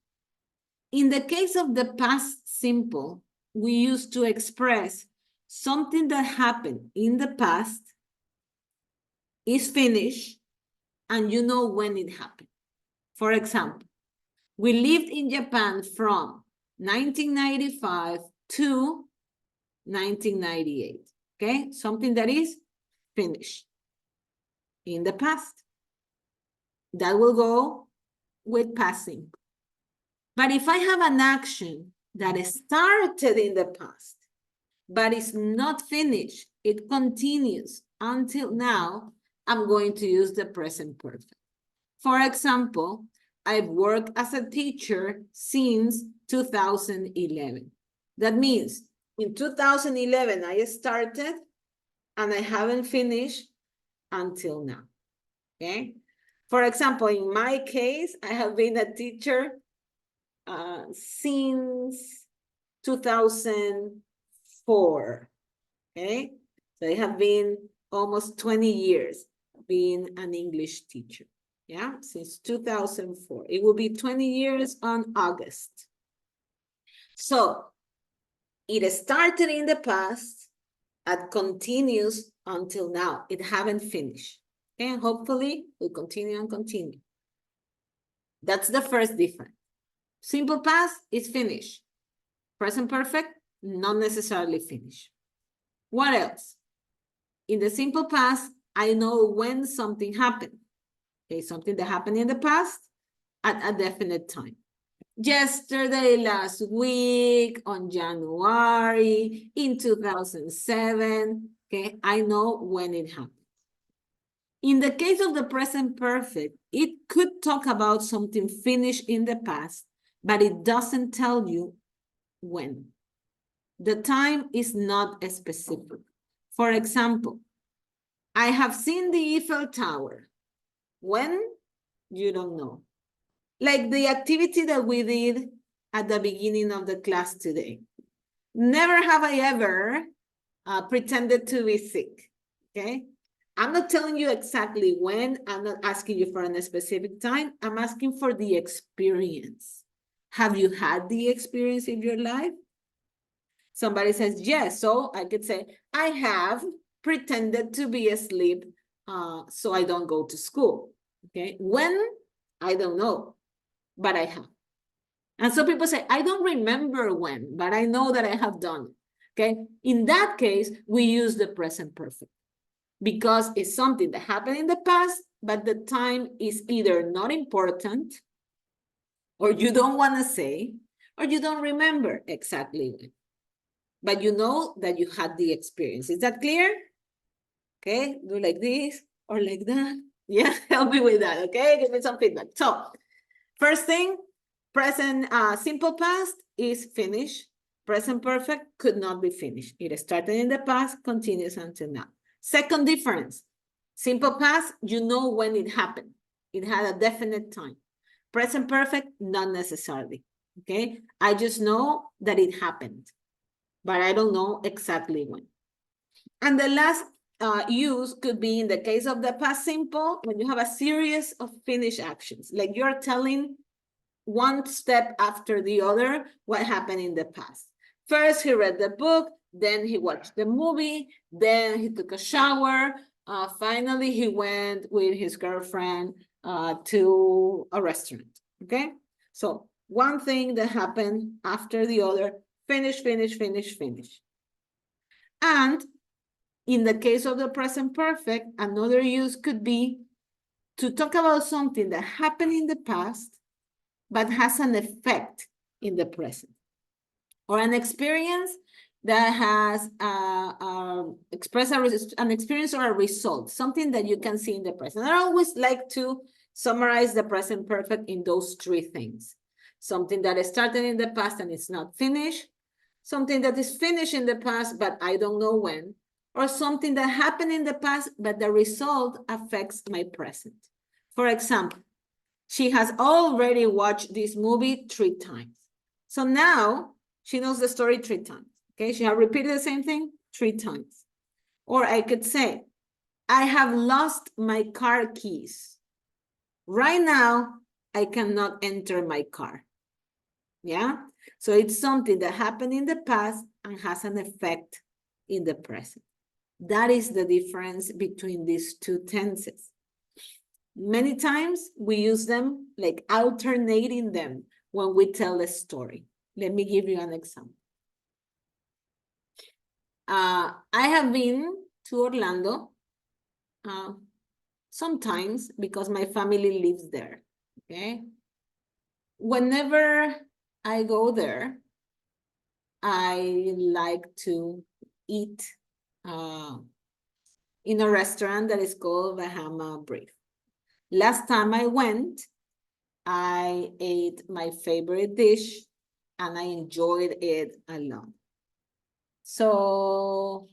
In the case of the past simple, we use to express something that happened in the past, is finished, and you know when it happened. For example, we lived in Japan from 1995 to 1998, okay? Something that is finished in the past. That will go with past simple. But if I have an action that started in the past, but is not finished, it continues until now, I'm going to use the present perfect. For example, I've worked as a teacher since 2011. That means in 2011, I started and I haven't finished until now, okay? For example, in my case, I have been a teacher since 2004, okay? So I have been almost 20 years being an English teacher, yeah? Since 2004. It will be 20 years on August. So it started in the past and continues until now. It haven't finished, okay? And hopefully we'll continue and continue. That's the first difference. Simple past is finished. Present perfect, not necessarily finished. What else? In the simple past, I know when something happened. Okay, something that happened in the past at a definite time. Yesterday, last week, on January, in 2007. Okay, I know when it happened. In the case of the present perfect, it could talk about something finished in the past, but it doesn't tell you when. The time is not specific. For example, I have seen the Eiffel Tower. When? You don't know. Like the activity that we did at the beginning of the class today. Never have I ever pretended to be sick, okay? I'm not telling you exactly when. I'm not asking you for a specific time. I'm asking for the experience. Have you had the experience in your life? Somebody says yes, so I could say, I have pretended to be asleep so I don't go to school, okay? When? I don't know, but I have. And so people say, I don't remember when, but I know that I have done it, okay? In that case, we use the present perfect because it's something that happened in the past, but the time is either not important or you don't want to say, or you don't remember exactly when. But you know that you had the experience. Is that clear? Okay, do like this or like that. Yeah, help me with that, okay? Give me some feedback. So, first thing, present simple past is finished. Present perfect could not be finished. It started in the past, continues until now. Second difference, simple past, you know when it happened. It had a definite time. Present perfect, not necessarily, okay? I just know that it happened, but I don't know exactly when. And the last use could be in the case of the past simple, when you have a series of finished actions, like you're telling one step after the other what happened in the past. First, he read the book, then he watched the movie, then he took a shower, finally he went with his girlfriend to a restaurant, okay? So one thing that happened after the other, finish, finish, finish, finish. And in the case of the present perfect, another use could be to talk about something that happened in the past, but has an effect in the present. Or an experience that has expressed an experience or a result, something that you can see in the present. I always like to summarize the present perfect in those three things. Something that started in the past and it's not finished. Something that is finished in the past, but I don't know when. Or something that happened in the past, but the result affects my present. For example, she has already watched this movie 3 times. So now she knows the story 3 times. Okay, she has repeated the same thing 3 times. Or I could say, I have lost my car keys. Right now, I cannot enter my car. Yeah, so it's something that happened in the past and has an effect in the present. That is the difference between these two tenses. Many times we use them, like alternating them when we tell a story. Let me give you an example. I have been to Orlando sometimes because my family lives there, okay? Whenever I go there, I like to eat in a restaurant that is called Bahama Breeze. Last time I went, I ate my favorite dish and I enjoyed it a lot. So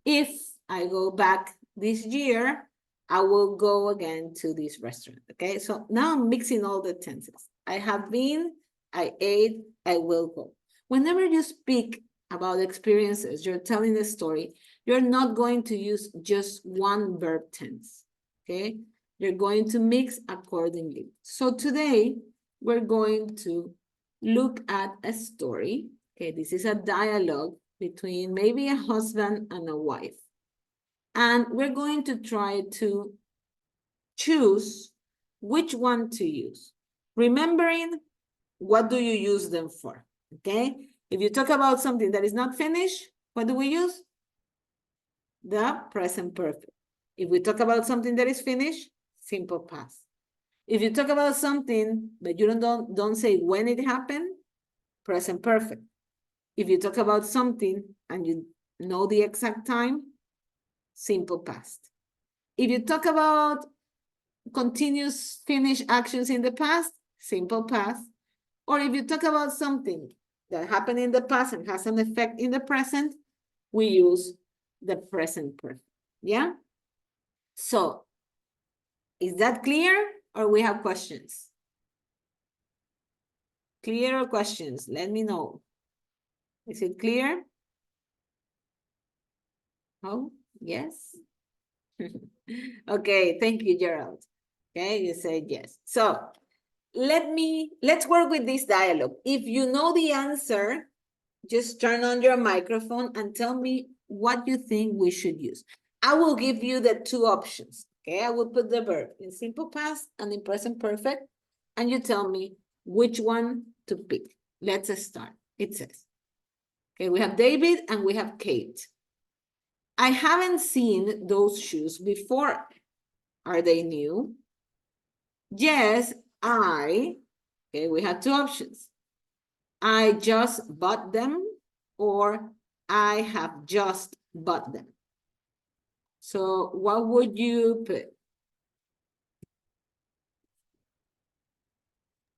if I go back this year, I will go again to this restaurant, okay? So now I'm mixing all the tenses. I have been, I ate, I will go. Whenever you speak about experiences, you're telling a story, you're not going to use just one verb tense, okay? You're going to mix accordingly. So today, we're going to look at a story. Okay, this is a dialogue between maybe a husband and a wife. And we're going to try to choose which one to use. Remembering what do you use them for, okay? If you talk about something that is not finished, what do we use? The present perfect. If we talk about something that is finished, simple past. If you talk about something but you don't say when it happened, present perfect. If you talk about something and you know the exact time, simple past. If you talk about continuous finished actions in the past, simple past. Or if you talk about something that happened in the past and has an effect in the present, we use the present perfect. Yeah? So, is that clear or we have questions? Clear or questions? Let me know. Is it clear? Oh, yes. Okay, thank you, Gerald. Okay, you said yes. So let's work with this dialogue. If you know the answer, just turn on your microphone and tell me what you think we should use. I will give you the 2 options. Okay, I will put the verb in simple past and in present perfect, and you tell me which one to pick. Let's start. It says, okay, we have David and we have Kate. I haven't seen those shoes before. Are they new? Yes, okay, we have 2 options. I just bought them or I have just bought them. So what would you put?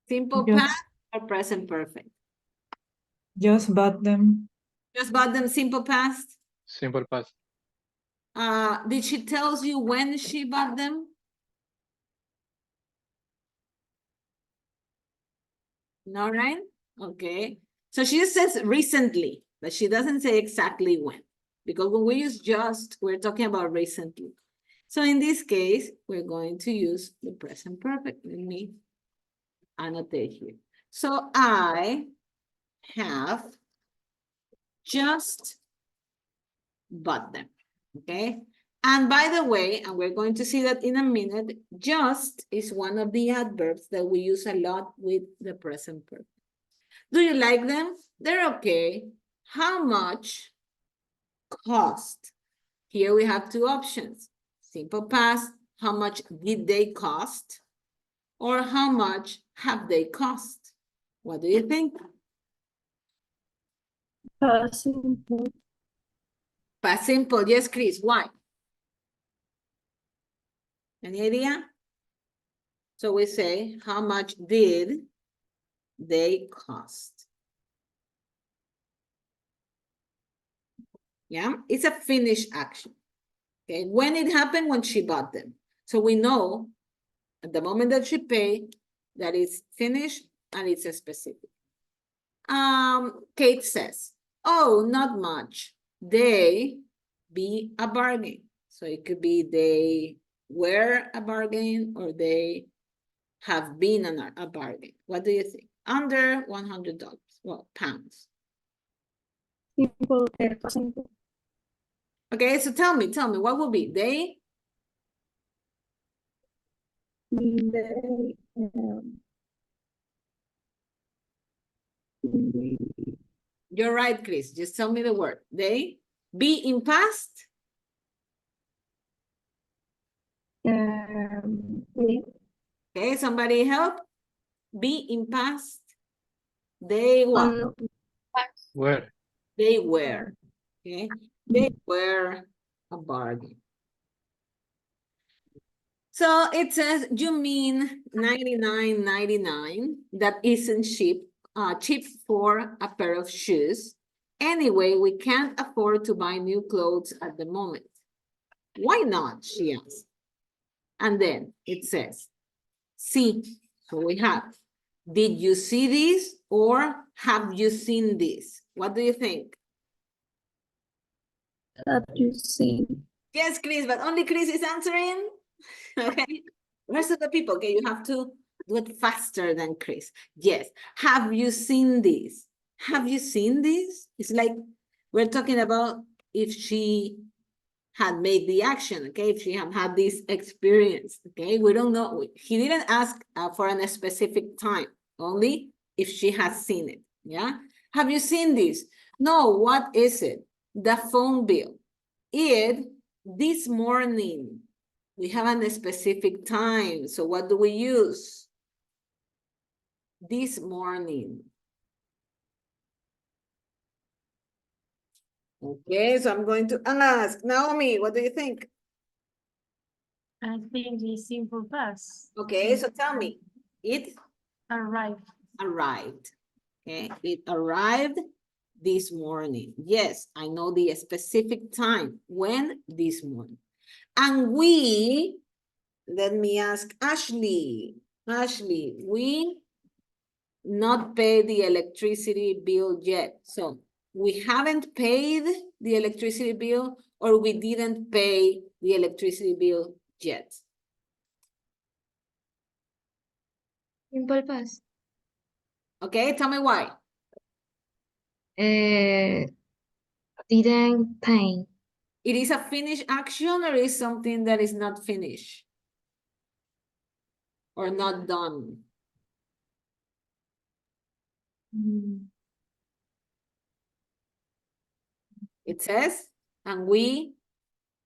Simple Just- past or present perfect? Just bought them. Just bought them simple past. Simple past. Did she tells you when she bought them? No, right? Okay. So she just says recently, but she doesn't say exactly when. Because when we use just, we're talking about recently. So in this case, we're going to use the present perfect. Let me annotate here. So I have just bought them, okay? And by the way, and we're going to see that in a minute, just is one of the adverbs that we use a lot with the present perfect. Do you like them? They're okay. How much cost? Here we have two options. Simple past, how much did they cost? Or how much have they cost? What do you think? Past simple. Past simple, yes, Chris, why? Any idea? So we say, how much did they cost? Yeah, it's a finished action. Okay, when it happened, when she bought them. So we know at the moment that she paid that it's finished and it's a specific. Kate says, oh, not much. They be a bargain. So it could be they were a bargain or they have been a bargain. What do you think? Under $100, well, pounds. Simple, simple. Okay, so tell me, what will be? They? You're right, Chris. Just tell me the word. They? Be in past? Okay, somebody help? Be in past? They what? Where? They were. Okay, they were a bargain. So it says you mean 99.99 that isn't cheap for a pair of shoes. Anyway, we can't afford to buy new clothes at the moment. Why not? She asked. And then it says, see. So we have, did you see this or have you seen this? What do you think? Have you seen? Yes, Chris, but only Chris is answering. Okay, the rest of the people, okay, you have to do it faster than Chris. Yes, have you seen this? Have you seen this? It's like we're talking about if she had made the action, okay, if she had this experience, okay, we don't know. He didn't ask for a specific time, only if she has seen it, yeah? Have you seen this? No, what is it? The phone bill. This morning. We have a specific time, so what do we use? This morning. Okay, so I'm going to ask Naomi, what do you think? I think it's simple past. Okay, so tell me, it Arrived. arrived. Okay, it arrived this morning. Yes, I know the specific time. When? This morning. And we, let me ask Ashley. Ashley, we not pay the electricity bill yet. So we haven't paid the electricity bill or we didn't pay the electricity bill yet. Simple past. Okay, tell me why. Didn't pay. It is a finished action or is something that is not finished? Or not done? It says, and we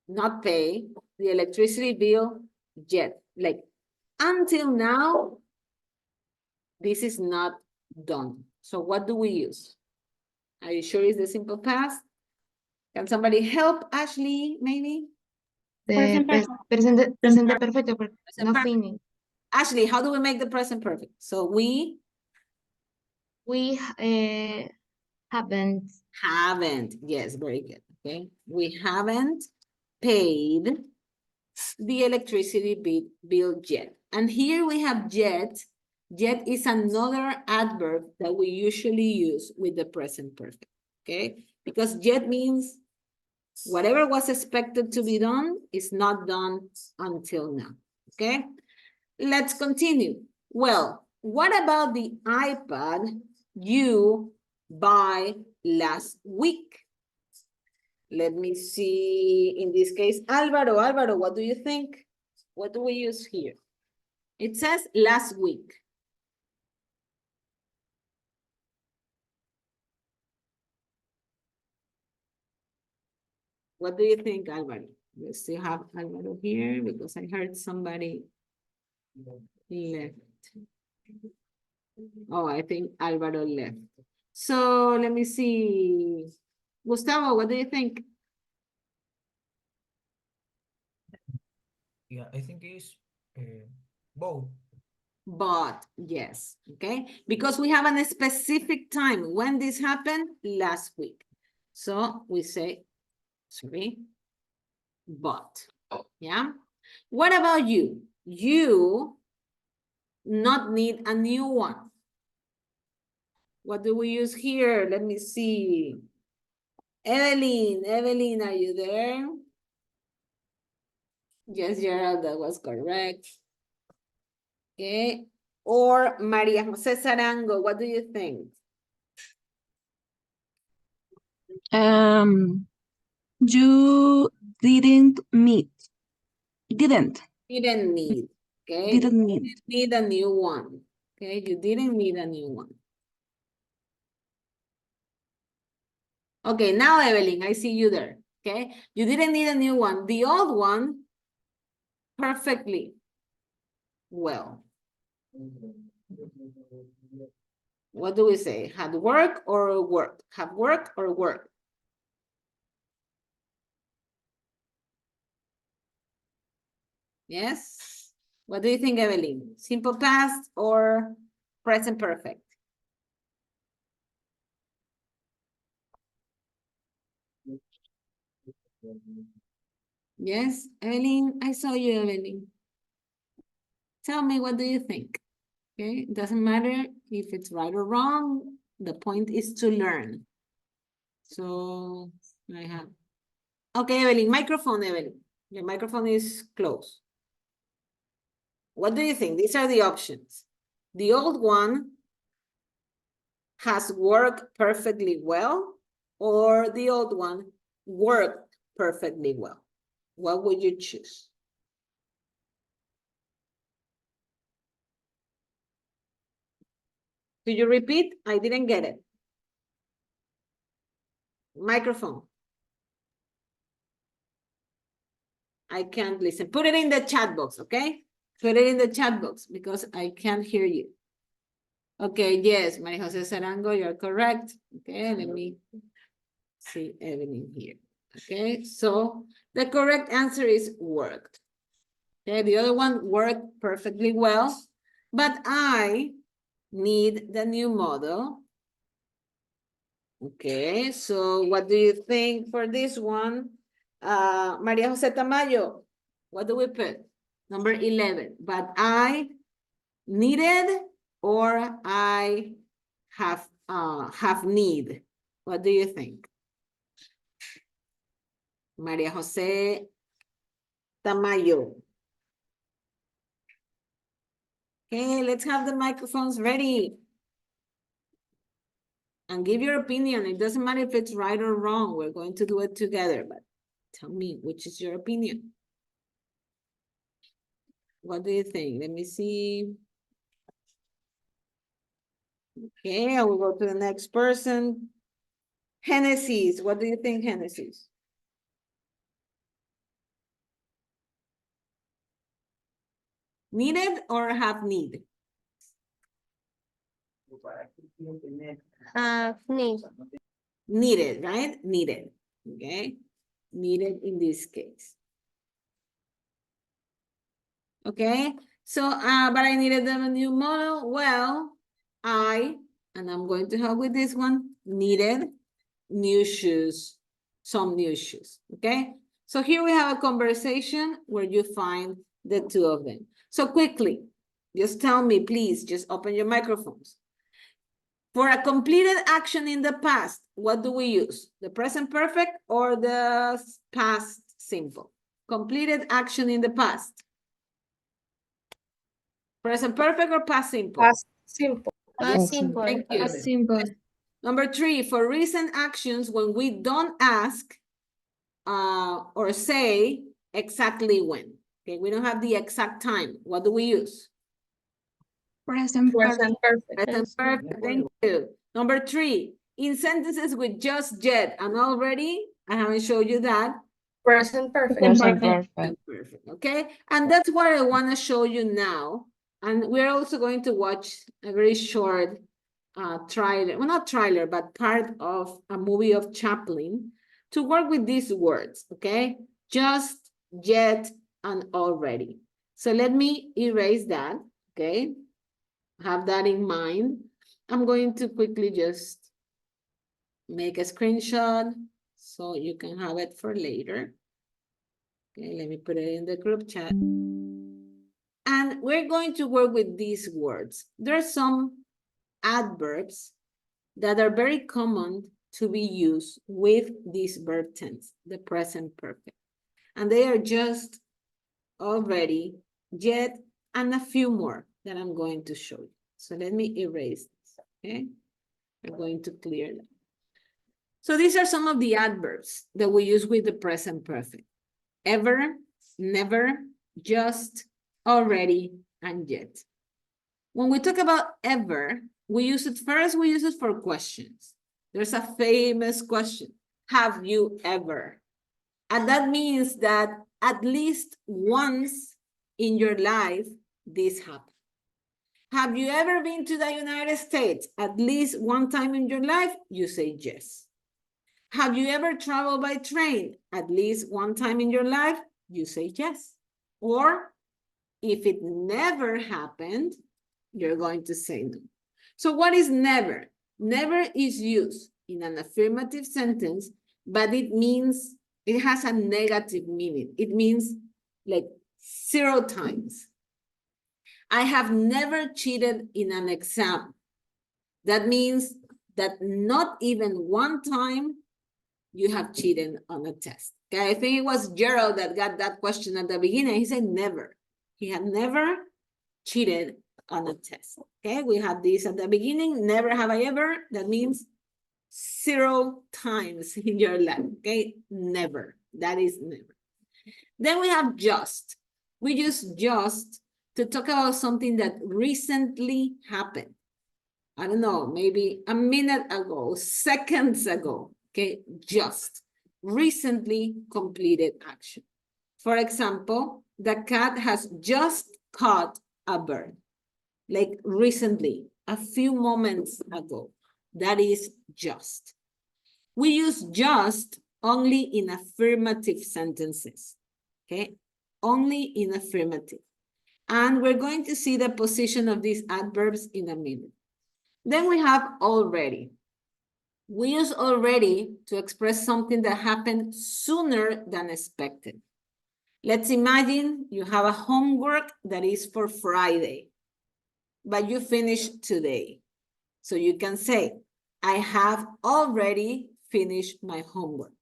not pay the electricity bill yet. Like, until now, this is not done. So what do we use? Are you sure it's the simple past? Can somebody help Ashley, maybe? Presente perfecto, pero Present no perfect. finished. Ashley, how do we make the present perfect? So we We haven't. haven't. Yes, very good. Okay. We haven't paid the electricity bill yet. And here we have yet. Yet is another adverb that we usually use with the present perfect. Okay. Because yet means whatever was expected to be done is not done until now. Okay. Let's continue. Well, what about the iPad you buy last week? Let me see, in this case, Alvaro, what do you think? What do we use here? It says last week. What do you think, Alvaro? We still have Alvaro here because I heard somebody left. Oh, I think Alvaro left. So let me see. Gustavo, what do you think? Yeah, I think it's both. But yes, okay, because we have a specific time when this happened last week. So we say, sorry, but, yeah. What about you? You not need a new one. What do we use here? Let me see. Evelyn, are you there? Yes, Gerald, that was correct. Okay. Or Maria Jose Sarango, what do you think? You didn't meet. Didn't. Didn't need. Okay. Didn't need. You didn't need a new one. Okay. You didn't need a new one. Okay. Now, Evelyn, I see you there. Okay. You didn't need a new one. The old one, perfectly well. What do we say? Had work or worked? Have worked or worked? Yes. What do you think, Evelyn? Simple past or present perfect? Yes, Evelyn, I saw you, Evelyn. Tell me, what do you think? Okay, it doesn't matter if it's right or wrong. The point is to learn. So I have. Okay, Evelyn, microphone, Evelyn. Your microphone is closed. What do you think? These are the options. The old one has worked perfectly well, or the old one worked perfectly well. What would you choose? Could you repeat? I didn't get it. Microphone. I can't listen. Put it in the chat box, okay? Put it in the chat box because I can't hear you. Okay, yes, Maria Jose Sarango, you're correct. Okay, let me see Evelyn here. Okay, so the correct answer is worked. Okay, the other one worked perfectly well, but I need the new model. Okay, so what do you think for this one? Maria Jose Tamayo, what do we put? Number 11, but I needed or I have need. What do you think? Maria Jose Tamayo. Okay, let's have the microphones ready. And give your opinion. It doesn't matter if it's right or wrong. We're going to do it together, but tell me, which is your opinion? What do you think? Let me see. Okay, I will go to the next person. Genesis, what do you think, Genesis? Needed or have need? Need. Needed, right? Needed, okay? Needed in this case. Okay, so, but I needed a new model. Well, and I'm going to help with this one, needed new shoes, some new shoes, okay? So here we have a conversation where you find the two of them. So quickly, just tell me, please, just open your microphones. For a completed action in the past, what do we use? The present perfect or the past simple? Completed action in the past. Present perfect or past simple? Past simple. Past simple. Thank you. Past simple. Number 3, for recent actions, when we don't ask or say exactly when. Okay, we don't have the exact time. What do we use? Present perfect. Present perfect. Thank you. Number 3, in sentences with just, yet, and already, I haven't showed you that. Present perfect. Present perfect. Perfect. Okay, and that's what I want to show you now. And we're also going to watch a very short trailer, well, not trailer, but part of a movie of Chaplin to work with these words, okay? Just, yet, and already. So let me erase that, okay? Have that in mind. I'm going to quickly just make a screenshot so you can have it for later. Okay, let me put it in the group chat. And we're going to work with these words. There are some adverbs that are very common to be used with this verb tense, the present perfect. And they are just, already, yet, and a few more that I'm going to show you. So let me erase this, okay? I'm going to clear that. So these are some of the adverbs that we use with the present perfect. Ever, never, just, already, and yet. When we talk about ever, we use it for questions. There's a famous question, have you ever? And that means that at least once in your life, this happened. Have you ever been to the United States? At least one time in your life, you say yes. Have you ever traveled by train? At least one time in your life, you say yes. Or if it never happened, you're going to say no. So what is never? Never is used in an affirmative sentence, but it means, it has a negative meaning. It means like 0 times. I have never cheated in an exam. That means that not even one time you have cheated on a test. Okay, I think it was Gerald that got that question at the beginning. He said never. He had never cheated on a test. Okay, we had this at the beginning. Never have I ever. That means 0 times in your life. Okay, never. That is never. Then we have just. We use just to talk about something that recently happened. I don't know, maybe a minute ago, seconds ago. Okay, just recently completed action. For example, the cat has just caught a bird, like recently, a few moments ago. That is just. We use just only in affirmative sentences, okay? Only in affirmative. And we're going to see the position of these adverbs in a minute. Then we have already. We use already to express something that happened sooner than expected. Let's imagine you have a homework that is for Friday, but you finished today. So you can say, I have already finished my homework.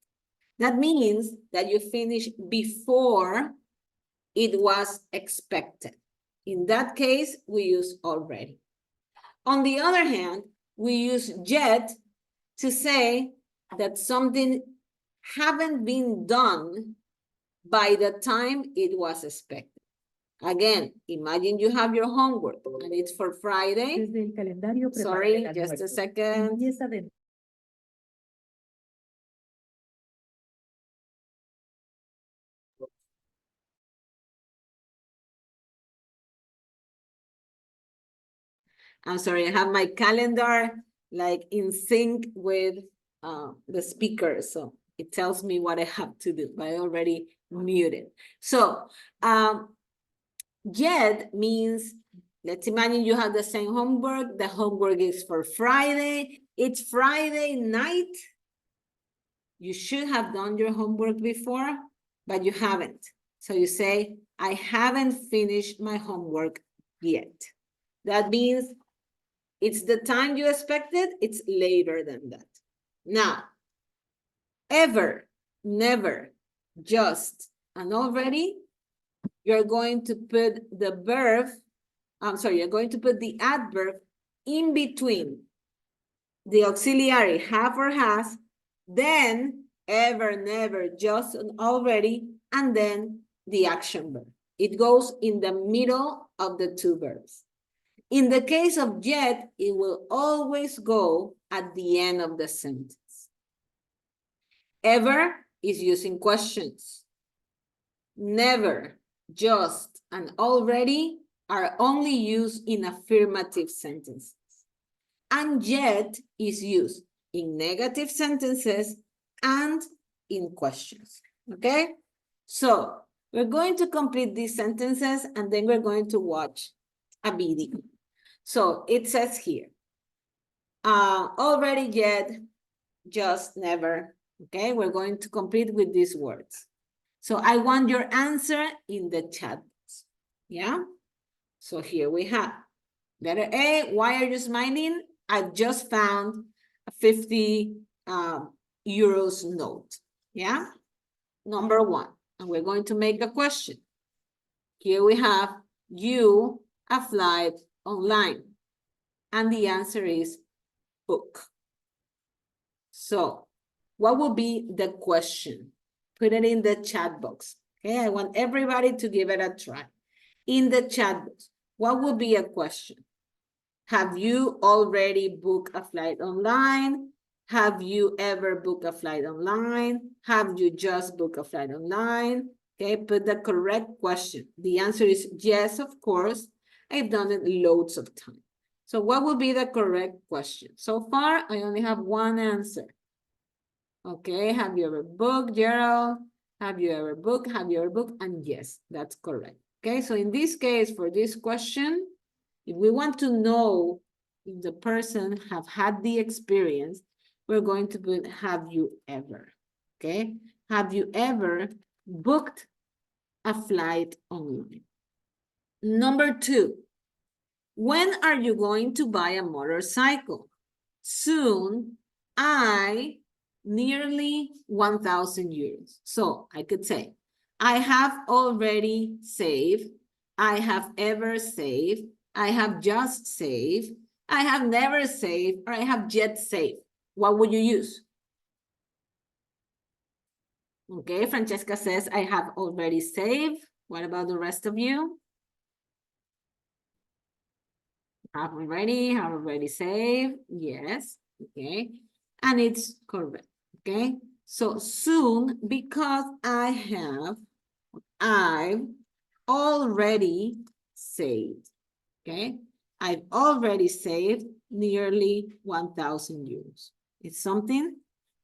That means that you finished before it was expected. In that case, we use already. On the other hand, we use yet to say that something haven't been done by the time it was expected. Again, imagine you have your homework and it's for Friday. Sorry, just a second. I'm sorry, I have my calendar like in sync with the speaker, so it tells me what I have to do, but I already muted. So Yet means, let's imagine you have the same homework. The homework is for Friday. It's Friday night. You should have done your homework before, but you haven't. So you say, I haven't finished my homework yet. That means it's the time you expected, it's later than that. Now, ever, never, just, and already, you're going to put the verb, you're going to put the adverb in between the auxiliary have or has, then ever, never, just, and already, and then the action verb. It goes in the middle of the two verbs. In the case of yet, it will always go at the end of the sentence. Ever is using questions. Never, just, and already are only used in affirmative sentences. And yet is used in negative sentences and in questions, okay? So we're going to complete these sentences and then we're going to watch a video. So it says here, already, yet, just, never, okay? We're going to complete with these words. So I want your answer in the chat box, yeah? So here we have letter A, why are you smiling? I just found a 50 euros note, yeah? Number one, and we're going to make a question. Here we have, you applied online, and the answer is book. So what would be the question? Put it in the chat box, okay? I want everybody to give it a try. In the chat box, what would be a question? Have you already booked a flight online? Have you ever booked a flight online? Have you just booked a flight online? Okay, put the correct question. The answer is yes, of course. I've done it loads of times. So what would be the correct question? So far, I only have one answer. Okay, have you ever booked, Gerald? Have you ever booked? Have you ever booked? And yes, that's correct. Okay, so in this case, for this question, if we want to know if the person have had the experience, we're going to put, have you ever, okay? Have you ever booked a flight online? Number two, when are you going to buy a motorcycle? Soon, nearly 1,000 euros. So I could say, I have already saved, I have ever saved, I have just saved, I have never saved, or I have yet saved. What would you use? Okay, Francesca says, I have already saved. What about the rest of you? Have already saved. Yes, okay. And it's correct, okay? So soon, because I've already saved. Okay, I've already saved nearly 1,000 euros. It's something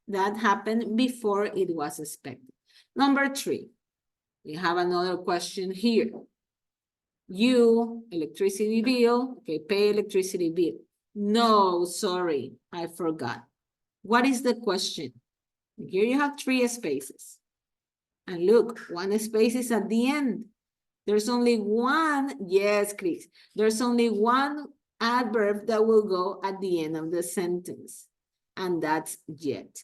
that happened before it was expected. Number three, we have another question here. You, electricity bill, okay, pay electricity bill. No, sorry, I forgot. What is the question? Here you have 3 spaces. And look, 1 space is at the end. There's only one, yes, Chris. There's only one adverb that will go at the end of the sentence, and that's yet.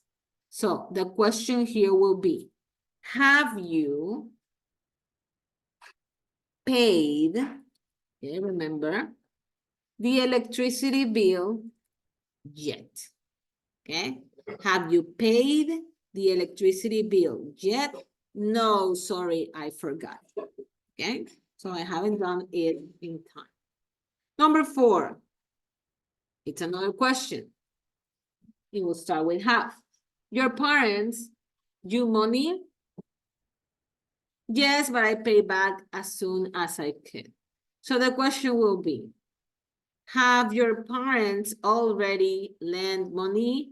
So the question here will be, have you paid, okay, remember, the electricity bill yet? Okay, have you paid the electricity bill yet? No, sorry, I forgot. Okay, so I haven't done it in time. Number 4, it's another question. It will start with have. Your parents due money? Yes, but I pay back as soon as I can. So the question will be, have your parents already lent money?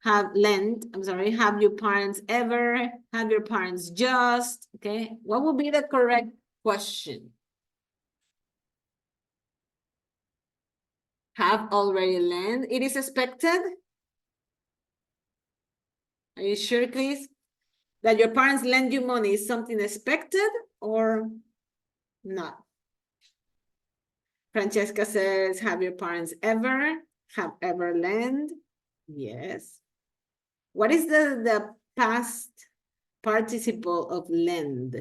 Have your parents ever? Have your parents just? Okay, what will be the correct question? Have already lent. It is expected. Are you sure, Chris? That your parents lend you money is something expected or not? Francesca says, have your parents ever lent? Yes. What is the past participle of lend?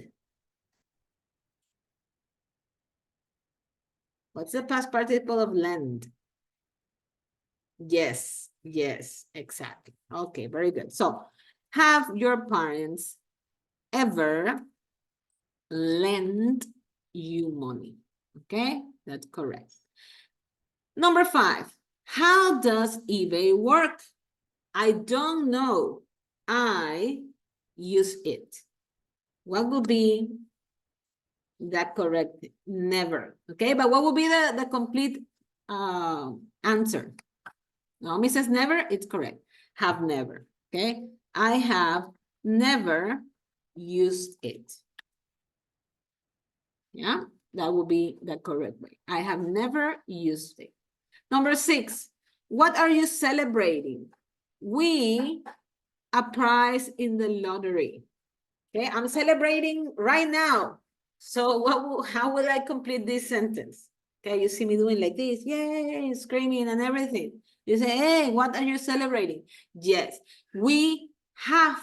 What's the past participle of lend? Yes, yes, exactly. Okay, very good. So, have your parents ever lend you money? Okay, that's correct. Number 5, how does eBay work? I don't know. I use it. What would be the correct? Never. Okay, but what would be the complete answer? Naomi says never, it's correct. Have never. Okay, I have never used it. Yeah, that would be the correct way. I have never used it. Number 6, what are you celebrating? We a prize in the lottery. Okay, I'm celebrating right now. So how will I complete this sentence? Okay, you see me doing like this, yay, screaming and everything. You say, hey, what are you celebrating? Yes, we have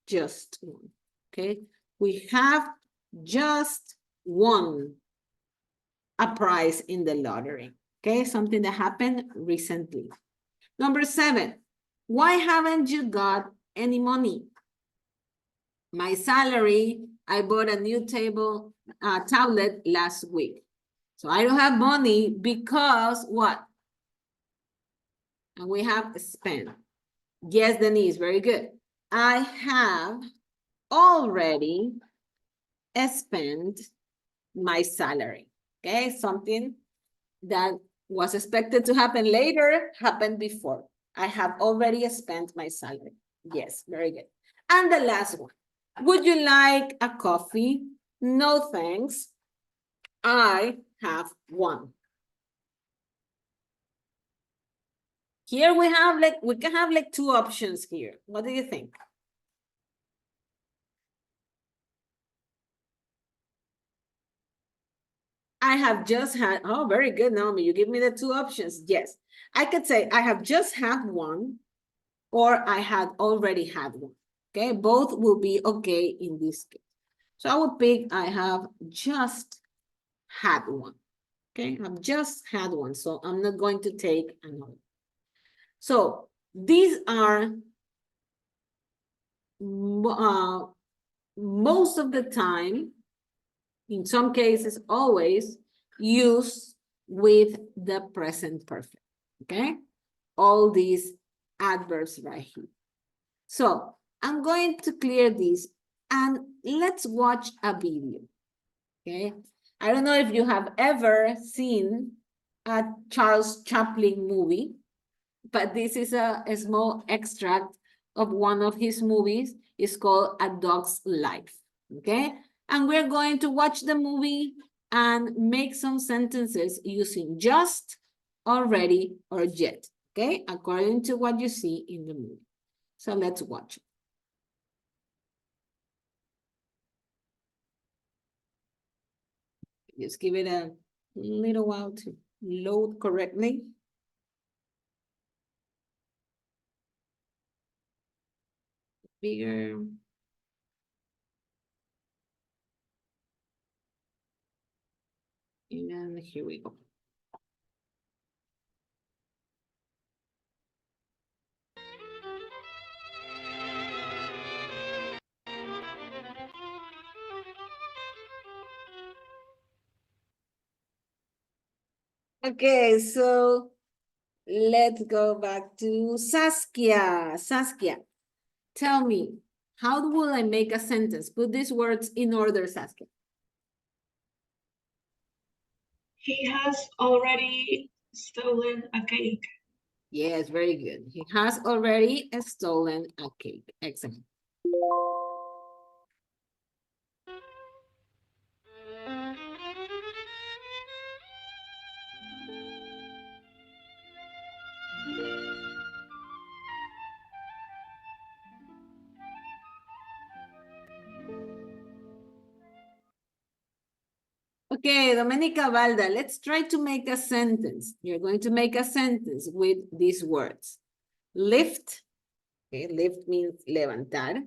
just won. Okay, we have just won a prize in the lottery. Okay, something that happened recently. Number 7, why haven't you got any money? My salary, I bought a new tablet last week. So I don't have money because what? And we have spent. Yes, Denise, very good. I have already spent my salary. Okay, something that was expected to happen later happened before. I have already spent my salary. Yes, very good. And the last one. Would you like a coffee? No, thanks. I have one. Here we can have like 2 options here. What do you think? I have just had, oh, very good, Naomi. You give me the 2 options. Yes. I could say I have just had one or I had already had one. Okay, both will be okay in this case. So I would pick I have just had one. Okay, I've just had one, so I'm not going to take another. So these are most of the time, in some cases always, used with the present perfect. Okay, all these adverbs right here. So I'm going to clear this and let's watch a video. Okay, I don't know if you have ever seen a Charles Chaplin movie, but this is a small extract of one of his movies. It's called A Dog's Life. Okay, and we're going to watch the movie and make some sentences using just, already, or yet. Okay, according to what you see in the movie. So let's watch it. Just give it a little while to load correctly. Bigger. And here we go. Okay, so let's go back to Saskia. Saskia, tell me, how will I make a sentence? Put these words in order, Saskia. He has already stolen a cake. Yes, very good. He has already stolen a cake. Excellent. Okay, Domenica Valda, let's try to make a sentence. You're going to make a sentence with these words. Lift, okay, lift means levantar.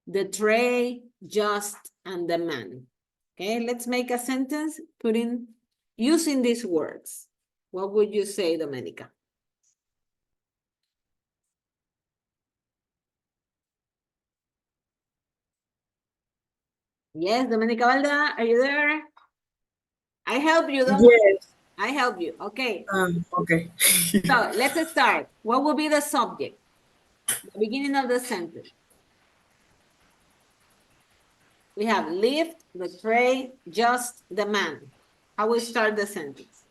The tray, just, and the man. Okay, let's make a sentence using these words. What would you say, Domenica? Yes, Domenica Valda, are you there? I help you, don't worry. Yes. I help you, okay. Okay. So let's start. What will be the subject? The beginning of the sentence. We have lift, the tray, just, the man. How we start the sentence?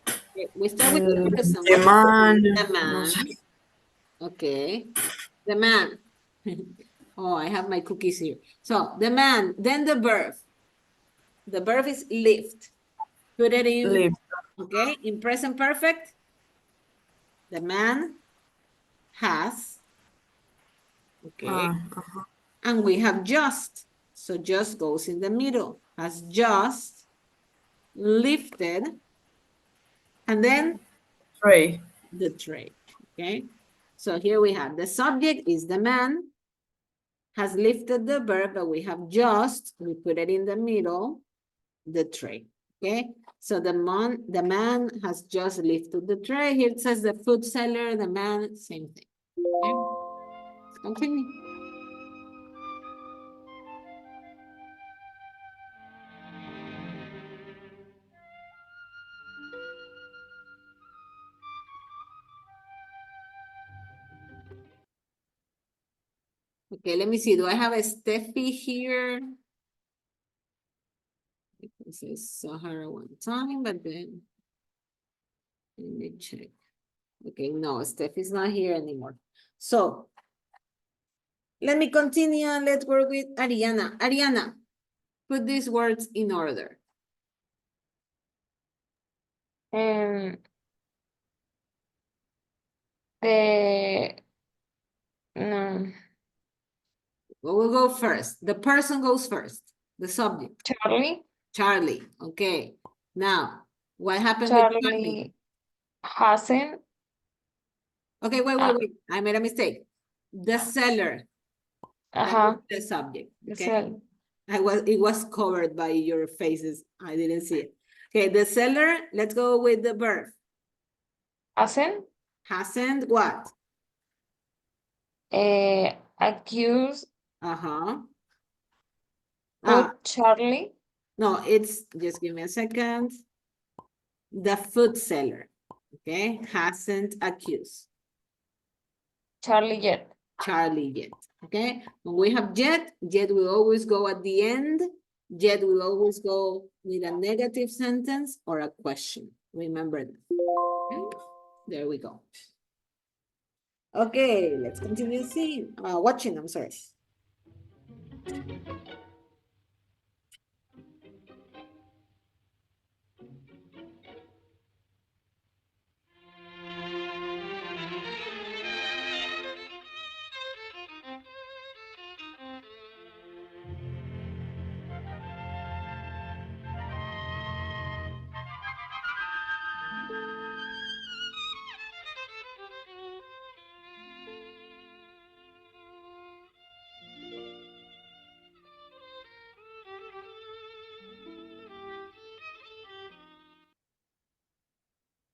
Okay, we start with the person. The man. The man. Okay. The man. Oh, I have my cookies here. So the man, then the verb. The verb is lift. Put it in, Lift. okay, in present perfect. The man has, okay, and we have just. So just goes in the middle. Has just lifted, and then Tray. the tray, okay? So here we have the subject is the man, has lifted the verb, but we have just, we put it in the middle, the tray, okay? So the man has just lifted the tray. Here it says the food seller, the man, same thing. Okay? Let's continue. Okay, let me see. Do I have a Steffi here? Because I saw her one time, but then let me check. Okay, no, Steffi's not here anymore. So let me continue and let's work with Ariana. Ariana, put these words in order. No. Well, we'll go first. The person goes first. The subject. Charlie. Charlie. Okay. Now, what happened with Charlie? Charlie hasn't. Okay, wait. I made a mistake. The seller. That was the subject. Okay. It was covered by your faces. I didn't see it. Okay, the seller, let's go with the verb. Hasn't. Hasn't what? Accused. Charlie. No, it's, just give me a second. The food seller, okay, hasn't accused. Charlie yet. Charlie yet, okay? When we have yet will always go at the end. Yet will always go with a negative sentence or a question. Remember that. Okay? There we go. Okay, let's continue seeing, watching, I'm sorry.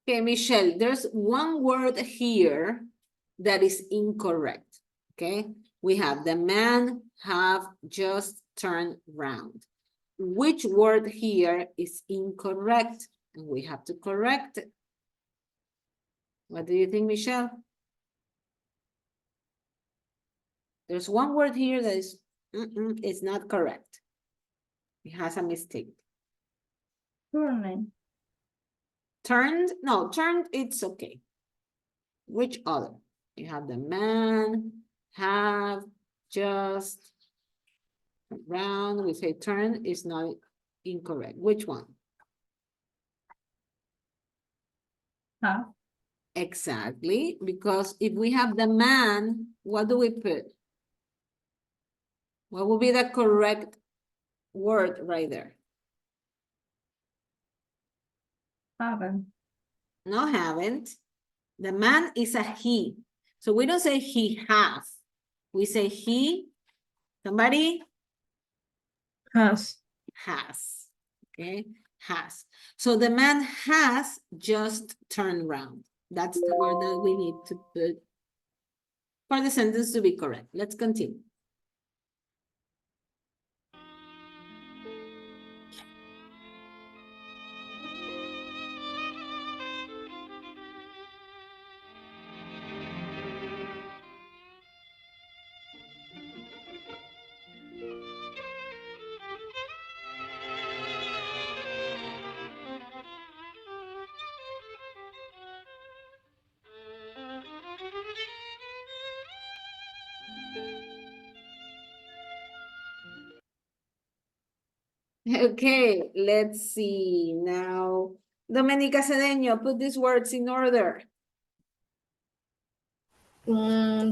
Okay, Michelle, there's one word here that is incorrect, okay? We have the man have just turned round. Which word here is incorrect? And we have to correct it. What do you think, Michelle? There's one word here that is, it's not correct. It has a mistake. Turned? No, turned, it's okay. Which other? You have the man, have, just, round. We say turn is not incorrect. Which one? Have. Exactly, because if we have the man, what do we put? What will be the correct word right there? Haven't. No, haven't. The man is a he. So we don't say he has. We say he, somebody Has. has. Okay, has. So the man has just turned around. That's the word that we need to put for the sentence to be correct. Let's continue. Okay, let's see now. Domenica Cedeño, put these words in order.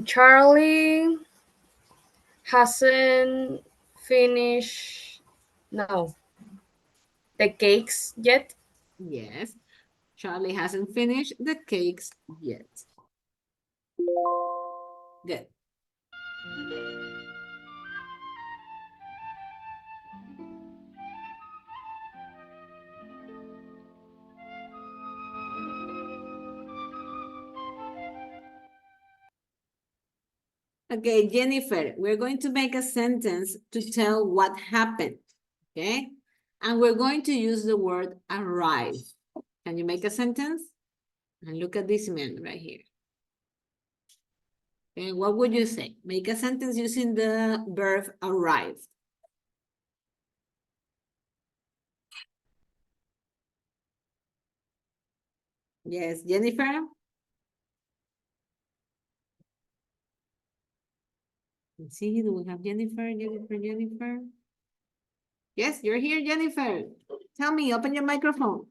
Charlie hasn't finished, no, the cakes yet. Yes, Charlie hasn't finished the cakes yet. Good. Okay, Jennifer, we're going to make a sentence to tell what happened, okay? And we're going to use the word arrive. Can you make a sentence? And look at this man right here. Okay, what would you say? Make a sentence using the verb arrive. Yes, Jennifer? Let's see, do we have Jennifer? Jennifer? Yes, you're here, Jennifer. Tell me, open your microphone.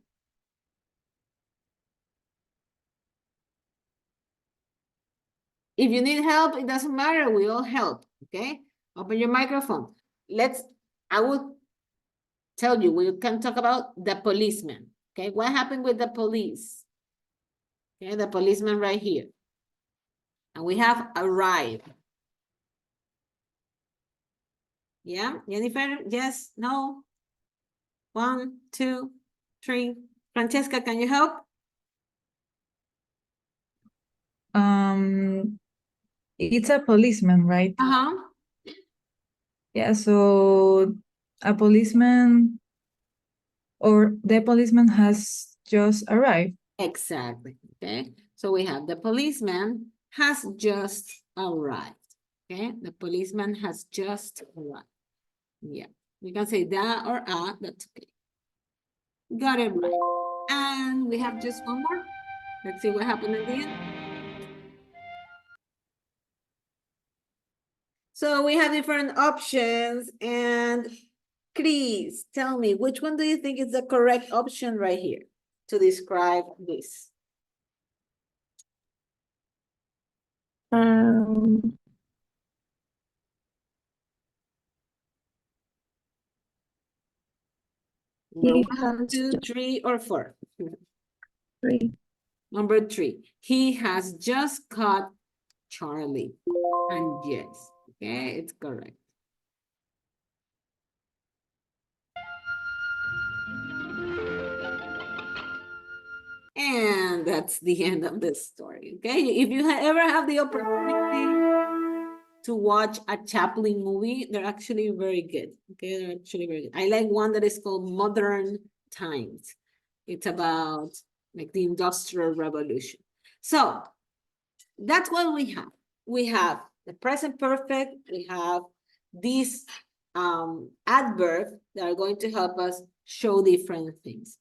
If you need help, it doesn't matter, we all help, okay? Open your microphone. I will tell you, we can talk about the policeman, okay? What happened with the police? Okay, the policeman right here. And we have arrived. Yeah, Jennifer, yes, no? 1, 2, 3. Francesca, can you help? It's a policeman, right? Uh-huh. Yeah, so a policeman or the policeman has just arrived. Exactly, okay? So we have the policeman has just arrived, okay? The policeman has just arrived. Yeah, we can say that or that's okay. Got it right. And we have just one more. Let's see what happened at the end. So we have different options, and Chris, tell me, which one do you think is the correct option right here to describe this? Number 1, 2, 3, or 4? 3. Number 3. He has just caught Charlie. And yes, okay, it's correct. And that's the end of the story, okay? If you ever have the opportunity to watch a Chaplin movie, they're actually very good, okay? They're actually very good. I like one that is called Modern Times. It's about like the Industrial Revolution. So that's what we have. We have the present perfect, we have these adverbs that are going to help us show different things.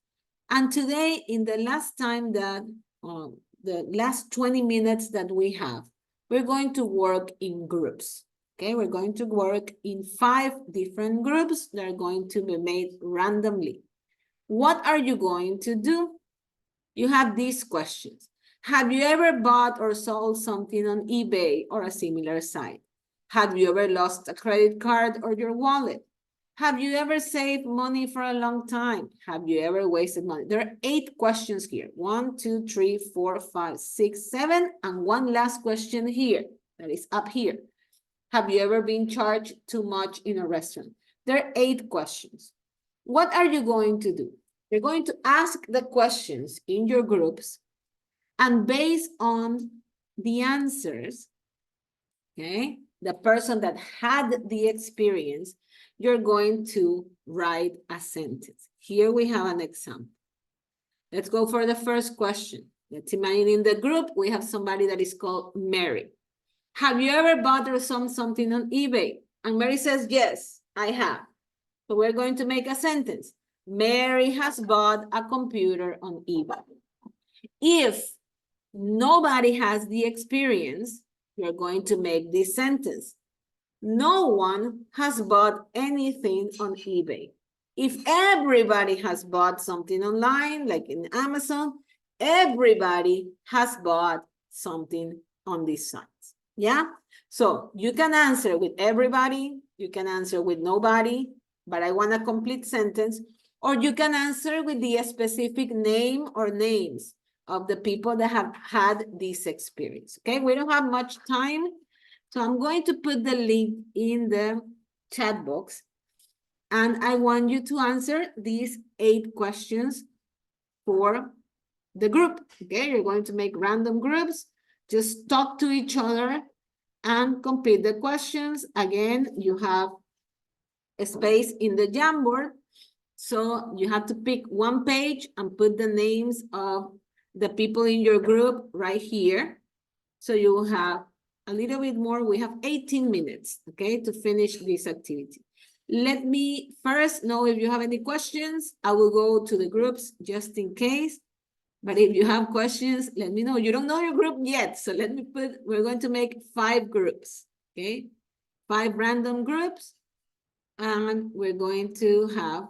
And today, in the last time that, the last 20 minutes that we have, we're going to work in groups, okay? We're going to work in 5 different groups that are going to be made randomly. What are you going to do? You have these questions. Have you ever bought or sold something on eBay or a similar site? Have you ever lost a credit card or your wallet? Have you ever saved money for a long time? Have you ever wasted money? There are 8 questions here. 1, 2, 3, 4, 5, 6, 7, and one last question here that is up here. Have you ever been charged too much in a restaurant? There are 8 questions. What are you going to do? You're going to ask the questions in your groups, and based on the answers, okay, the person that had the experience, you're going to write a sentence. Here we have an example. Let's go for the first question. Let's imagine in the group, we have somebody that is called Mary. Have you ever bought or sold something on eBay? And Mary says, yes, I have. So we're going to make a sentence. Mary has bought a computer on eBay. If nobody has the experience, you're going to make this sentence. No one has bought anything on eBay. If everybody has bought something online, like in Amazon, everybody has bought something on these sites. Yeah? So you can answer with everybody, you can answer with nobody, but I want a complete sentence, or you can answer with the specific name or names of the people that have had this experience. Okay, we don't have much time, so I'm going to put the link in the chat box, and I want you to answer these 8 questions for the group. Okay, you're going to make random groups, just talk to each other and complete the questions. Again, you have a space in the Jamboard, so you have to pick one page and put the names of the people in your group right here. So you will have a little bit more. We have 18 minutes, okay, to finish this activity. Let me first know if you have any questions. I will go to the groups just in case. But if you have questions, let me know. You don't know your group yet, so let me put, we're going to make 5 groups, okay? 5 random groups, and we're going to have,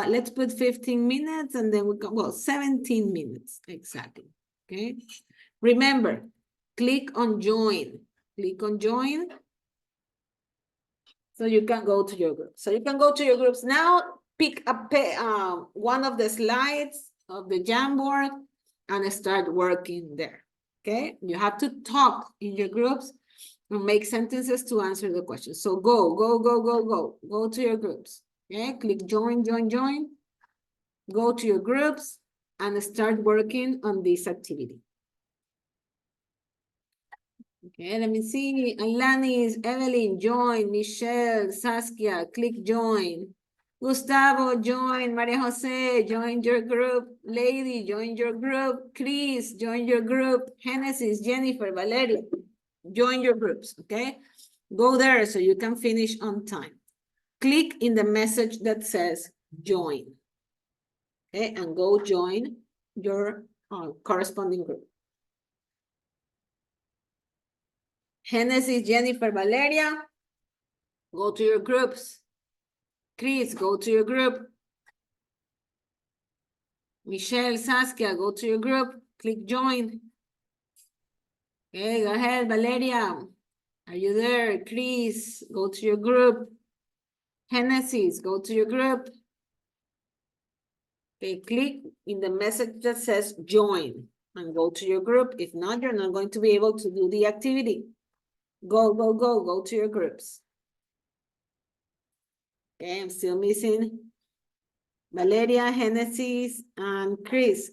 let's put 15 minutes, and then we can, well, 17 minutes, exactly, okay? Remember, click on join. Click on join, so you can go to your group. So you can go to your groups now, pick up one of the slides of the Jamboard and start working there, okay? You have to talk in your groups and make sentences to answer the questions. So go to your groups, okay? Click join, join, join. Go to your groups and start working on this activity. Okay, let me see. Alanis, Evelyn, join. Michelle, Saskia, click join. Gustavo, join. Maria Jose, join your group. Lady, join your group. Chris, join your group. Genesis, Jennifer, Valeria, join your groups, okay? Go there so you can finish on time. Click in the message that says join, okay? And go join your corresponding group. Genesis, Jennifer, Valeria, go to your groups. Chris, go to your group. Michelle, Saskia, go to your group. Click join. Okay, go ahead, Valeria. Are you there? Chris, go to your group. Genesis, go to your group. Okay, click in the message that says join and go to your group. If not, you're not going to be able to do the activity. Go to your groups. Okay, I'm still missing Valeria, Genesis, and Chris.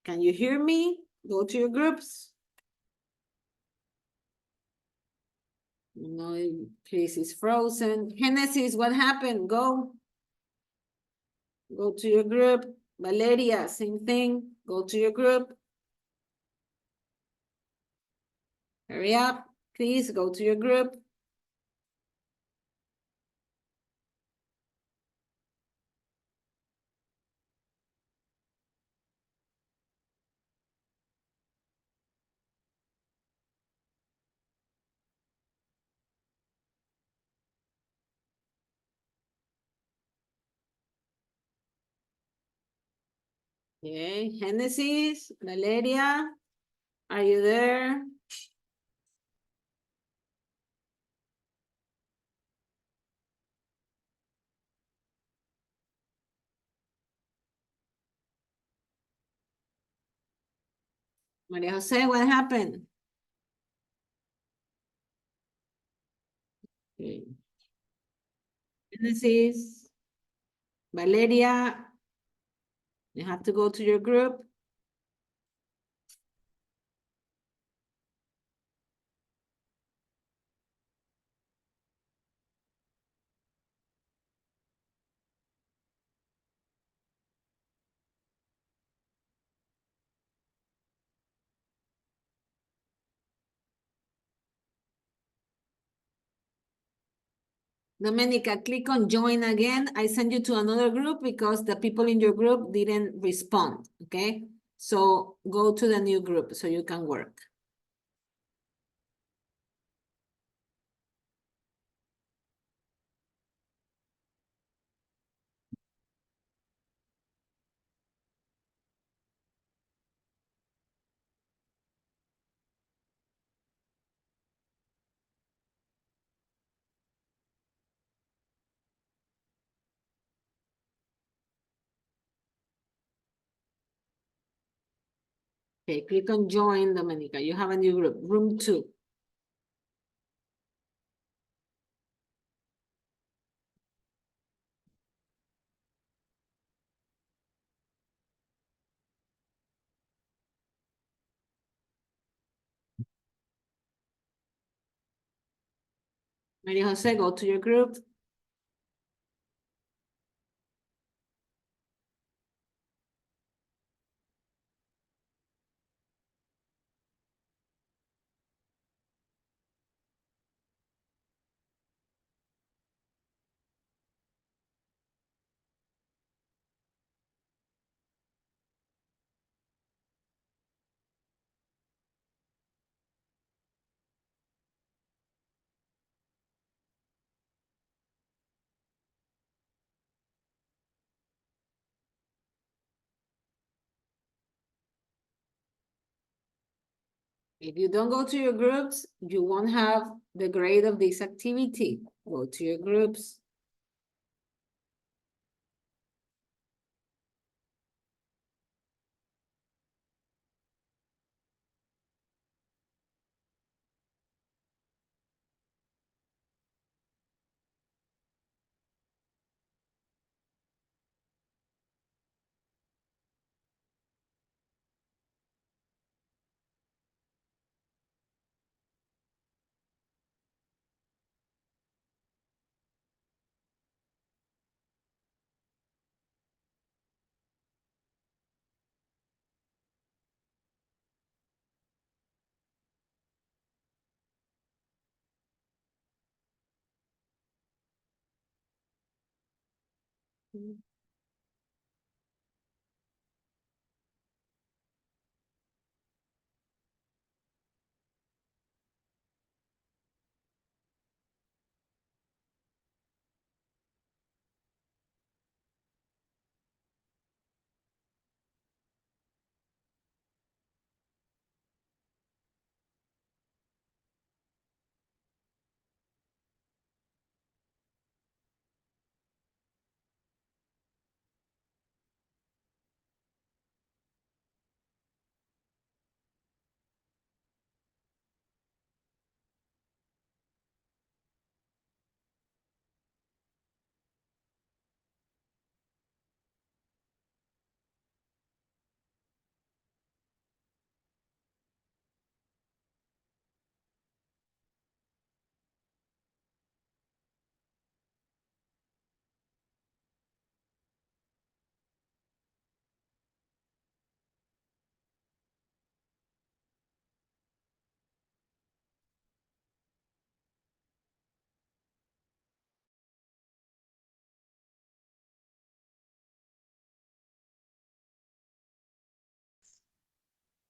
Can you hear me? Go to your groups. No, Chris is frozen. Genesis, what happened? Go to your group. Valeria, same thing. Go to your group. Hurry up. Please go to your group. Okay, Genesis, Valeria, are you there? Maria Jose, what happened? Okay. Genesis, Valeria, you have to go to your group. Domenica, click on join again. I send you to another group because the people in your group didn't respond, okay? So go to the new group so you can work. Okay, click on join, Domenica. You have a new group, room 2. Maria Jose, go to your group. If you don't go to your groups, you won't have the grade of this activity. Go to your groups.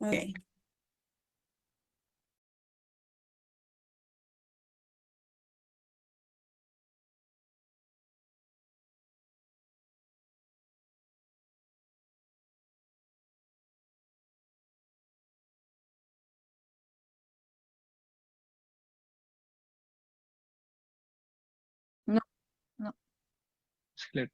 Okay. No, no. It's clear.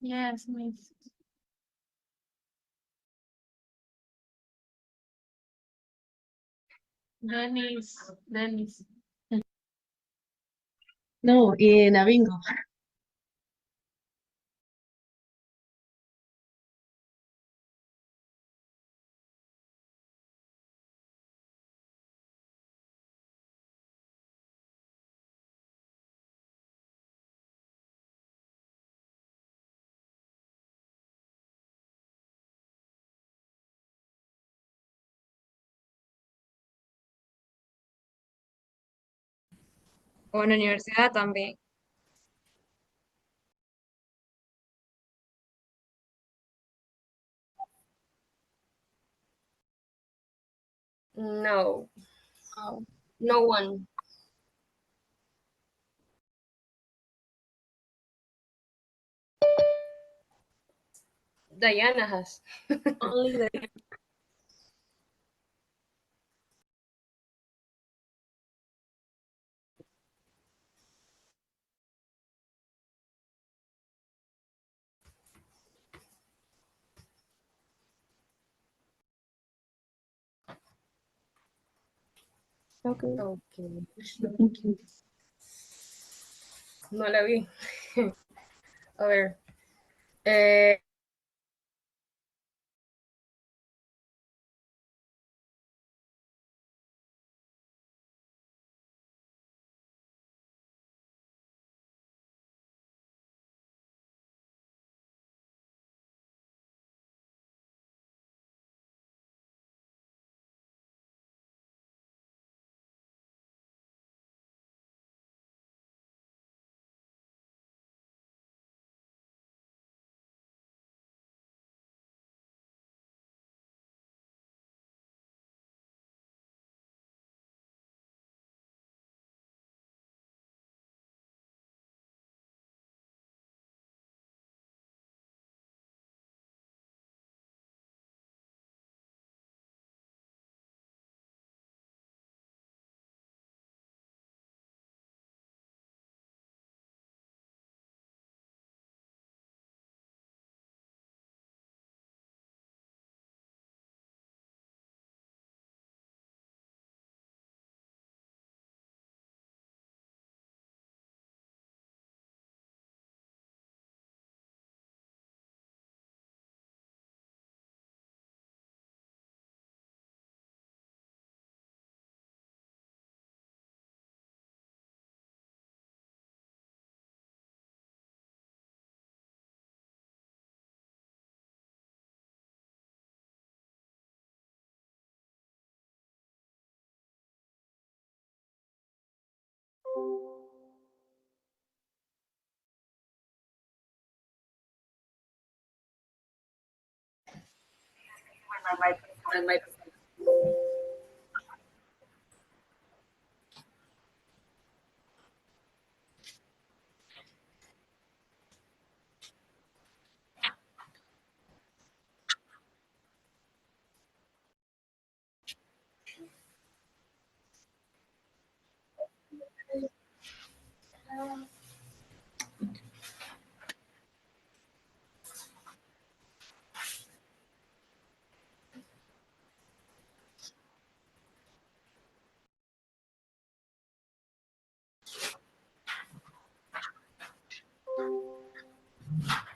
Yes, Miss. Dennis. No, in a bingo. O en la universidad también. No. No one. Diana has. Only Diana. Okay. No la vi. A ver. Eh,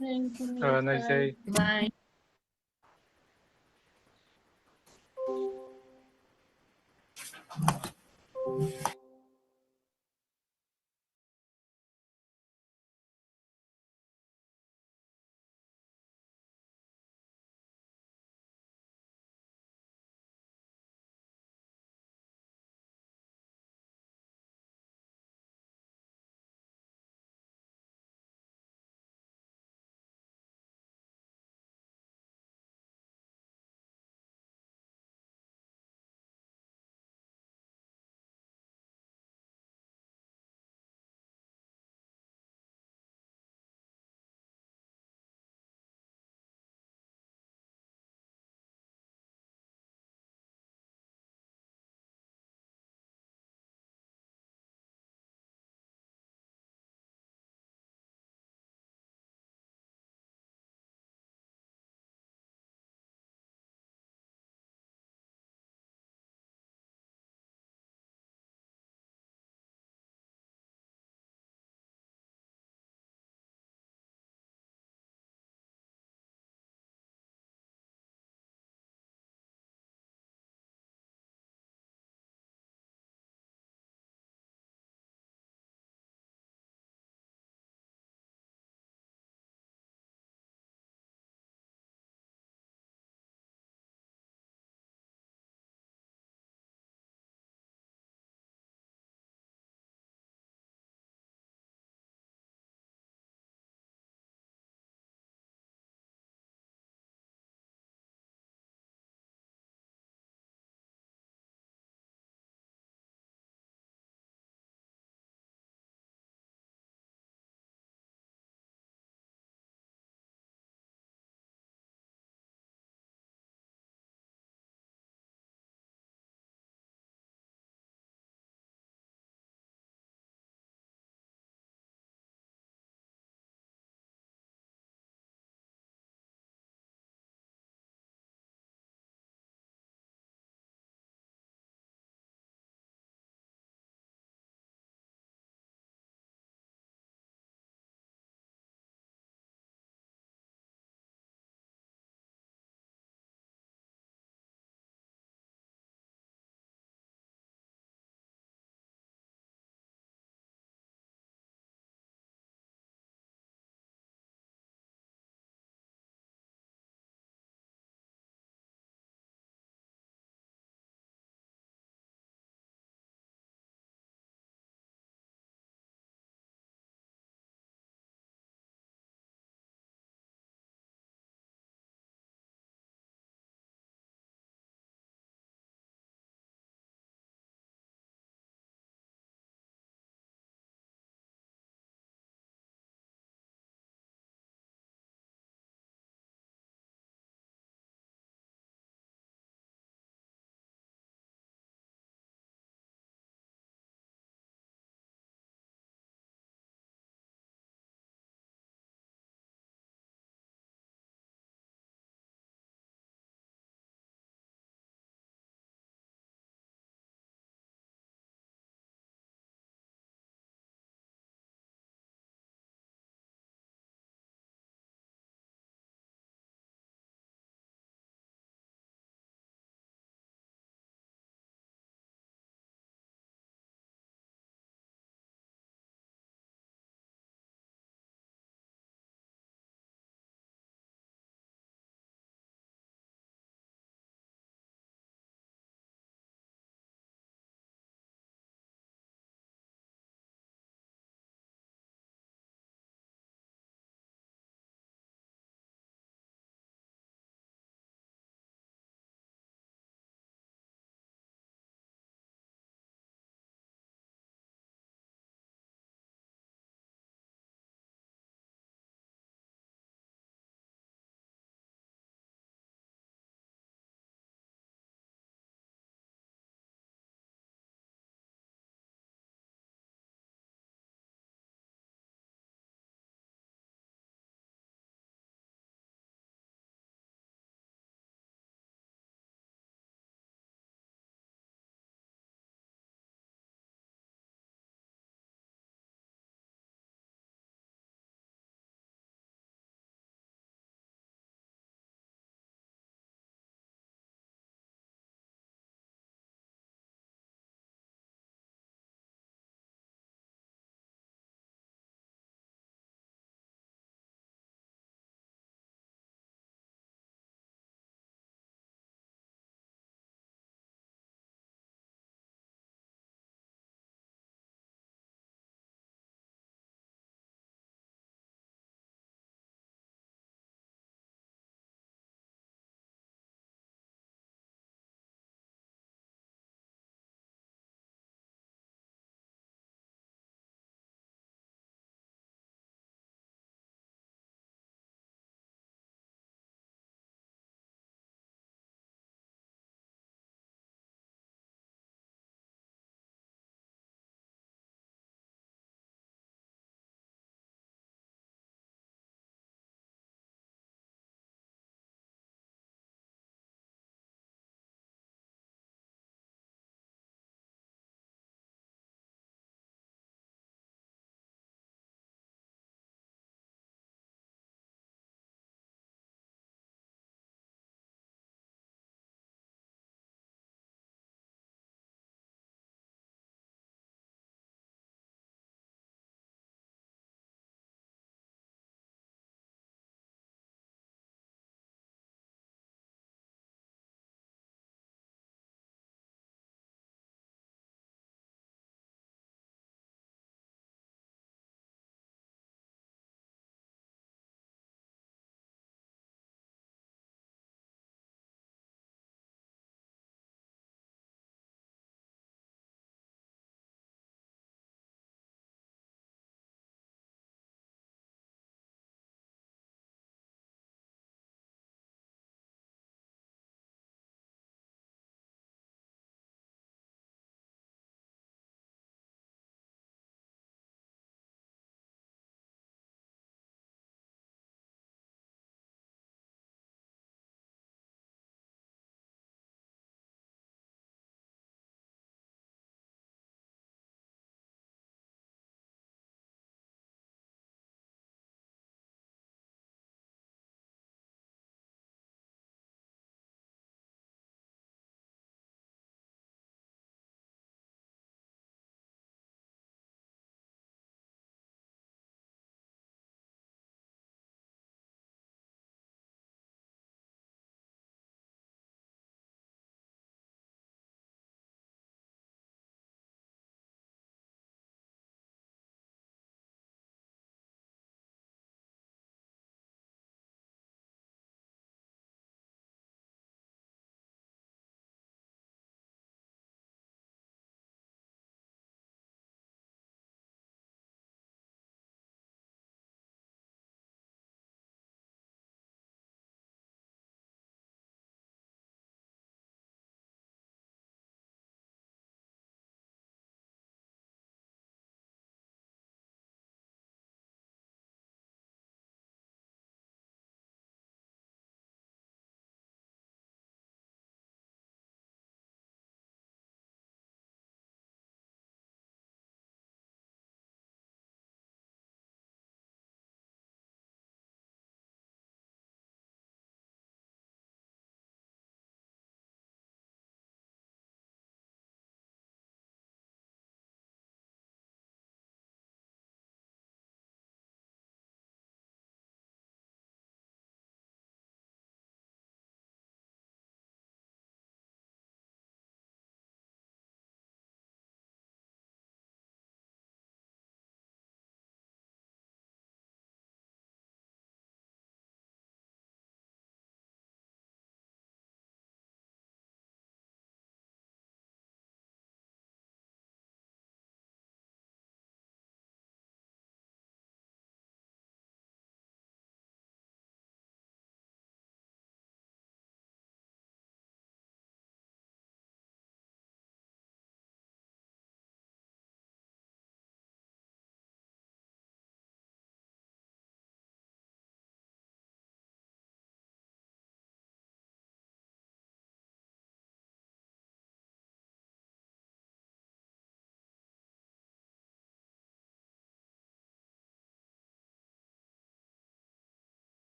Thank you. Have a nice day. Bye.